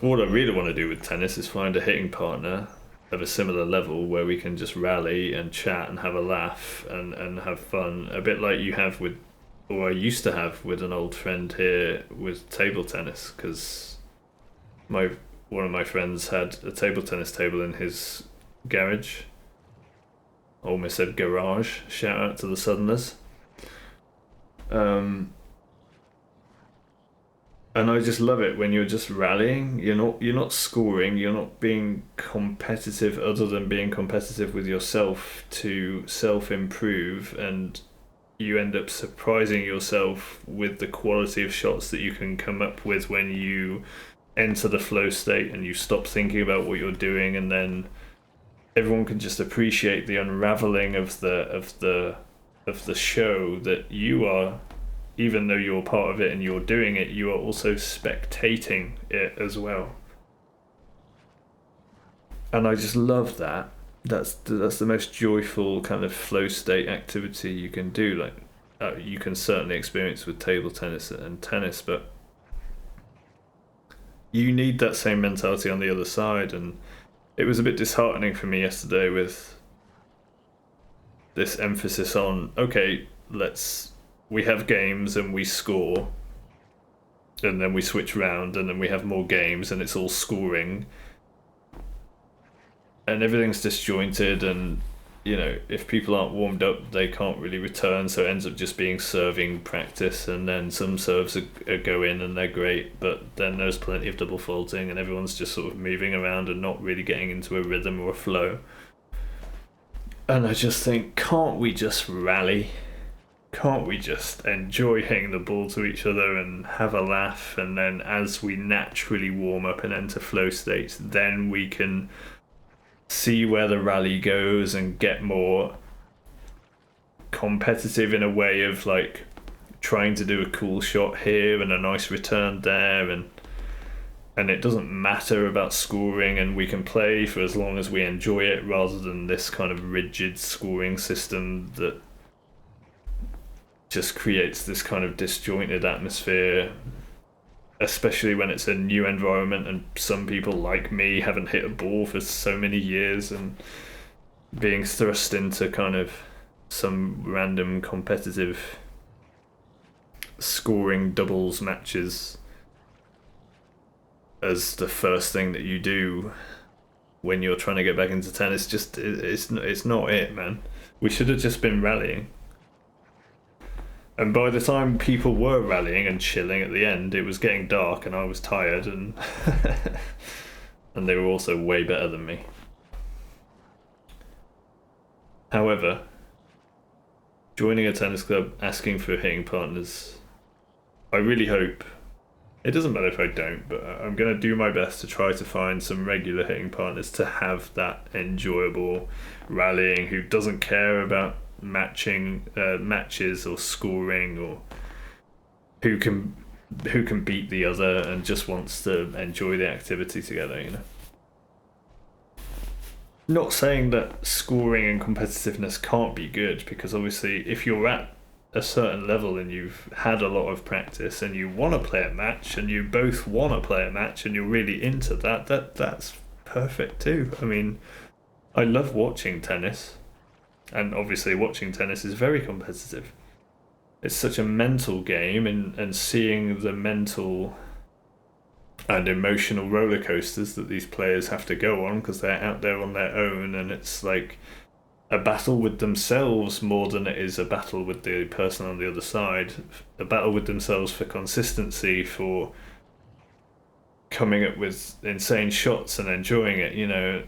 What I really want to do with tennis is find a hitting partner of a similar level where we can just rally and chat and have a laugh and have fun. A bit like you have with, or I used to have with an old friend here with table tennis, because one of my friends had a table tennis table in his garage. Almost said garage. Shout out to the Southerners. And I just love it when you're just rallying. You're not scoring. You're not being competitive, other than being competitive with yourself to self-improve, and you end up surprising yourself with the quality of shots that you can come up with when you enter the flow state and you stop thinking about what you're doing, and then everyone can just appreciate the unraveling of the show that you are. Even though you're part of it and you're doing it, you are also spectating it as well. And I just love that. That's the most joyful kind of flow state activity you can do. Like you can certainly experience with table tennis and tennis, but you need that same mentality on the other side. And it was a bit disheartening for me yesterday with this emphasis on, okay, we have games and we score, and then we switch round and then we have more games and it's all scoring, and everything's disjointed, and if people aren't warmed up they can't really return, so it ends up just being serving practice, and then some serves go in and they're great, but then there's plenty of double faulting and everyone's just sort of moving around and not really getting into a rhythm or a flow. And I just think, can't we just rally? Can't we just enjoy hitting the ball to each other and have a laugh, and then as we naturally warm up and enter flow states, then we can see where the rally goes and get more competitive in a way of like trying to do a cool shot here and a nice return there, and it doesn't matter about scoring, and we can play for as long as we enjoy it, rather than this kind of rigid scoring system that just creates this kind of disjointed atmosphere, especially when it's a new environment and some people like me haven't hit a ball for so many years, and being thrust into kind of some random competitive scoring doubles matches as the first thing that you do when you're trying to get back into tennis. Just it's not it, man. We should have just been rallying. And by the time people were rallying and chilling at the end, it was getting dark and I was tired, and and they were also way better than me. However, joining a tennis club, asking for hitting partners, I really hope, it doesn't matter if I don't, but I'm going to do my best to try to find some regular hitting partners to have that enjoyable rallying, who doesn't care about matches or scoring, or who can beat the other and just wants to enjoy the activity together, you know. Not saying that scoring and competitiveness can't be good, because obviously if you're at a certain level and you've had a lot of practice and you want to play a match and you both want to play a match and you're really into that's perfect too. I mean, I love watching tennis, and obviously watching tennis is very competitive. It's such a mental game, and seeing the mental and emotional roller coasters that these players have to go on because they're out there on their own, and it's like a battle with themselves more than it is a battle with the person on the other side. A battle with themselves for consistency, for coming up with insane shots and enjoying it, you know.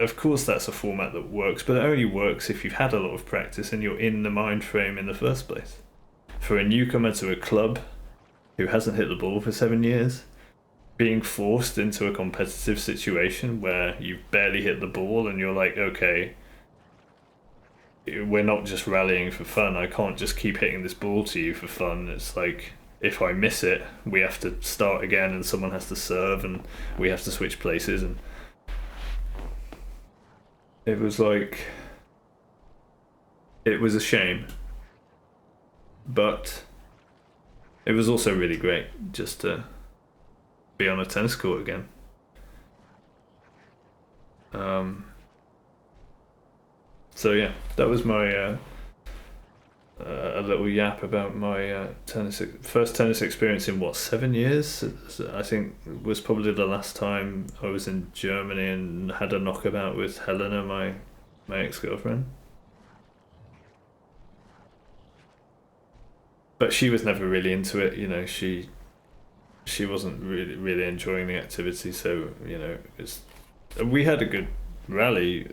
Of course that's a format that works, but it only works if you've had a lot of practice and you're in the mind frame in the first place. For a newcomer to a club who hasn't hit the ball for 7 years, being forced into a competitive situation where you've barely hit the ball and you're like, okay, we're not just rallying for fun. I can't just keep hitting this ball to you for fun. It's like, if I miss it, we have to start again and someone has to serve and we have to switch places. And it was like, it was a shame, but it was also really great just to be on a tennis court again. So yeah, that was my a little yap about my first tennis experience in what, 7 years? I think was probably the last time I was in Germany and had a knockabout with Helena, my ex-girlfriend. But she was never really into it, you know. She wasn't really enjoying the activity, so you know, we had a good rally.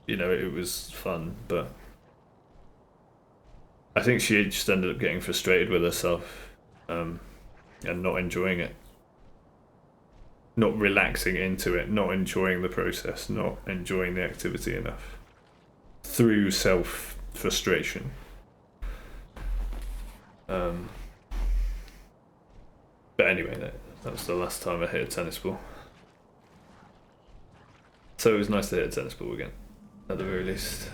You know, it was fun, but I think she just ended up getting frustrated with herself, and not enjoying it, not relaxing into it, not enjoying the process, not enjoying the activity enough through self-frustration. But anyway, that was the last time I hit a tennis ball. So it was nice to hit a tennis ball again, at the very least.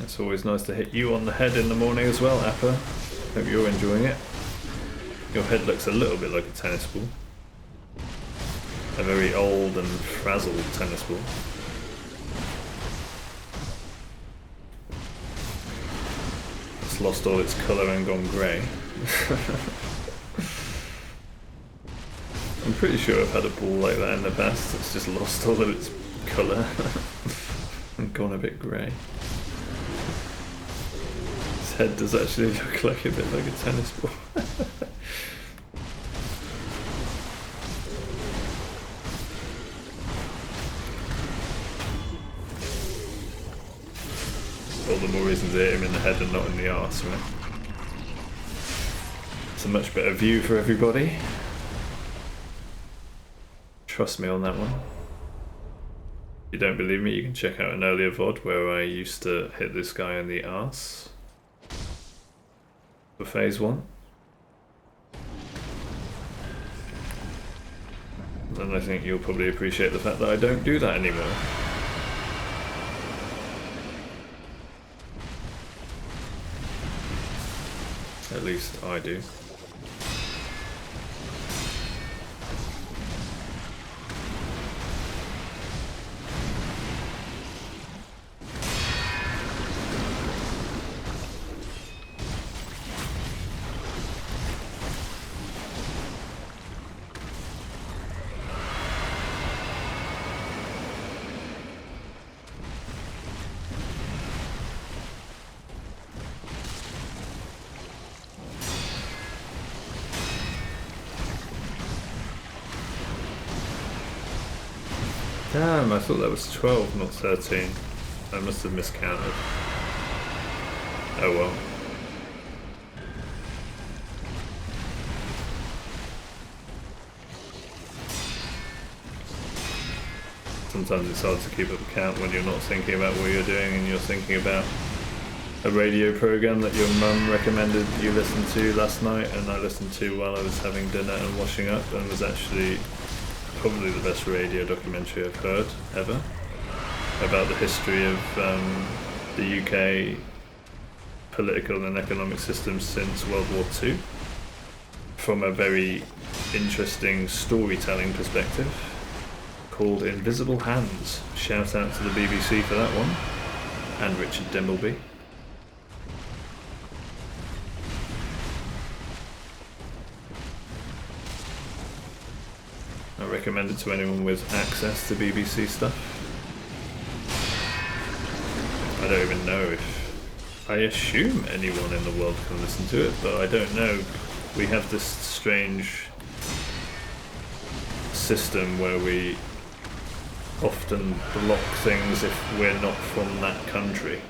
It's always nice to hit you on the head in the morning as well, Appa. Hope you're enjoying it. Your head looks a little bit like a tennis ball. A very old and frazzled tennis ball. It's lost all its colour and gone grey. I'm pretty sure I've had a ball like that in the past. It's just lost all of its colour and gone a bit grey. Head does actually look like a bit like a tennis ball. All the more reason to hit him in the head and not in the arse, right? It's a much better view for everybody. Trust me on that one. If you don't believe me, you can check out an earlier VOD where I used to hit this guy in the arse for phase 1. And I think you'll probably appreciate the fact that I don't do that anymore. At least I do. Damn, I thought that was 12, not 13. I must have miscounted. Oh well. Sometimes it's hard to keep up a count when you're not thinking about what you're doing and you're thinking about a radio program that your mum recommended you listen to last night, and I listened to while I was having dinner and washing up, and was actually probably the best radio documentary I've heard ever about the history of the UK political and economic system since World War II from a very interesting storytelling perspective called Invisible Hands. Shout out to the BBC for that one, and Richard Dimbleby. I recommend it to anyone with access to BBC stuff. I don't even know if... I assume anyone in the world can listen to it, but I don't know. We have this strange system where we often block things if we're not from that country,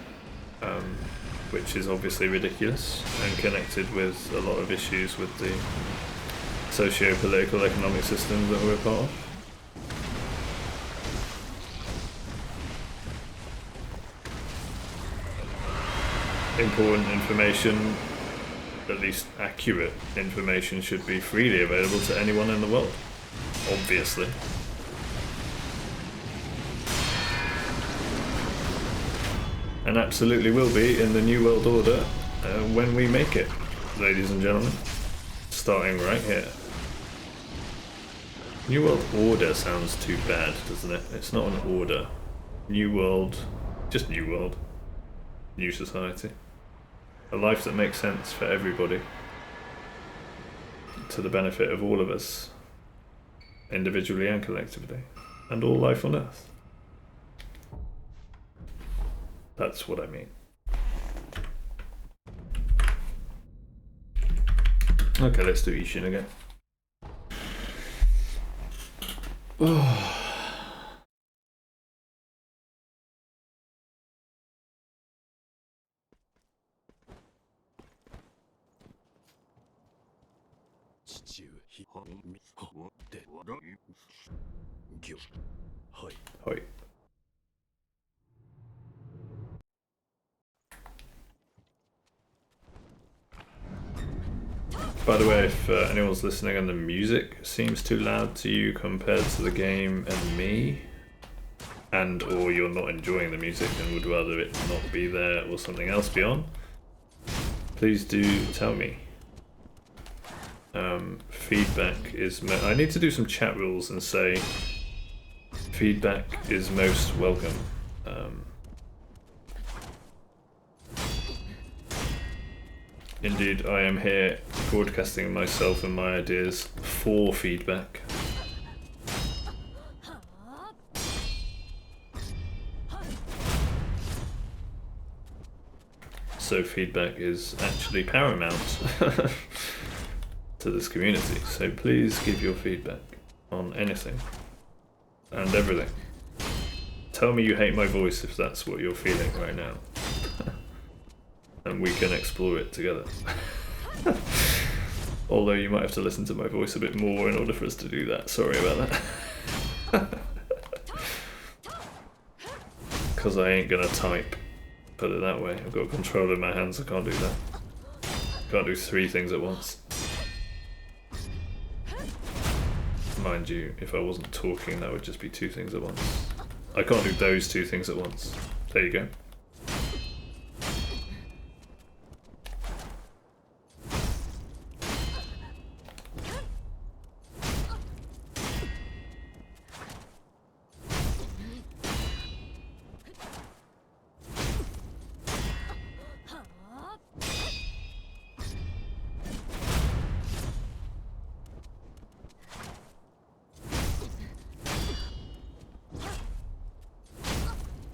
which is obviously ridiculous and connected with a lot of issues with the socio-political economic system that we're a part of. Important information, at least accurate information, should be freely available to anyone in the world, obviously. And absolutely will be in the New World Order when we make it, ladies and gentlemen. Starting right here. New World Order sounds too bad, doesn't it? It's not an order. New World, just New World. New Society. A life that makes sense for everybody. To the benefit of all of us. Individually and collectively. And all life on Earth. That's what I mean. Okay, let's do Ishin again. Oh. Hoi. By the way, if anyone's listening and the music seems too loud to you compared to the game and me, and or you're not enjoying the music and would rather it not be there or something else be on, please do tell me. Feedback is... I need to do some chat rules and say feedback is most welcome. Indeed, I am here broadcasting myself and my ideas for feedback. So feedback is actually paramount to this community. So please give your feedback on anything and everything. Tell me you hate my voice if that's what you're feeling right now. And we can explore it together. Although you might have to listen to my voice a bit more in order for us to do that. Sorry about that. Because I ain't gonna type. Put it that way. I've got a controller in my hands, I can't do that. Can't do 3 things at once. Mind you, if I wasn't talking, that would just be two things at once. I can't do those two things at once. There you go.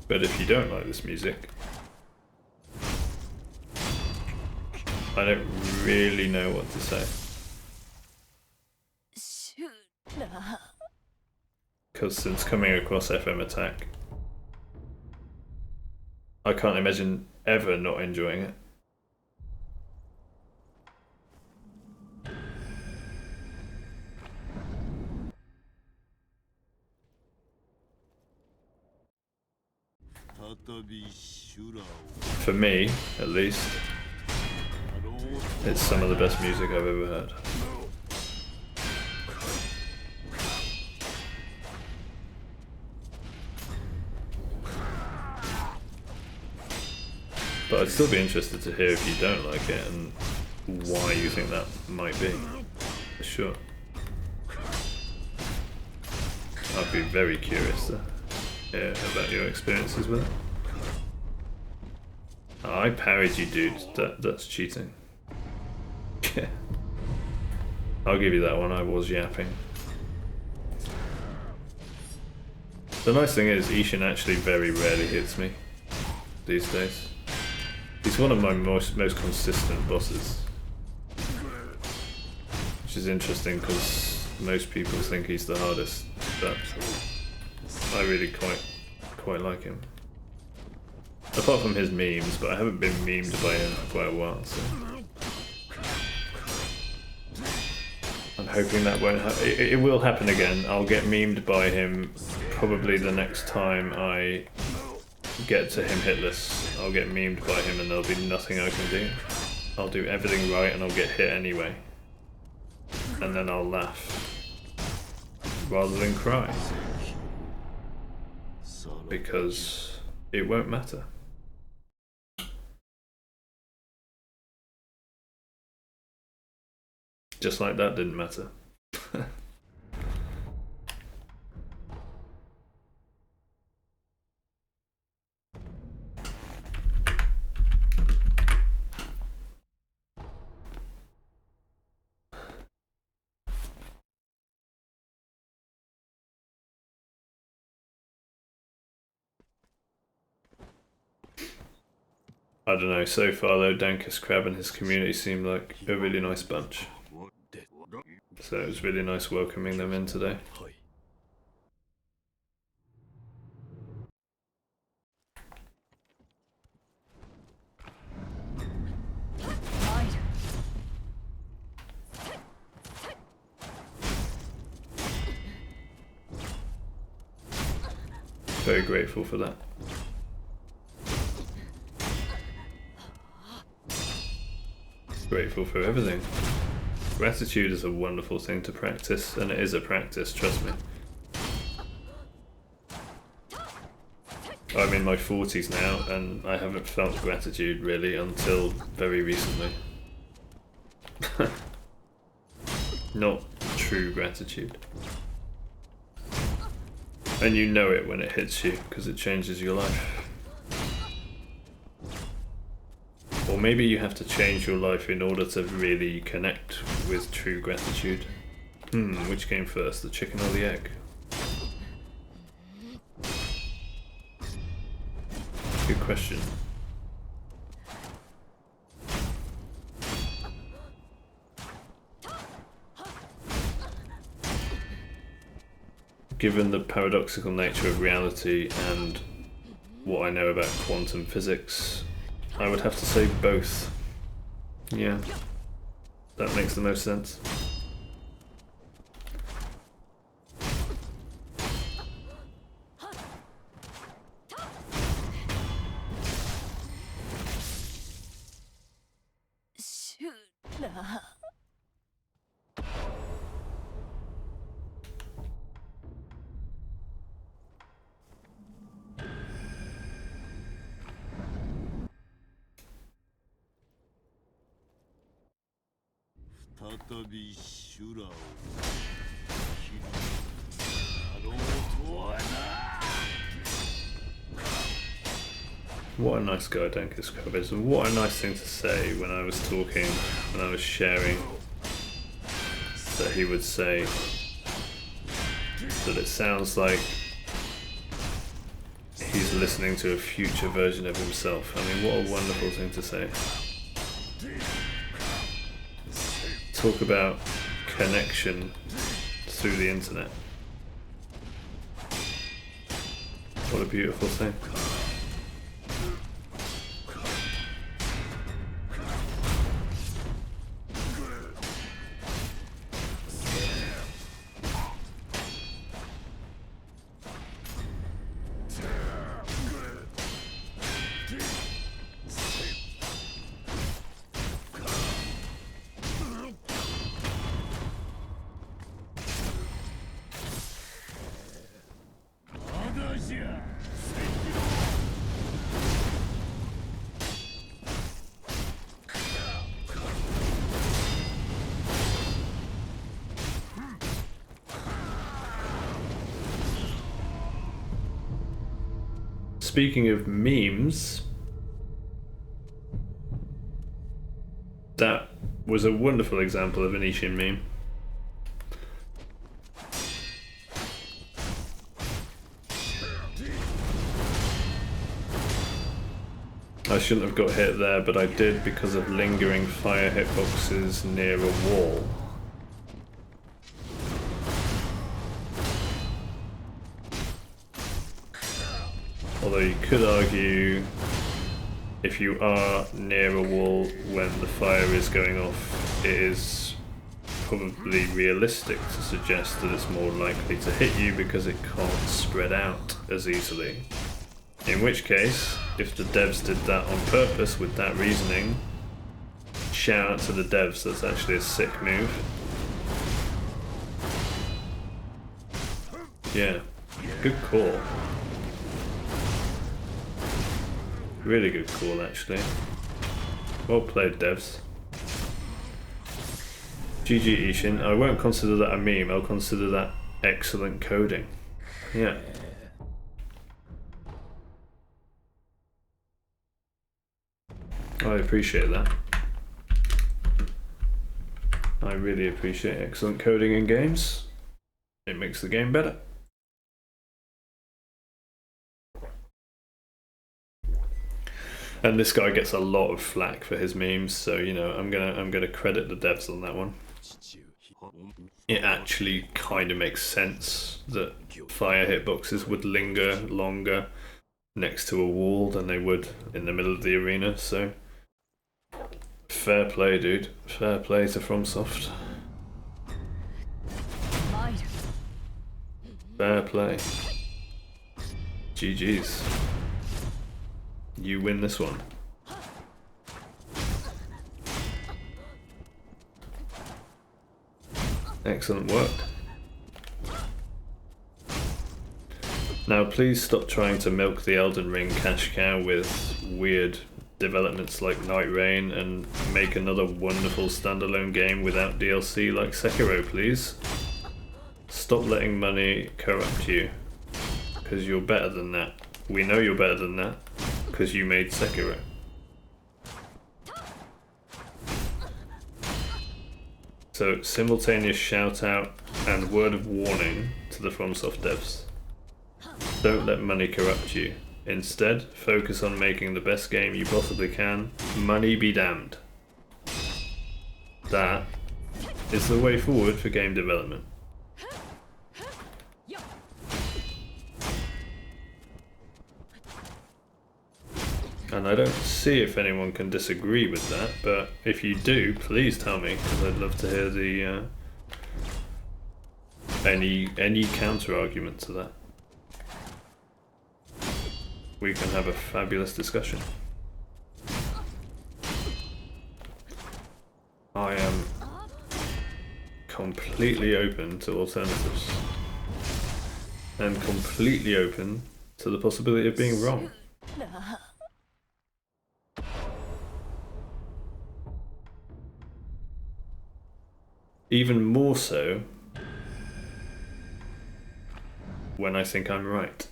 But if you don't like this music, I don't really know what to say. Because since coming across FM Attack, I can't imagine ever not enjoying it. For me, at least, it's some of the best music I've ever heard. But I'd still be interested to hear if you don't like it and why you think that might be. For sure. I'd be very curious to hear about your experiences with it. Oh, I parried you, dude. That's cheating. I'll give you that one. I was yapping. The nice thing is, Ishin actually very rarely hits me these days. He's one of my most consistent bosses, which is interesting because most people think he's the hardest, but I really quite like him. Apart from his memes, but I haven't been memed by him for quite a while, so I'm hoping that won't happen. It will happen again. I'll get memed by him probably the next time I get to him hitless. I'll get memed by him and there'll be nothing I can do. I'll do everything right and I'll get hit anyway. And then I'll laugh rather than cry. Because it won't matter. Just like that didn't matter. I don't know, so far though, Dankus Crab and his community seem like a really nice bunch. So it was really nice welcoming them in today. Very grateful for that. Grateful for everything. Gratitude is a wonderful thing to practice, and it is a practice, trust me. I'm in my 40s now, and I haven't felt gratitude really until very recently. Not true gratitude. And you know it when it hits you, because it changes your life. Or maybe you have to change your life in order to really connect with true gratitude. Which came first, the chicken or the egg? Good question. Given the paradoxical nature of reality and what I know about quantum physics, I would have to say both. Yeah, that makes the most sense. 再び修羅を切りやろうとはな。 What a nice guy Denkus is, and what a nice thing to say when I was talking, when I was sharing, that he would say that it sounds like he's listening to a future version of himself. I mean, what a wonderful thing to say. Talk about connection through the internet. What a beautiful thing. Speaking of memes, that was a wonderful example of an Ishin meme. I shouldn't have got hit there, but I did because of lingering fire hitboxes near a wall. Although you could argue, if you are near a wall when the fire is going off, it is probably realistic to suggest that it's more likely to hit you because it can't spread out as easily. In which case, if the devs did that on purpose with that reasoning, shout out to the devs, that's actually a sick move. Yeah, good call. Really good call, actually. Well played, devs. GG Ishin. I won't consider that a meme, I'll consider that excellent coding. Yeah. I appreciate that. I really appreciate excellent coding in games. It makes the game better. And this guy gets a lot of flack for his memes, so you know I'm gonna credit the devs on that one. It actually kind of makes sense that fire hitboxes would linger longer next to a wall than they would in the middle of the arena. So fair play, dude. Fair play to FromSoft. Fair play. GG's. You win this one. Excellent work. Now please stop trying to milk the Elden Ring cash cow with weird developments like Night Rain and make another wonderful standalone game without DLC like Sekiro, please. Stop letting money corrupt you, because you're better than that. We know you're better than that, because you made Sekiro. So, simultaneous shout out and word of warning to the FromSoft devs. Don't let money corrupt you. Instead, focus on making the best game you possibly can. Money be damned. That is the way forward for game development. And I don't see if anyone can disagree with that, but if you do, please tell me, because I'd love to hear the any counter argument to that. We can have a fabulous discussion. I am completely open to alternatives, and completely open to the possibility of being wrong. even more so when I think I'm right.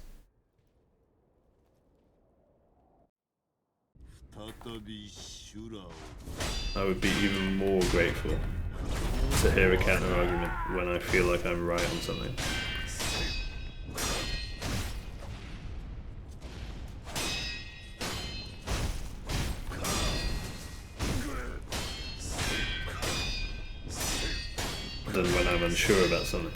再び修羅を I would be even more grateful to hear a counter argument when I feel like I'm right on something. Than when I'm unsure about something.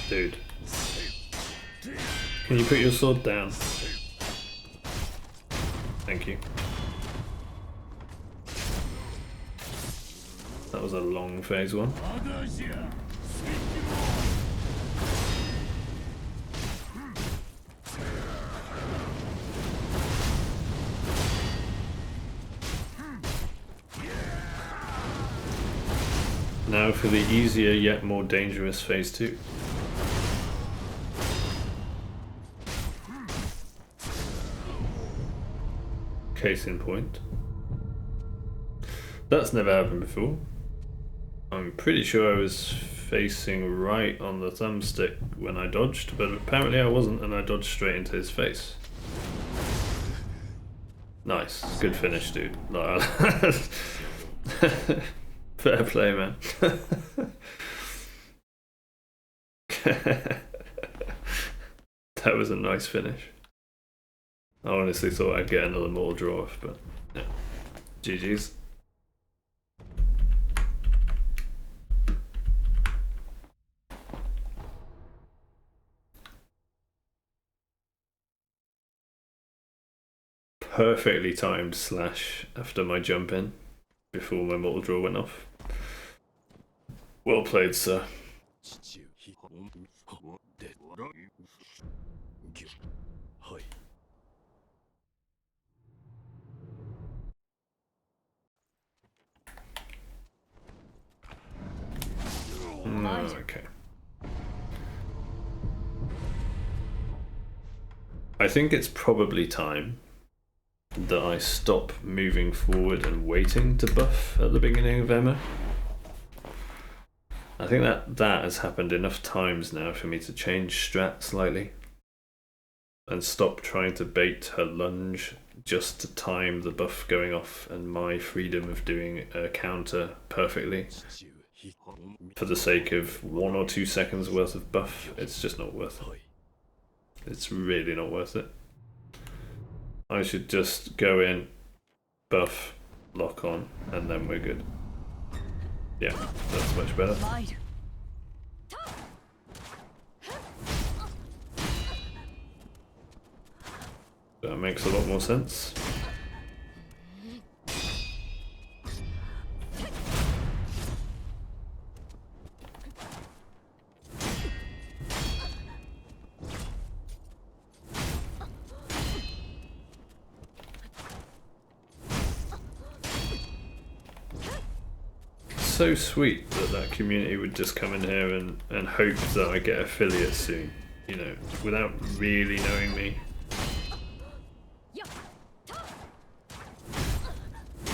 Dude. Can you put your sword down? Thank you. That was a long phase one. Now for the easier yet more dangerous phase 2. Case in point. That's never happened before. I'm pretty sure I was facing right on the thumbstick when I dodged, but apparently I wasn't, and I dodged straight into his face. Nice. Good finish, dude. Fair play, man. That was a nice finish. I honestly thought I'd get another mortal draw off, but yeah. GG's. Perfectly timed slash after my jump in before my mortal draw went off. Well played, sir. Okay. I think it's probably time that I stop moving forward and waiting to buff at the beginning of Emma. I think that has happened enough times now for me to change strat slightly and stop trying to bait her lunge just to time the buff going off and my freedom of doing a counter perfectly. For the sake of 1 or 2 seconds worth of buff, it's just not worth it. It's really not worth it. I should just go in, buff, lock on, and then we're good. Yeah, that's much better. That makes a lot more sense. So sweet that community would just come in here and hope that I get affiliates soon, you know, without really knowing me.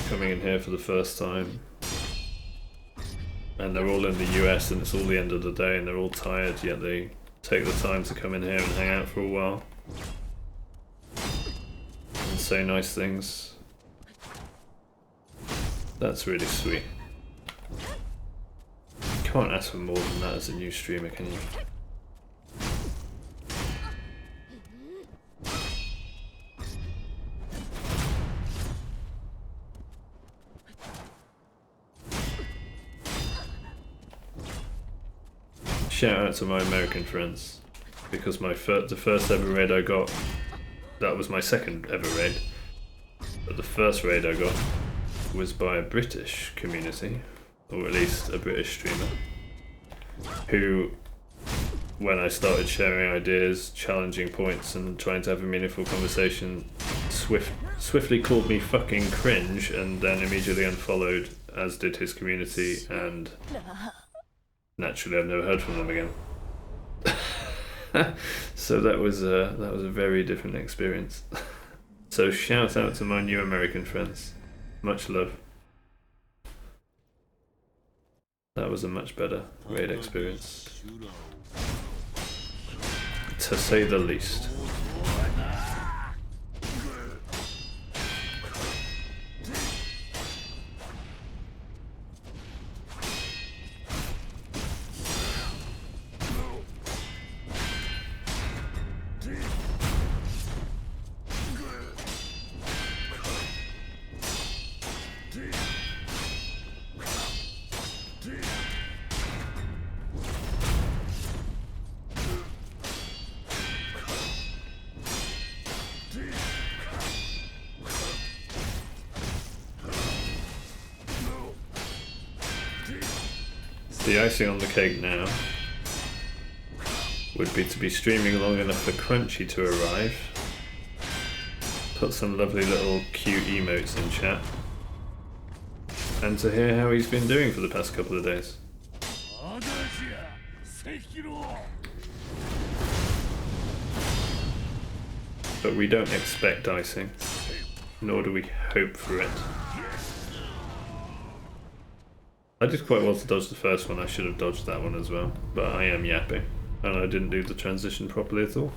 Coming in here for the first time, and they're all in the US and it's all the end of the day and they're all tired, yet they take the time to come in here and hang out for a while and say nice things. That's really sweet. Can't ask for more than that as a new streamer, can you? Shout out to my American friends, because the first ever raid I got that was my second ever raid. But the first raid I got was by a British community, or at least a British streamer, who, when I started sharing ideas, challenging points, and trying to have a meaningful conversation, swiftly called me fucking cringe, and then immediately unfollowed, as did his community, and naturally I've never heard from them again. So that was a very different experience. So shout out to my new American friends. Much love. That was a much better raid experience, to say the least. The icing on the cake now would be to be streaming long enough for Crunchy to arrive, put some lovely little cute emotes in chat, and to hear how he's been doing for the past couple of days. But we don't expect icing, nor do we hope for it. I did quite well to dodge the first one. I should have dodged that one as well, but I am yapping, and I didn't do the transition properly at all.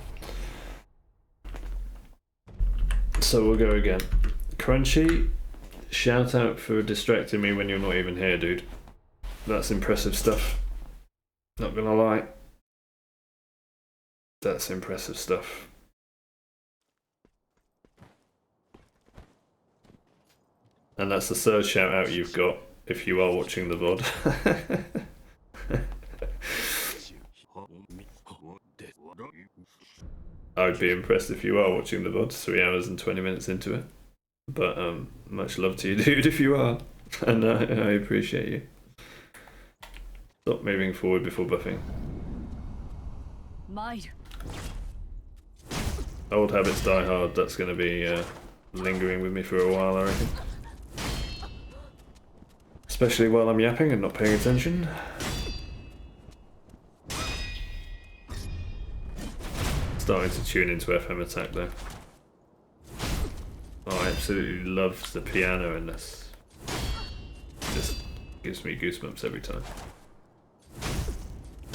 So we'll go again. Crunchy, shout out for distracting me when you're not even here, dude. That's impressive stuff. Not gonna lie. That's impressive stuff. And that's the third shout out you've got, if you are watching the VOD. I'd be impressed if you are watching the VOD, 3 hours and 20 minutes into it. But much love to you, dude, if you are. And I appreciate you. Stop moving forward before buffing. Old habits die hard. That's going to be lingering with me for a while, I reckon. Especially while I'm yapping and not paying attention. Starting to tune into FM Attack though. Oh, I absolutely love the piano in this. Just gives me goosebumps every time.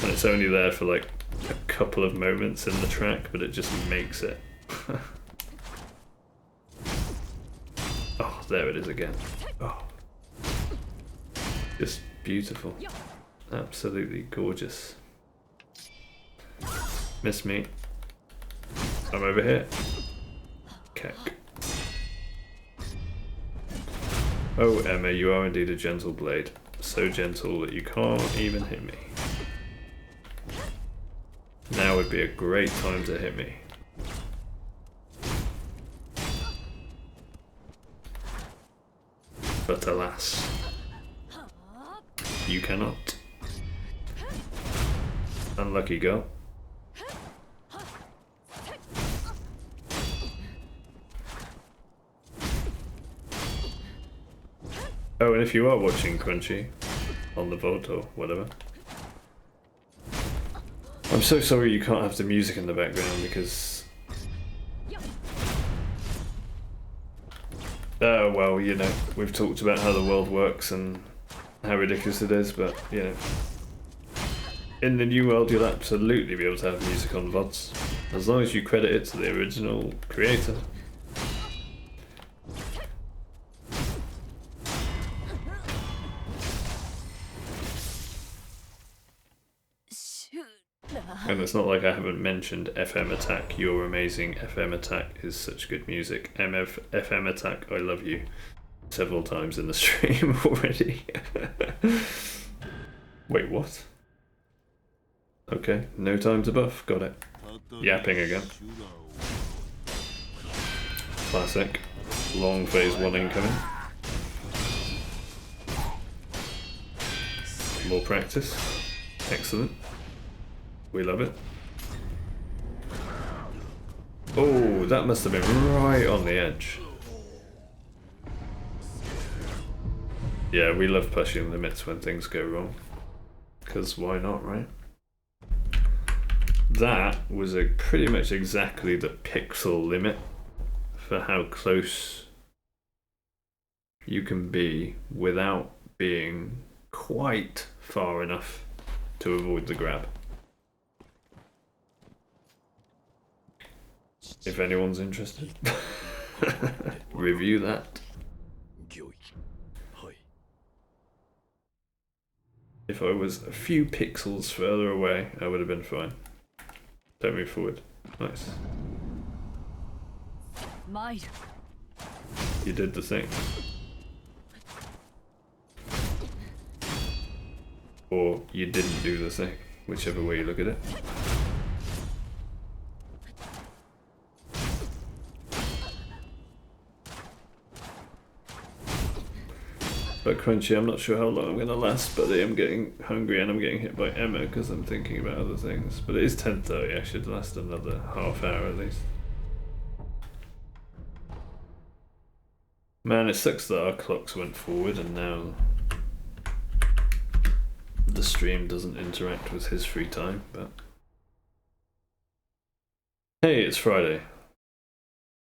And it's only there for like a couple of moments in the track, but it just makes it. Oh, there it is again. Oh. Just beautiful. Absolutely gorgeous. Miss me. I'm over here. Keck. Oh, Emma, you are indeed a gentle blade. So gentle that you can't even hit me. Now would be a great time to hit me. But alas, you cannot. Unlucky girl. Oh, and if you are watching Crunchy on the VOD or whatever, I'm so sorry you can't have the music in the background because... well, you know, we've talked about how the world works and how ridiculous it is, but, you know, in the new world you'll absolutely be able to have music on VODs, as long as you credit it to the original creator. And it's not like I haven't mentioned FM Attack. You're amazing. FM Attack is such good music. FM Attack, I love you. Several times in the stream already. Wait, what? Okay, no time to buff. Got it. Yapping again. Classic. Long phase 1 incoming. More practice. Excellent. We love it. Oh, that must have been right on the edge. Yeah, we love pushing limits when things go wrong. Because why not, right? That was pretty much exactly the pixel limit for how close you can be without being quite far enough to avoid the grab. If anyone's interested, review that. If I was a few pixels further away, I would have been fine. Don't move forward. Nice. You did the thing. Or you didn't do the thing, whichever way you look at it. But Crunchy, I'm not sure how long I'm going to last, but I am getting hungry and I'm getting hit by Emma because I'm thinking about other things. But it is 10:30, I should last another half hour at least. Man, it sucks that our clocks went forward and now the stream doesn't interact with his free time, but... Hey, it's Friday.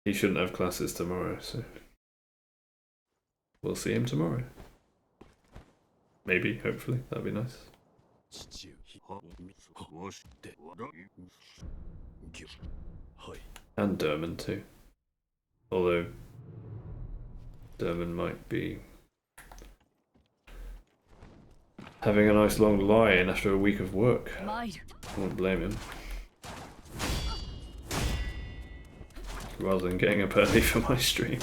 He shouldn't have classes tomorrow, so... We'll see him tomorrow. Maybe, hopefully, that'd be nice. And Derman too. Although Derman might be having a nice long lie-in after a week of work. I won't blame him. Rather than getting up early for my stream.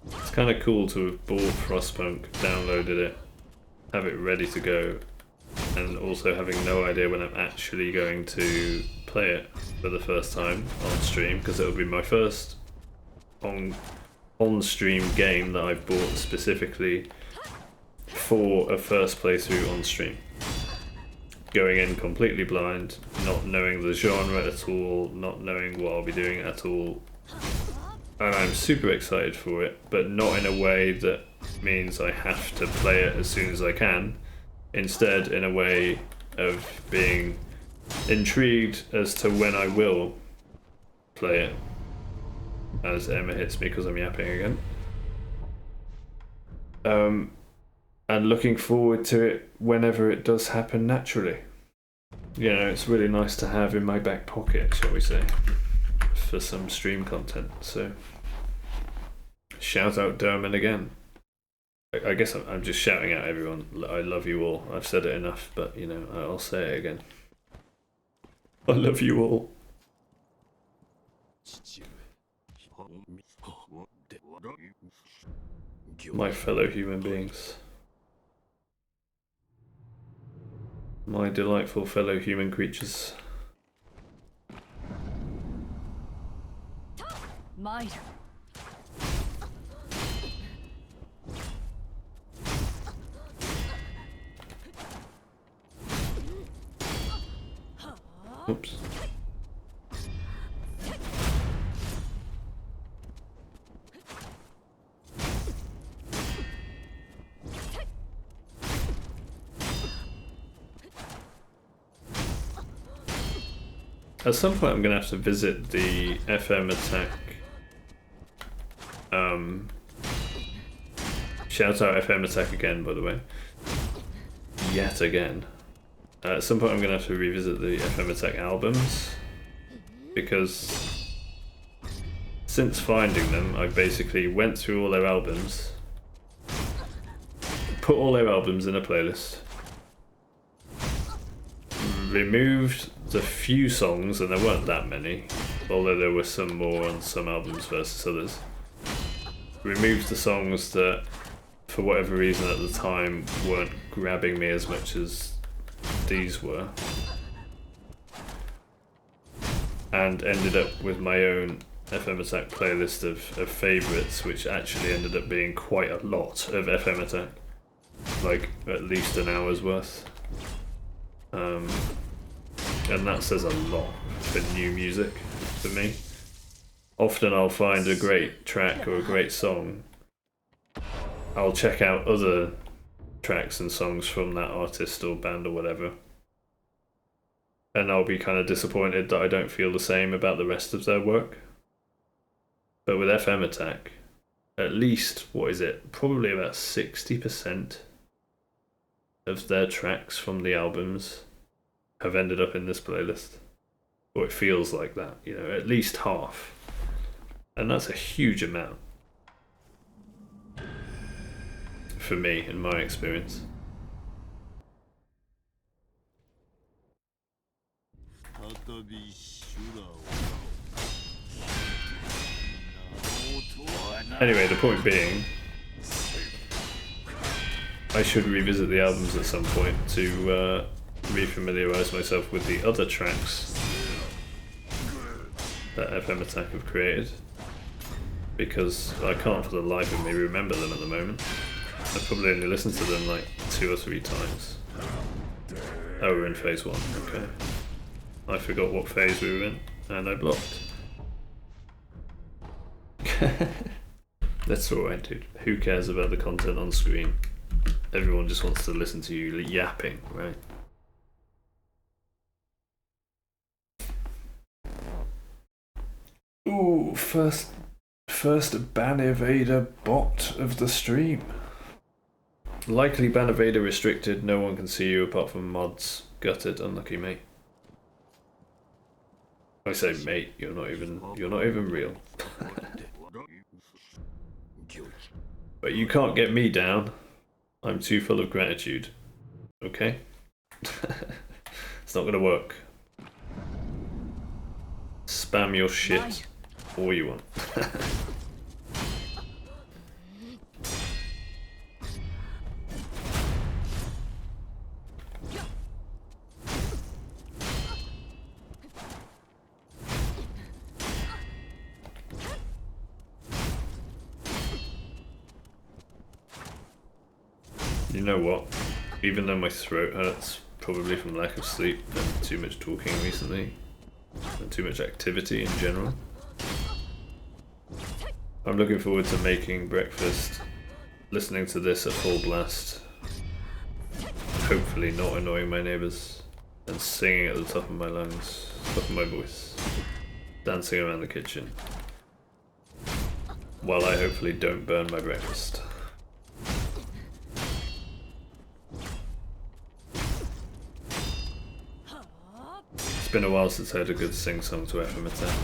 It's kind of cool to have bought Frostpunk, downloaded it, have it ready to go, and also having no idea when I'm actually going to play it for the first time on stream, because it will be my first on-stream game that I've bought specifically for a first playthrough on stream. Going in completely blind, not knowing the genre at all, not knowing what I'll be doing at all. And I'm super excited for it, but not in a way that means I have to play it as soon as I can. Instead, in a way of being intrigued as to when I will play it. As Emma hits me because I'm yapping again. And looking forward to it whenever it does happen naturally. You know, it's really nice to have in my back pocket, shall we say, for some stream content. So, shout out Derman again. I guess I'm just shouting at everyone. I love you all. I've said it enough, but you know, I'll say it again. I love you all. My fellow human beings. My delightful fellow human creatures. Oops. At some point I'm going to have to visit the FM attack. Shout out FM attack again, by the way. Yet again. At some point I'm going to have to revisit the FM attack albums. Because since finding them, I basically went through all their albums. Put all their albums in a playlist. Removed the few songs, and there weren't that many, although there were some more on some albums versus others. Removed the songs that, for whatever reason at the time, weren't grabbing me as much as these were. And ended up with my own FM Attack playlist of favourites, which actually ended up being quite a lot of FM Attack. Like, at least an hour's worth. And that says a lot for new music, for me. Often I'll find a great track or a great song. I'll check out other tracks and songs from that artist or band or whatever. And I'll be kind of disappointed that I don't feel the same about the rest of their work. But with FM Attack, at least, what is it? Probably about 60% of their tracks from the albums have ended up in this playlist. Or it feels like that, you know, at least half. And that's a huge amount. For me, in my experience. Anyway, the point being, I should revisit the albums at some point to refamiliarise myself with the other tracks that FM Attack have created, because I can't for the life of me remember them at the moment. I've probably only listened to them like 2 or 3 times. Oh, we're in phase 1, okay. I forgot what phase we were in, and I blocked. That's alright, dude. Who cares about the content on screen? Everyone just wants to listen to you yapping, right? Ooh, first Ban Evader bot of the stream. Likely Ban Evader restricted, no one can see you apart from mods. Gutted, unlucky mate. I say mate, you're not even real. But you can't get me down. I'm too full of gratitude. Okay? It's not gonna work. Spam your shit all you want. You know what? Even though my throat hurts, probably from lack of sleep and too much talking recently, and too much activity in general, I'm looking forward to making breakfast, listening to this at full blast, hopefully not annoying my neighbours, and singing at the top of my lungs, top of my voice, dancing around the kitchen, while I hopefully don't burn my breakfast. It's been a while since I had a good sing-song to FM Attack.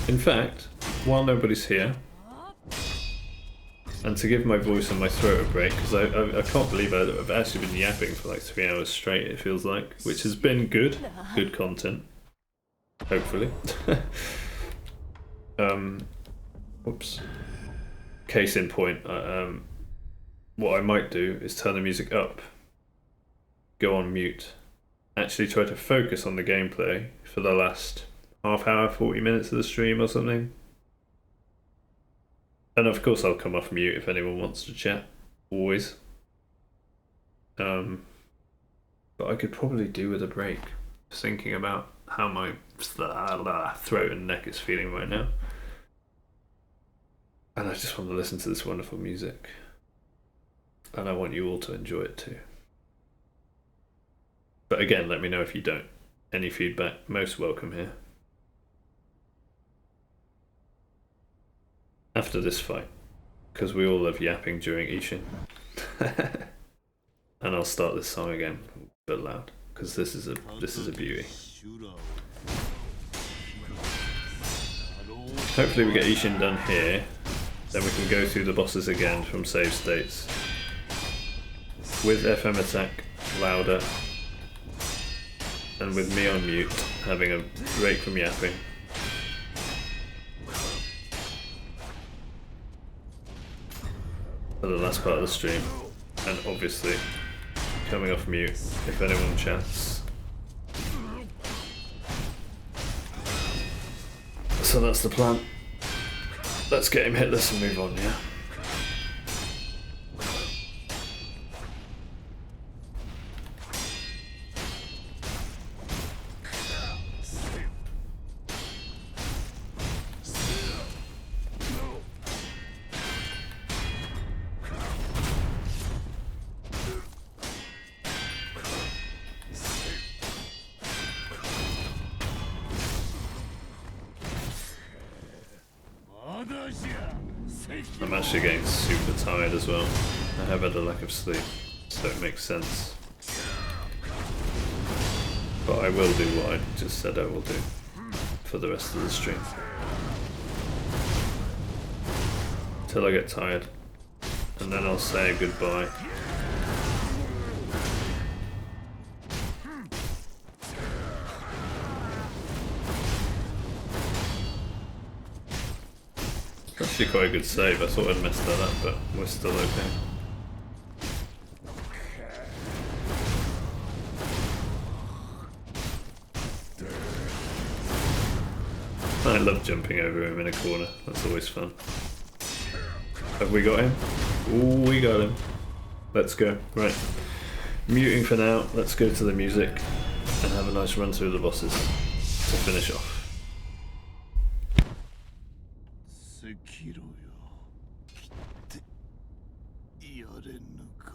In fact, while nobody's here, and to give my voice and my throat a break, because I can't believe I've actually been yapping for like 3 hours straight, it feels like, which has been good content, hopefully. Whoops. Case in point, what I might do is turn the music up, go on mute, actually try to focus on the gameplay for the last half hour, 40 minutes of the stream or something. And of course I'll come off mute if anyone wants to chat, always. But I could probably do with a break, thinking about how my throat and neck is feeling right now. And I just want to listen to this wonderful music. And I want you all to enjoy it too. But again, let me know if you don't. Any feedback, most welcome here. After this fight, because we all love yapping during Ishin. And I'll start this song again, but loud, because this is a beauty. Hopefully we get Ishin done here, then we can go through the bosses again from save states. with FM attack louder and with me on mute, having a break from yapping. For the last part of the stream, and obviously coming off mute if anyone chats. So that's the plan. Let's get him hitless and move on, yeah? I'm actually getting super tired as well. I have had a lack of sleep, so it makes sense. But I will do what I just said I will do for the rest of the stream. Till I get tired. And then I'll say goodbye. Actually quite a good save. I thought I'd messed that up, but we're still okay. I love jumping over him in a corner. That's always fun. Have we got him? Ooh, we got him. Let's go. Right. Muting for now. Let's go to the music and have a nice run through the bosses to finish off. Sekiroよ。切ってやれぬか。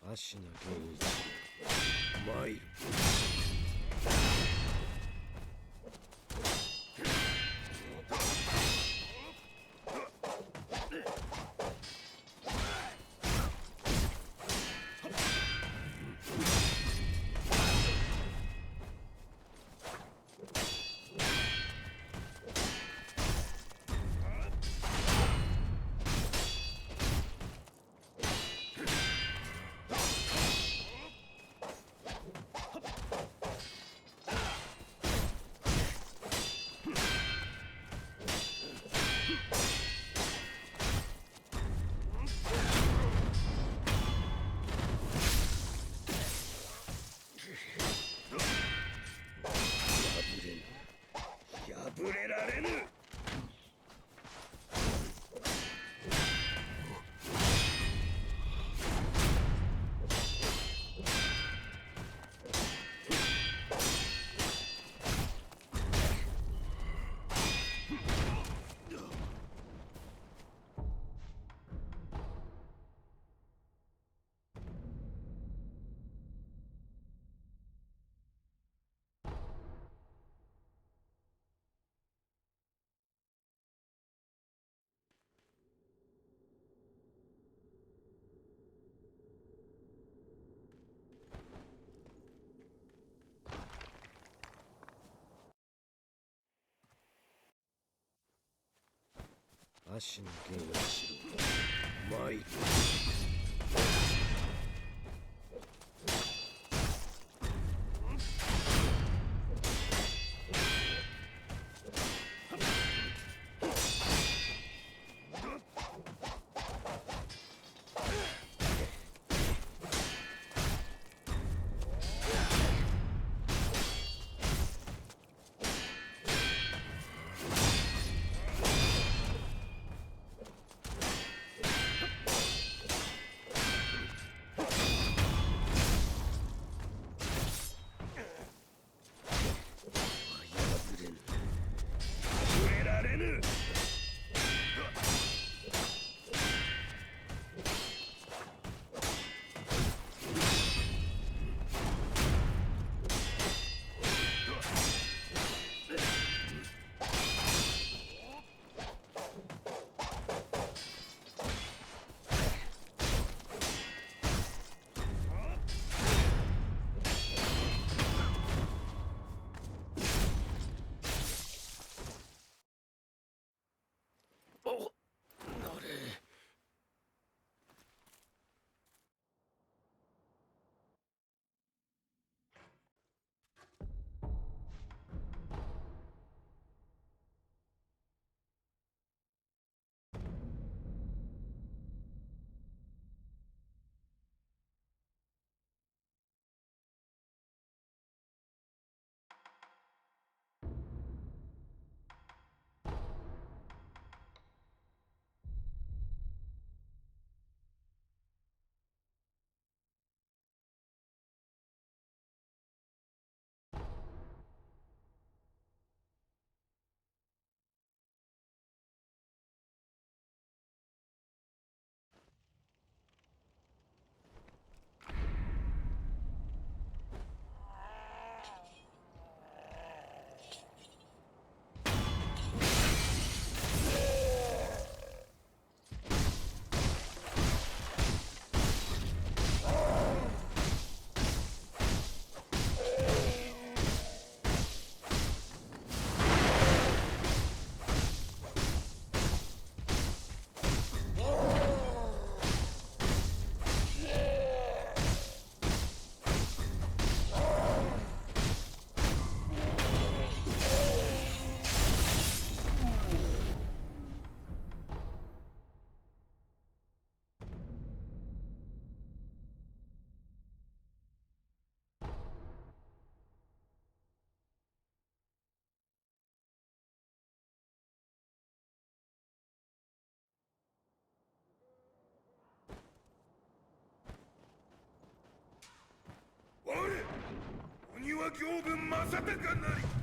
芦名源一参る。破れられぬ。芦野源一郎参る。は行分正隆なり。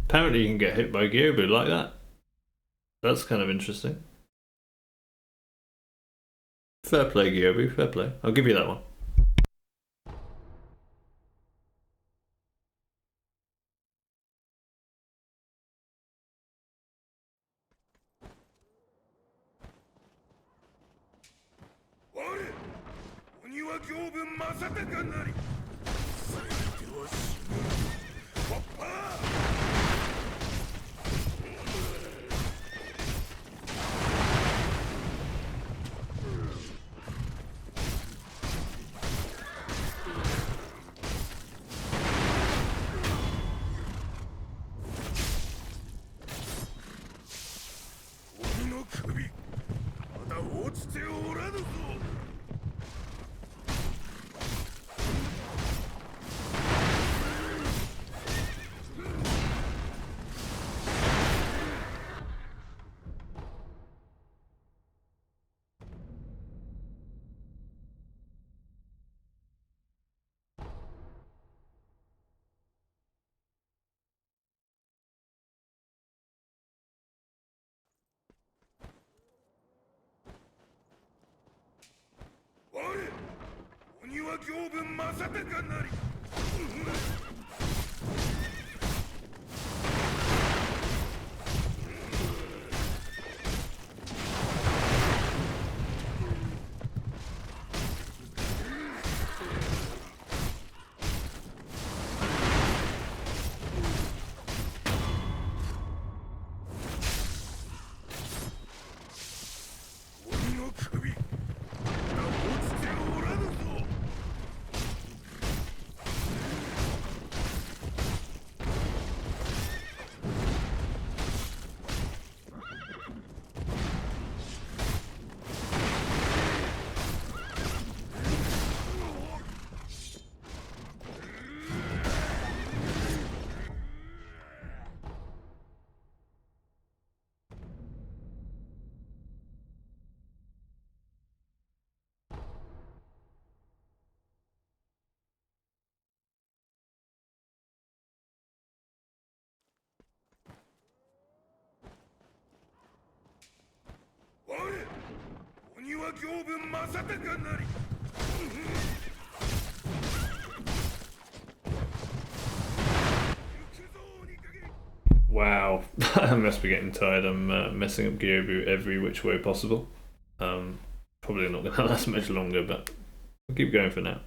Apparently you can get hit by Gyobu like that. That's kind of interesting. Fair play, Gyobu, fair play. I'll give you that one. Wow, I must be getting tired. I'm messing up Gyobu every which way possible. Probably not going to last much longer, but we'll keep going for now.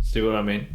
See what I mean?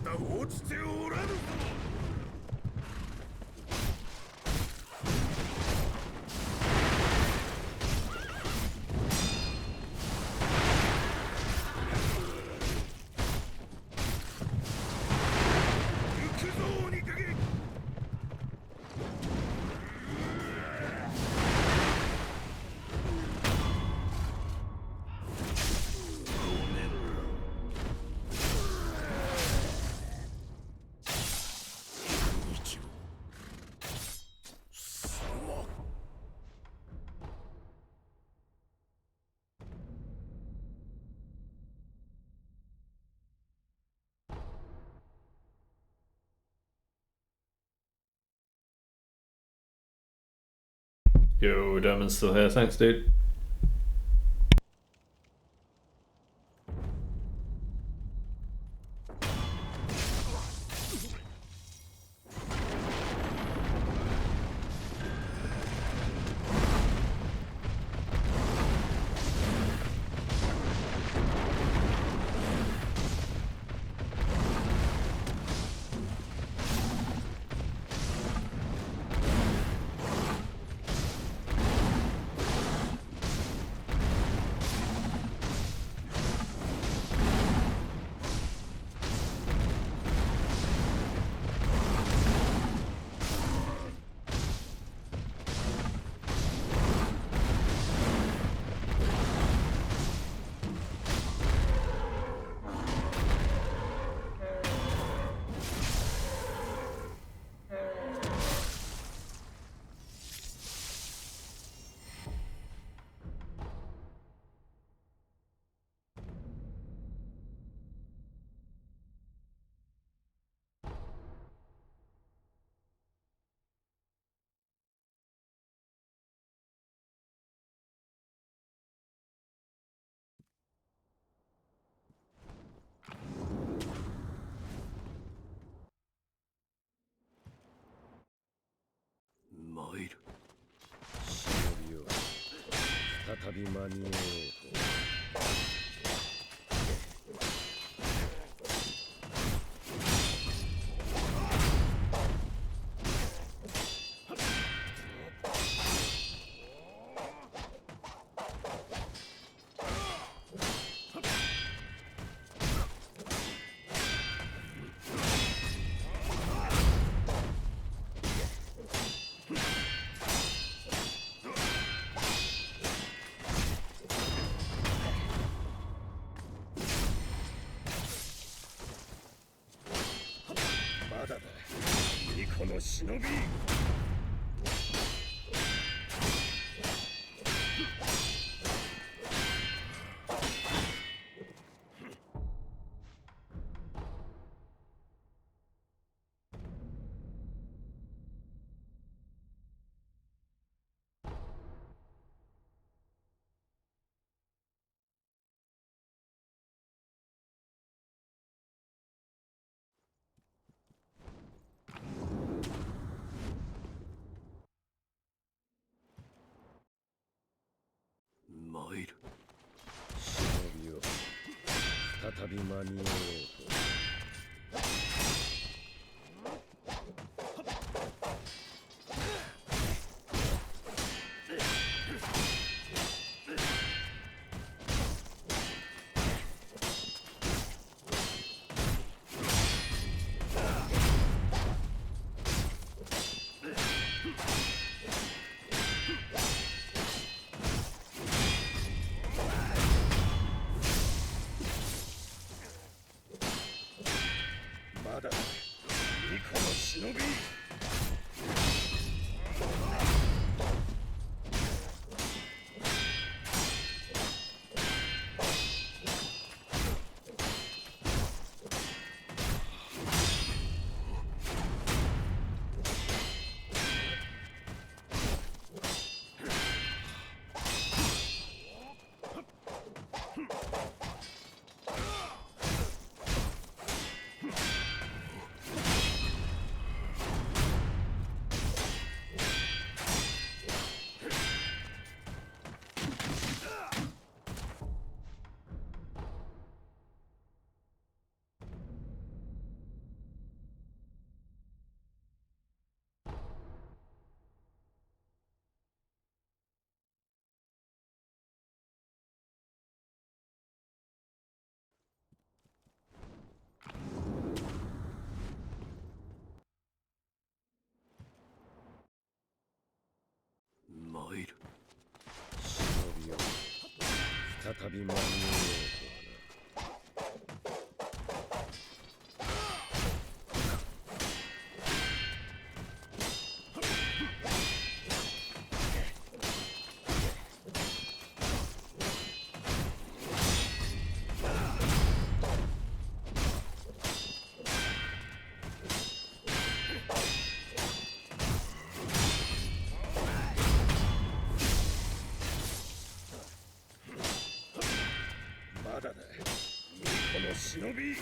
だ落ちておらぬぞ。行くぞ鬼影。Yo, Derman's still here. Thanks, dude.参る。忍びよ再び間に合おうと。まだだ、この忍び。参る。忍びよ再び間に合おうと。まだだ、この忍び。再び間に合おうとはな。まだだ、この忍び。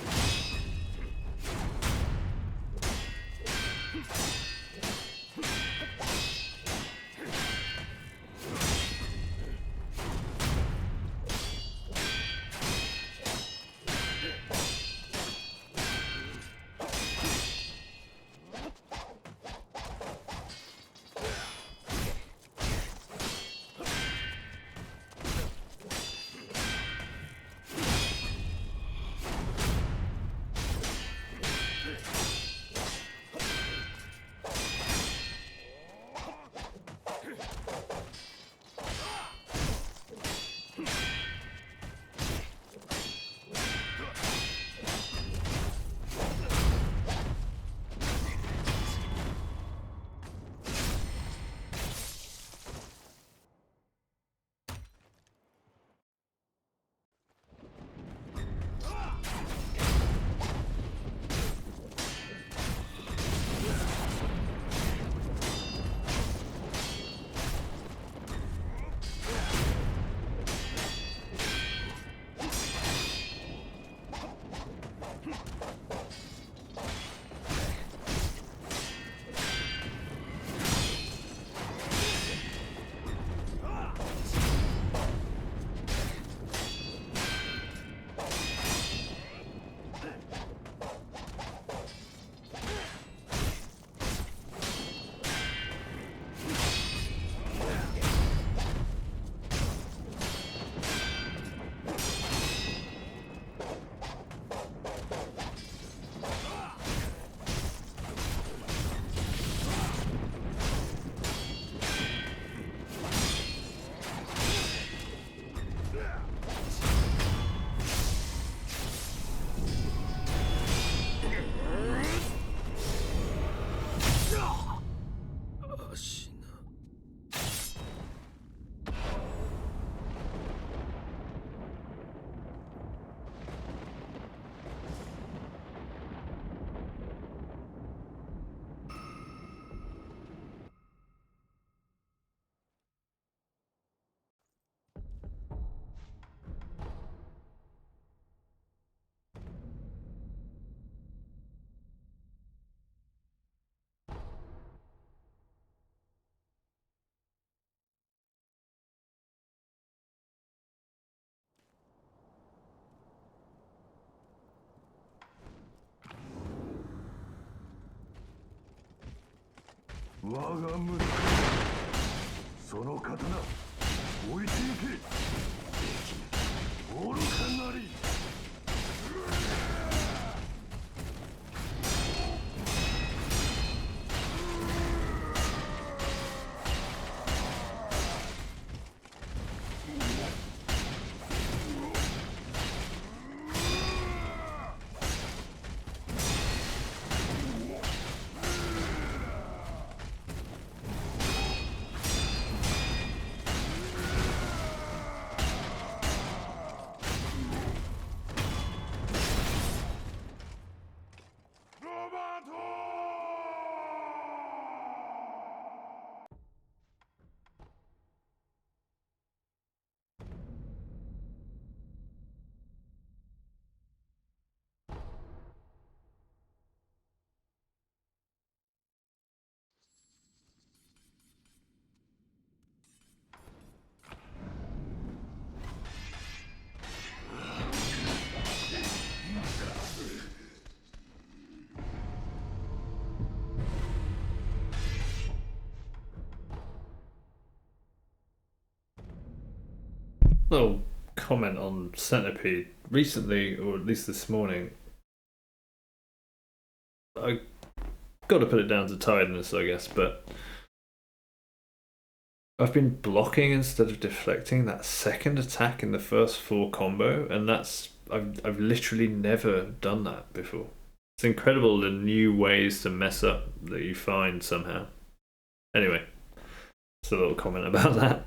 我が息子、その刀置いてゆけ。愚かなり。Little comment on Centipede. Recently, or at least this morning, I got to put it down to tiredness, I guess, but I've been blocking instead of deflecting that second attack in the first 4 combo, and that's I've literally never done that before. It's incredible the new ways to mess up that you find somehow. Anyway, just a little comment about that.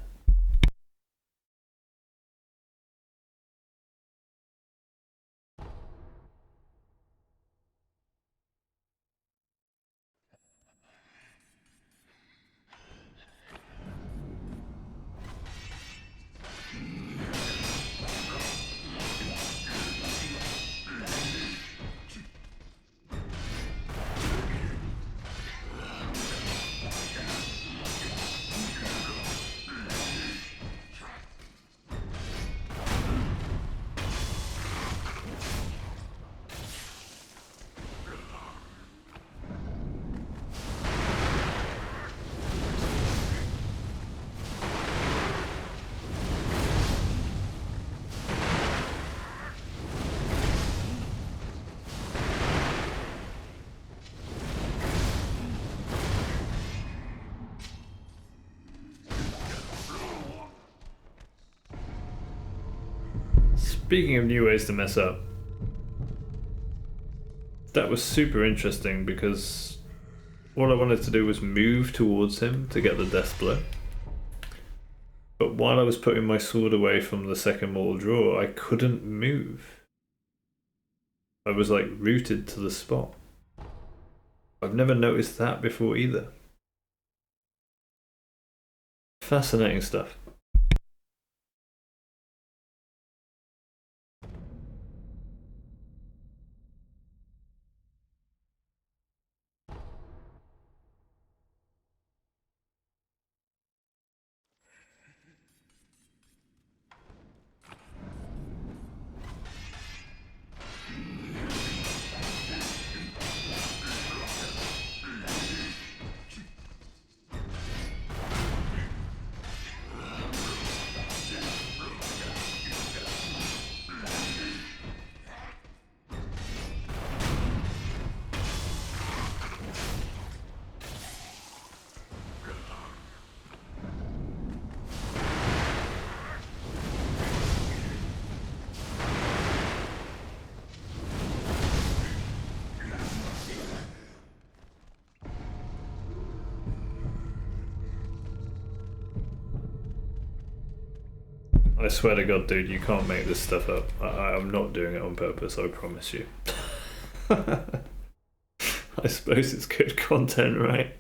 Speaking of new ways to mess up, that was super interesting because all I wanted to do was move towards him to get the death blow. But while I was putting my sword away from the second mortal draw, I couldn't move. I was like rooted to the spot. I've never noticed that before either. Fascinating stuff. I swear to God, dude, you can't make this stuff up. I'm not doing it on purpose, I promise you. I suppose it's good content, right?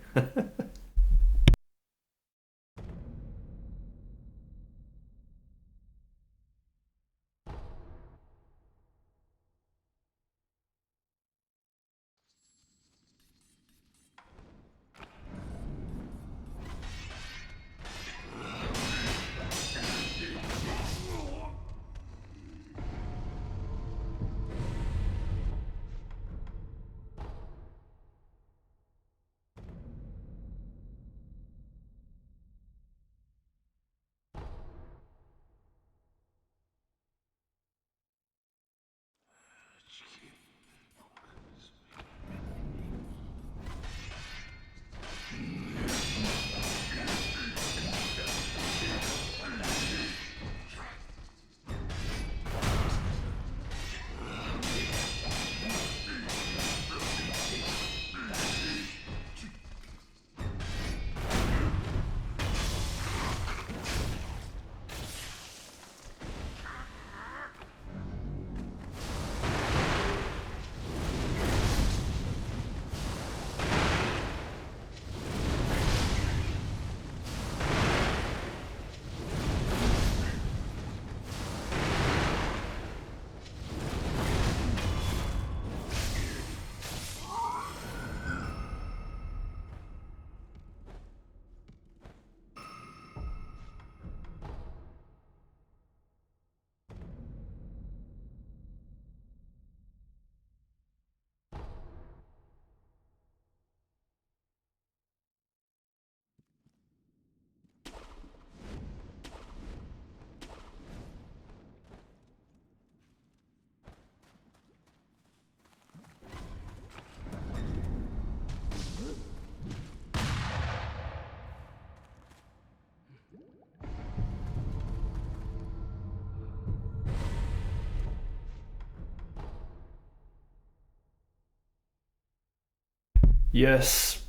Yes,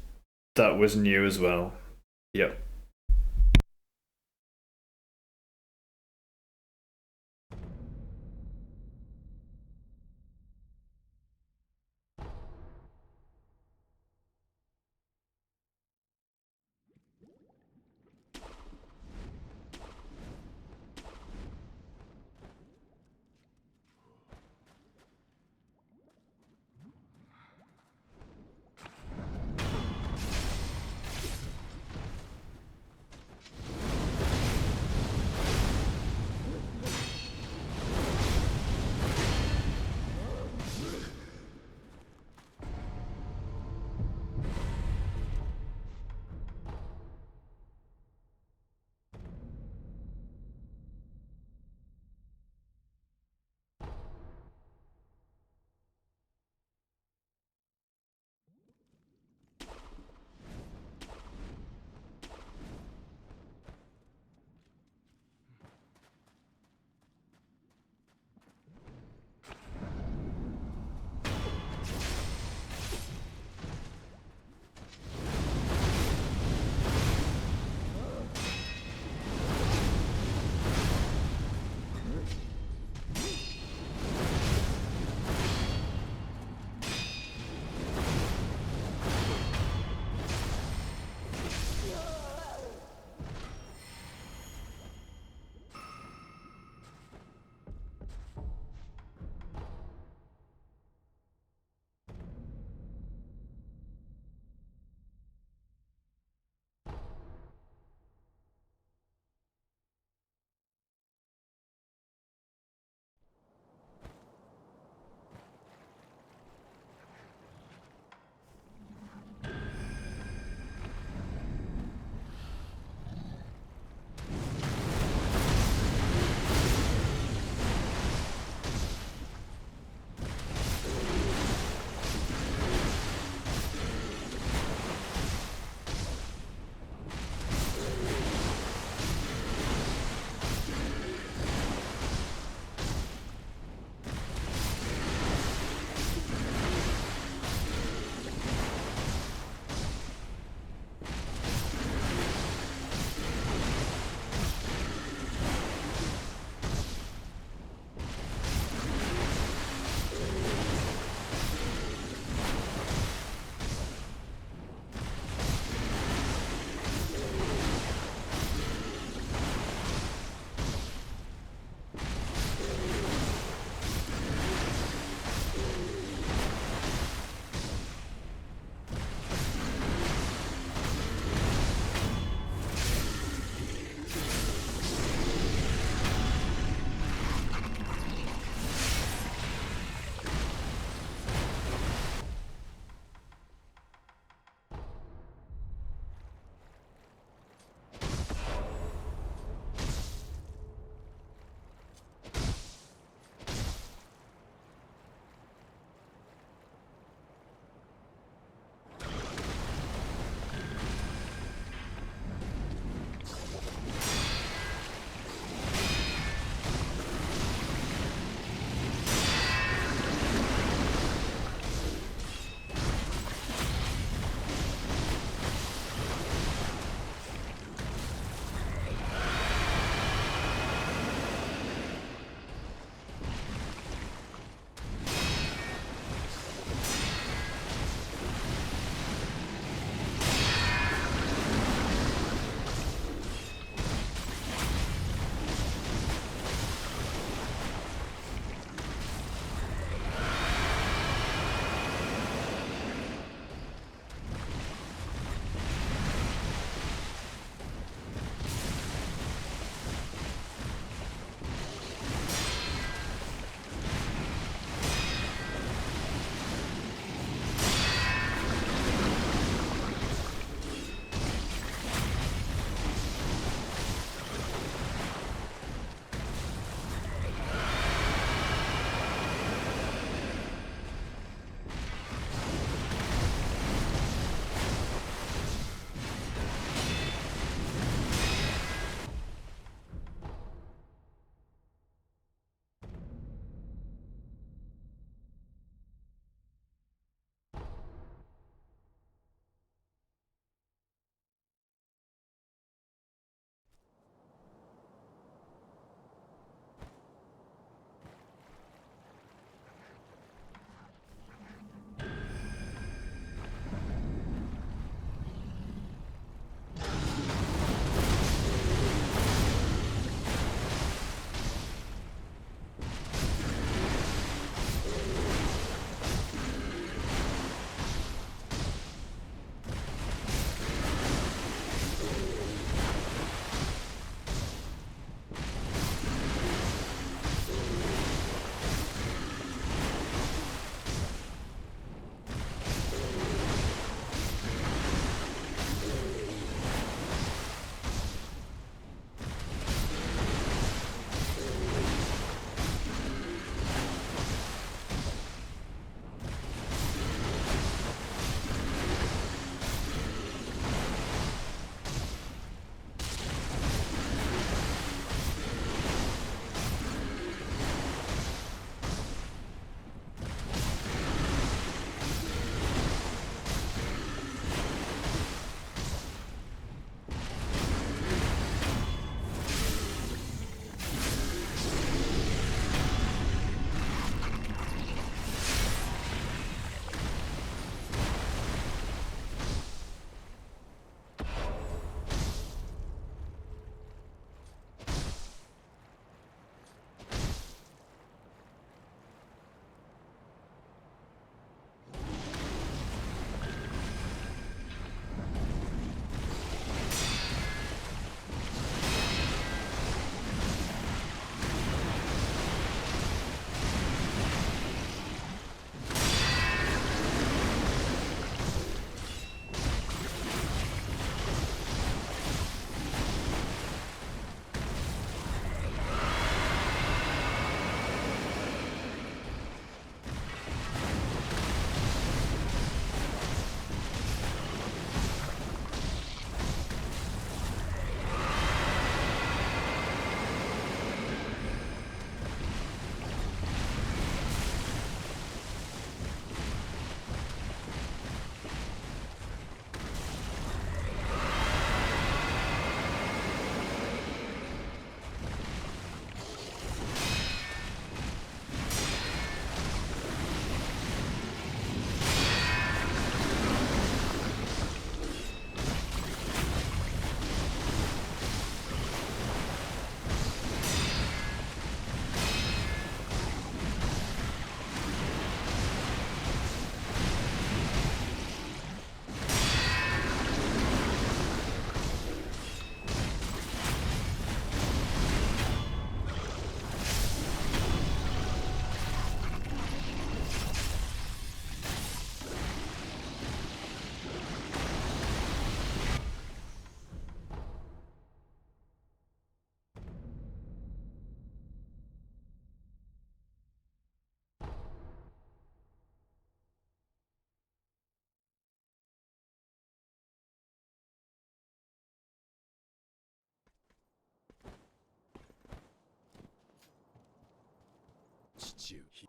that was new as well. Yep.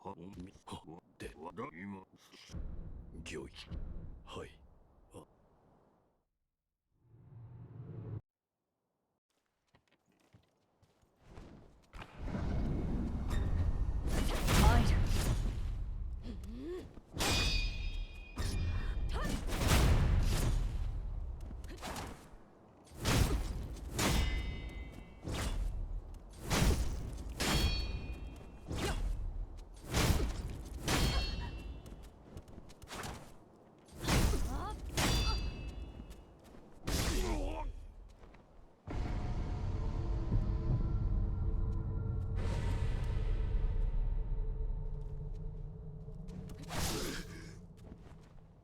はみで今御意。はい。参る。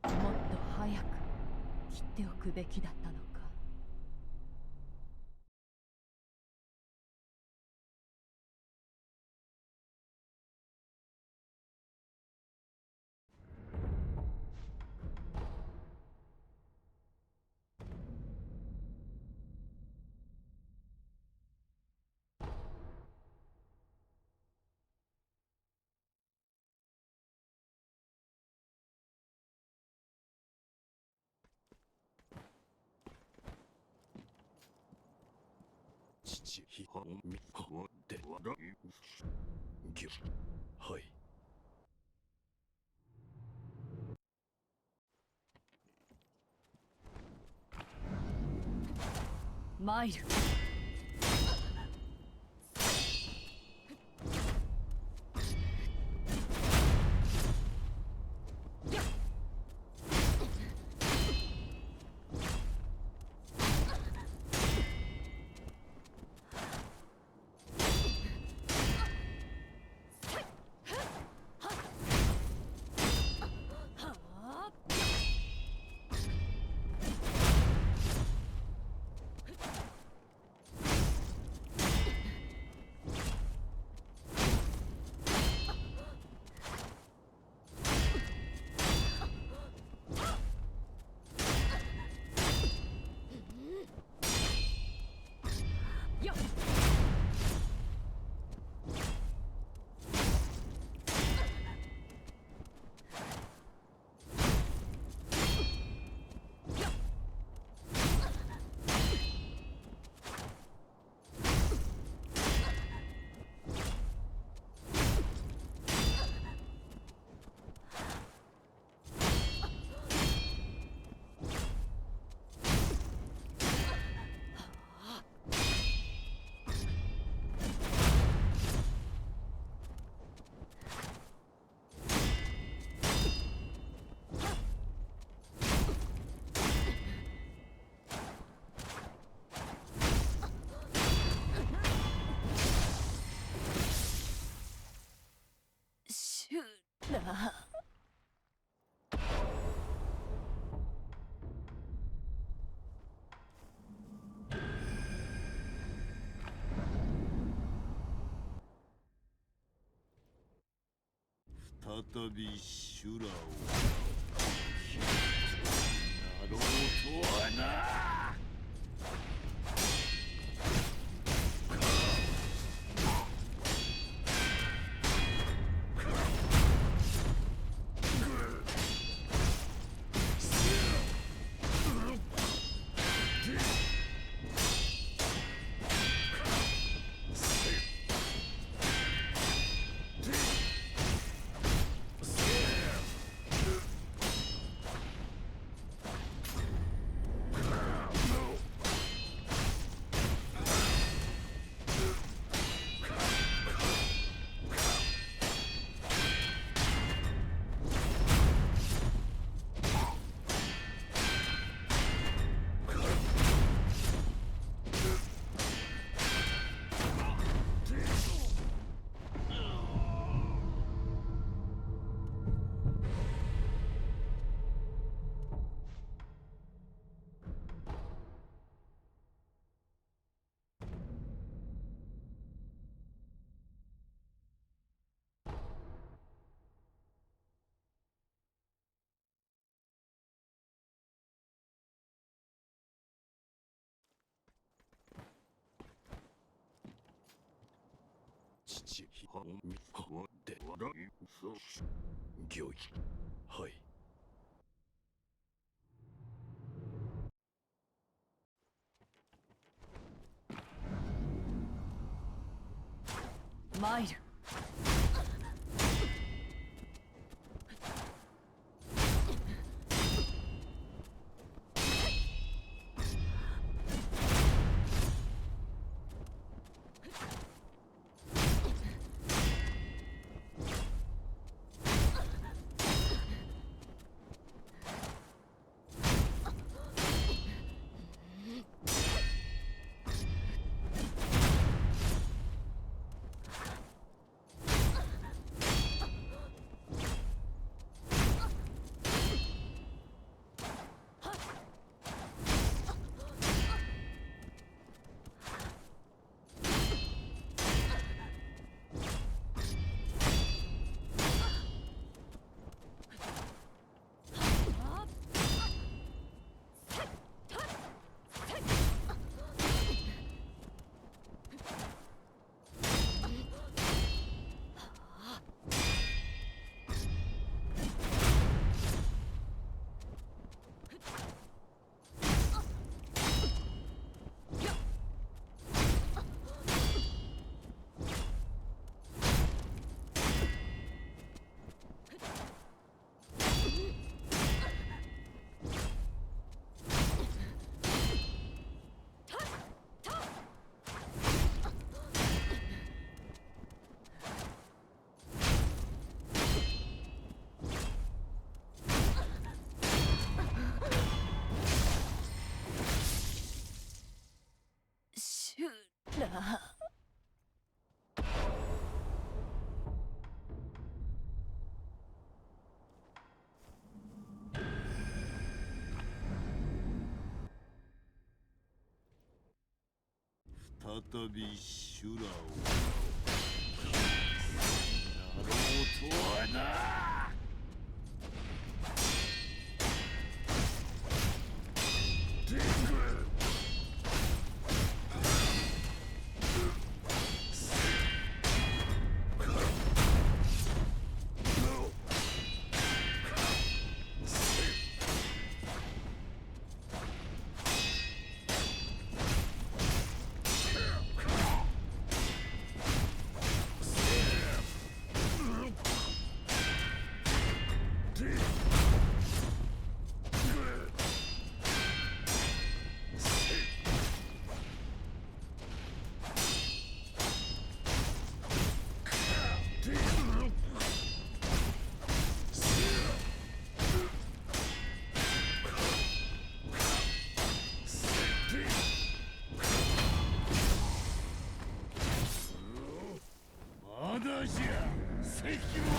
もっと早く切っておくべきだったのか。父はみで御はい。参る。シュラ。再び修羅をなろうとはな。父はみで御意。はい。参る。シュラ。再び修羅をやろうとはな。ディングまだじゃ、関も。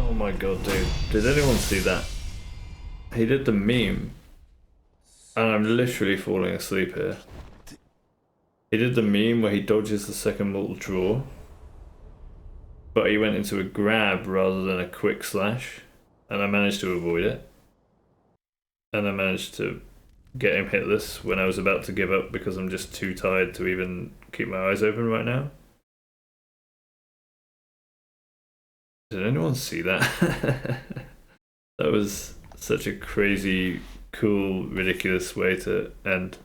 Oh my god, dude. Did anyone see that? He did the meme. And I'm literally falling asleep here. He did the meme where he dodges the second mortal draw. But he went into a grab rather than a quick slash. And I managed to avoid it. And I managed to get him hitless when I was about to give up because I'm just too tired to even keep my eyes open right now. Did anyone see that? That was such a crazy, cool, ridiculous way to end.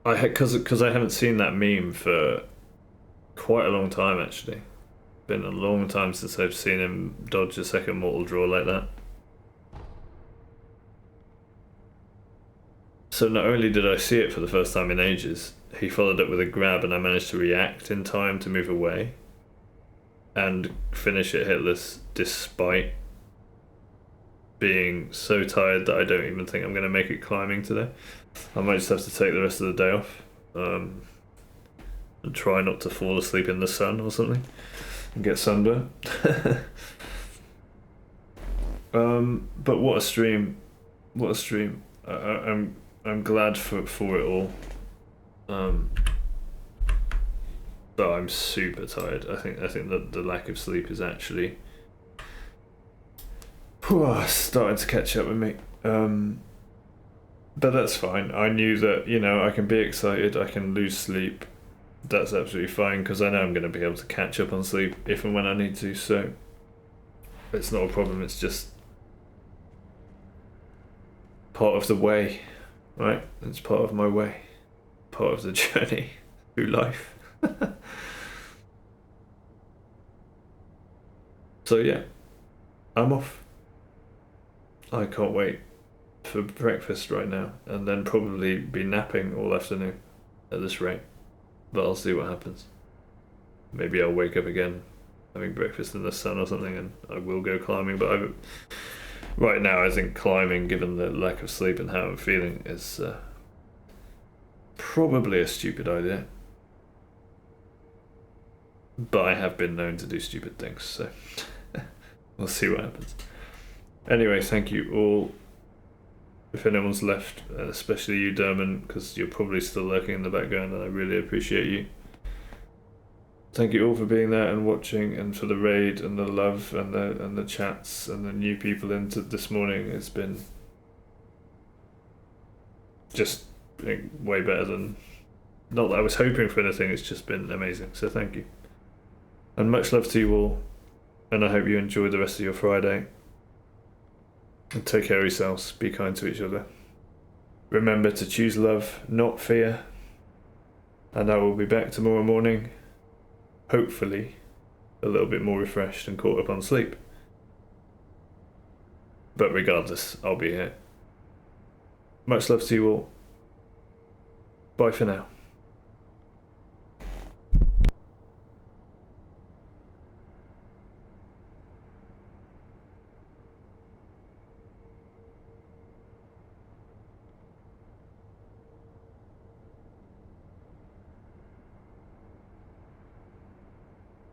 I had because I haven't seen that meme for quite a long time actually. Been a long time since I've seen him dodge a second mortal draw like that. So not only did I see it for the first time in ages, he followed up with a grab and I managed to react in time to move away and finish it hitless despite being so tired that I don't even think I'm going to make it climbing today. I might just have to take the rest of the day off and try not to fall asleep in the sun or something and get sunburn. But what a stream! What a stream! I'm glad for it all. But I'm super tired. I think that the lack of sleep is actually starting to catch up with me. But that's fine. I knew that, you know, I can be excited, I can lose sleep. That's absolutely fine because I know I'm going to be able to catch up on sleep if and when I need to. So it's not a problem. It's just part of the way, right? It's part of my way, part of the journey through life. So yeah, I'm off. I can't wait for breakfast right now and then probably be napping all afternoon at this rate. But I'll see what happens. Maybe I'll wake up again having breakfast in the sun or something and I will go climbing. But right now I think climbing, given the lack of sleep and how I'm feeling, is probably a stupid idea. But I have been known to do stupid things, so we'll see what happens. Anyway, thank you all. If anyone's left, especially you, Derman, because you're probably still lurking in the background and I really appreciate you. Thank you all for being there and watching, and for the raid and the love and the chats and the new people into this morning. It's been just way better than, not that I was hoping for anything, it's just been amazing. So thank you. And much love to you all, and I hope you enjoy the rest of your Friday. And take care of yourselves, be kind to each other. Remember to choose love, not fear. And I will be back tomorrow morning, hopefully a little bit more refreshed and caught up on sleep. But regardless, I'll be here. Much love to you all. Bye for now.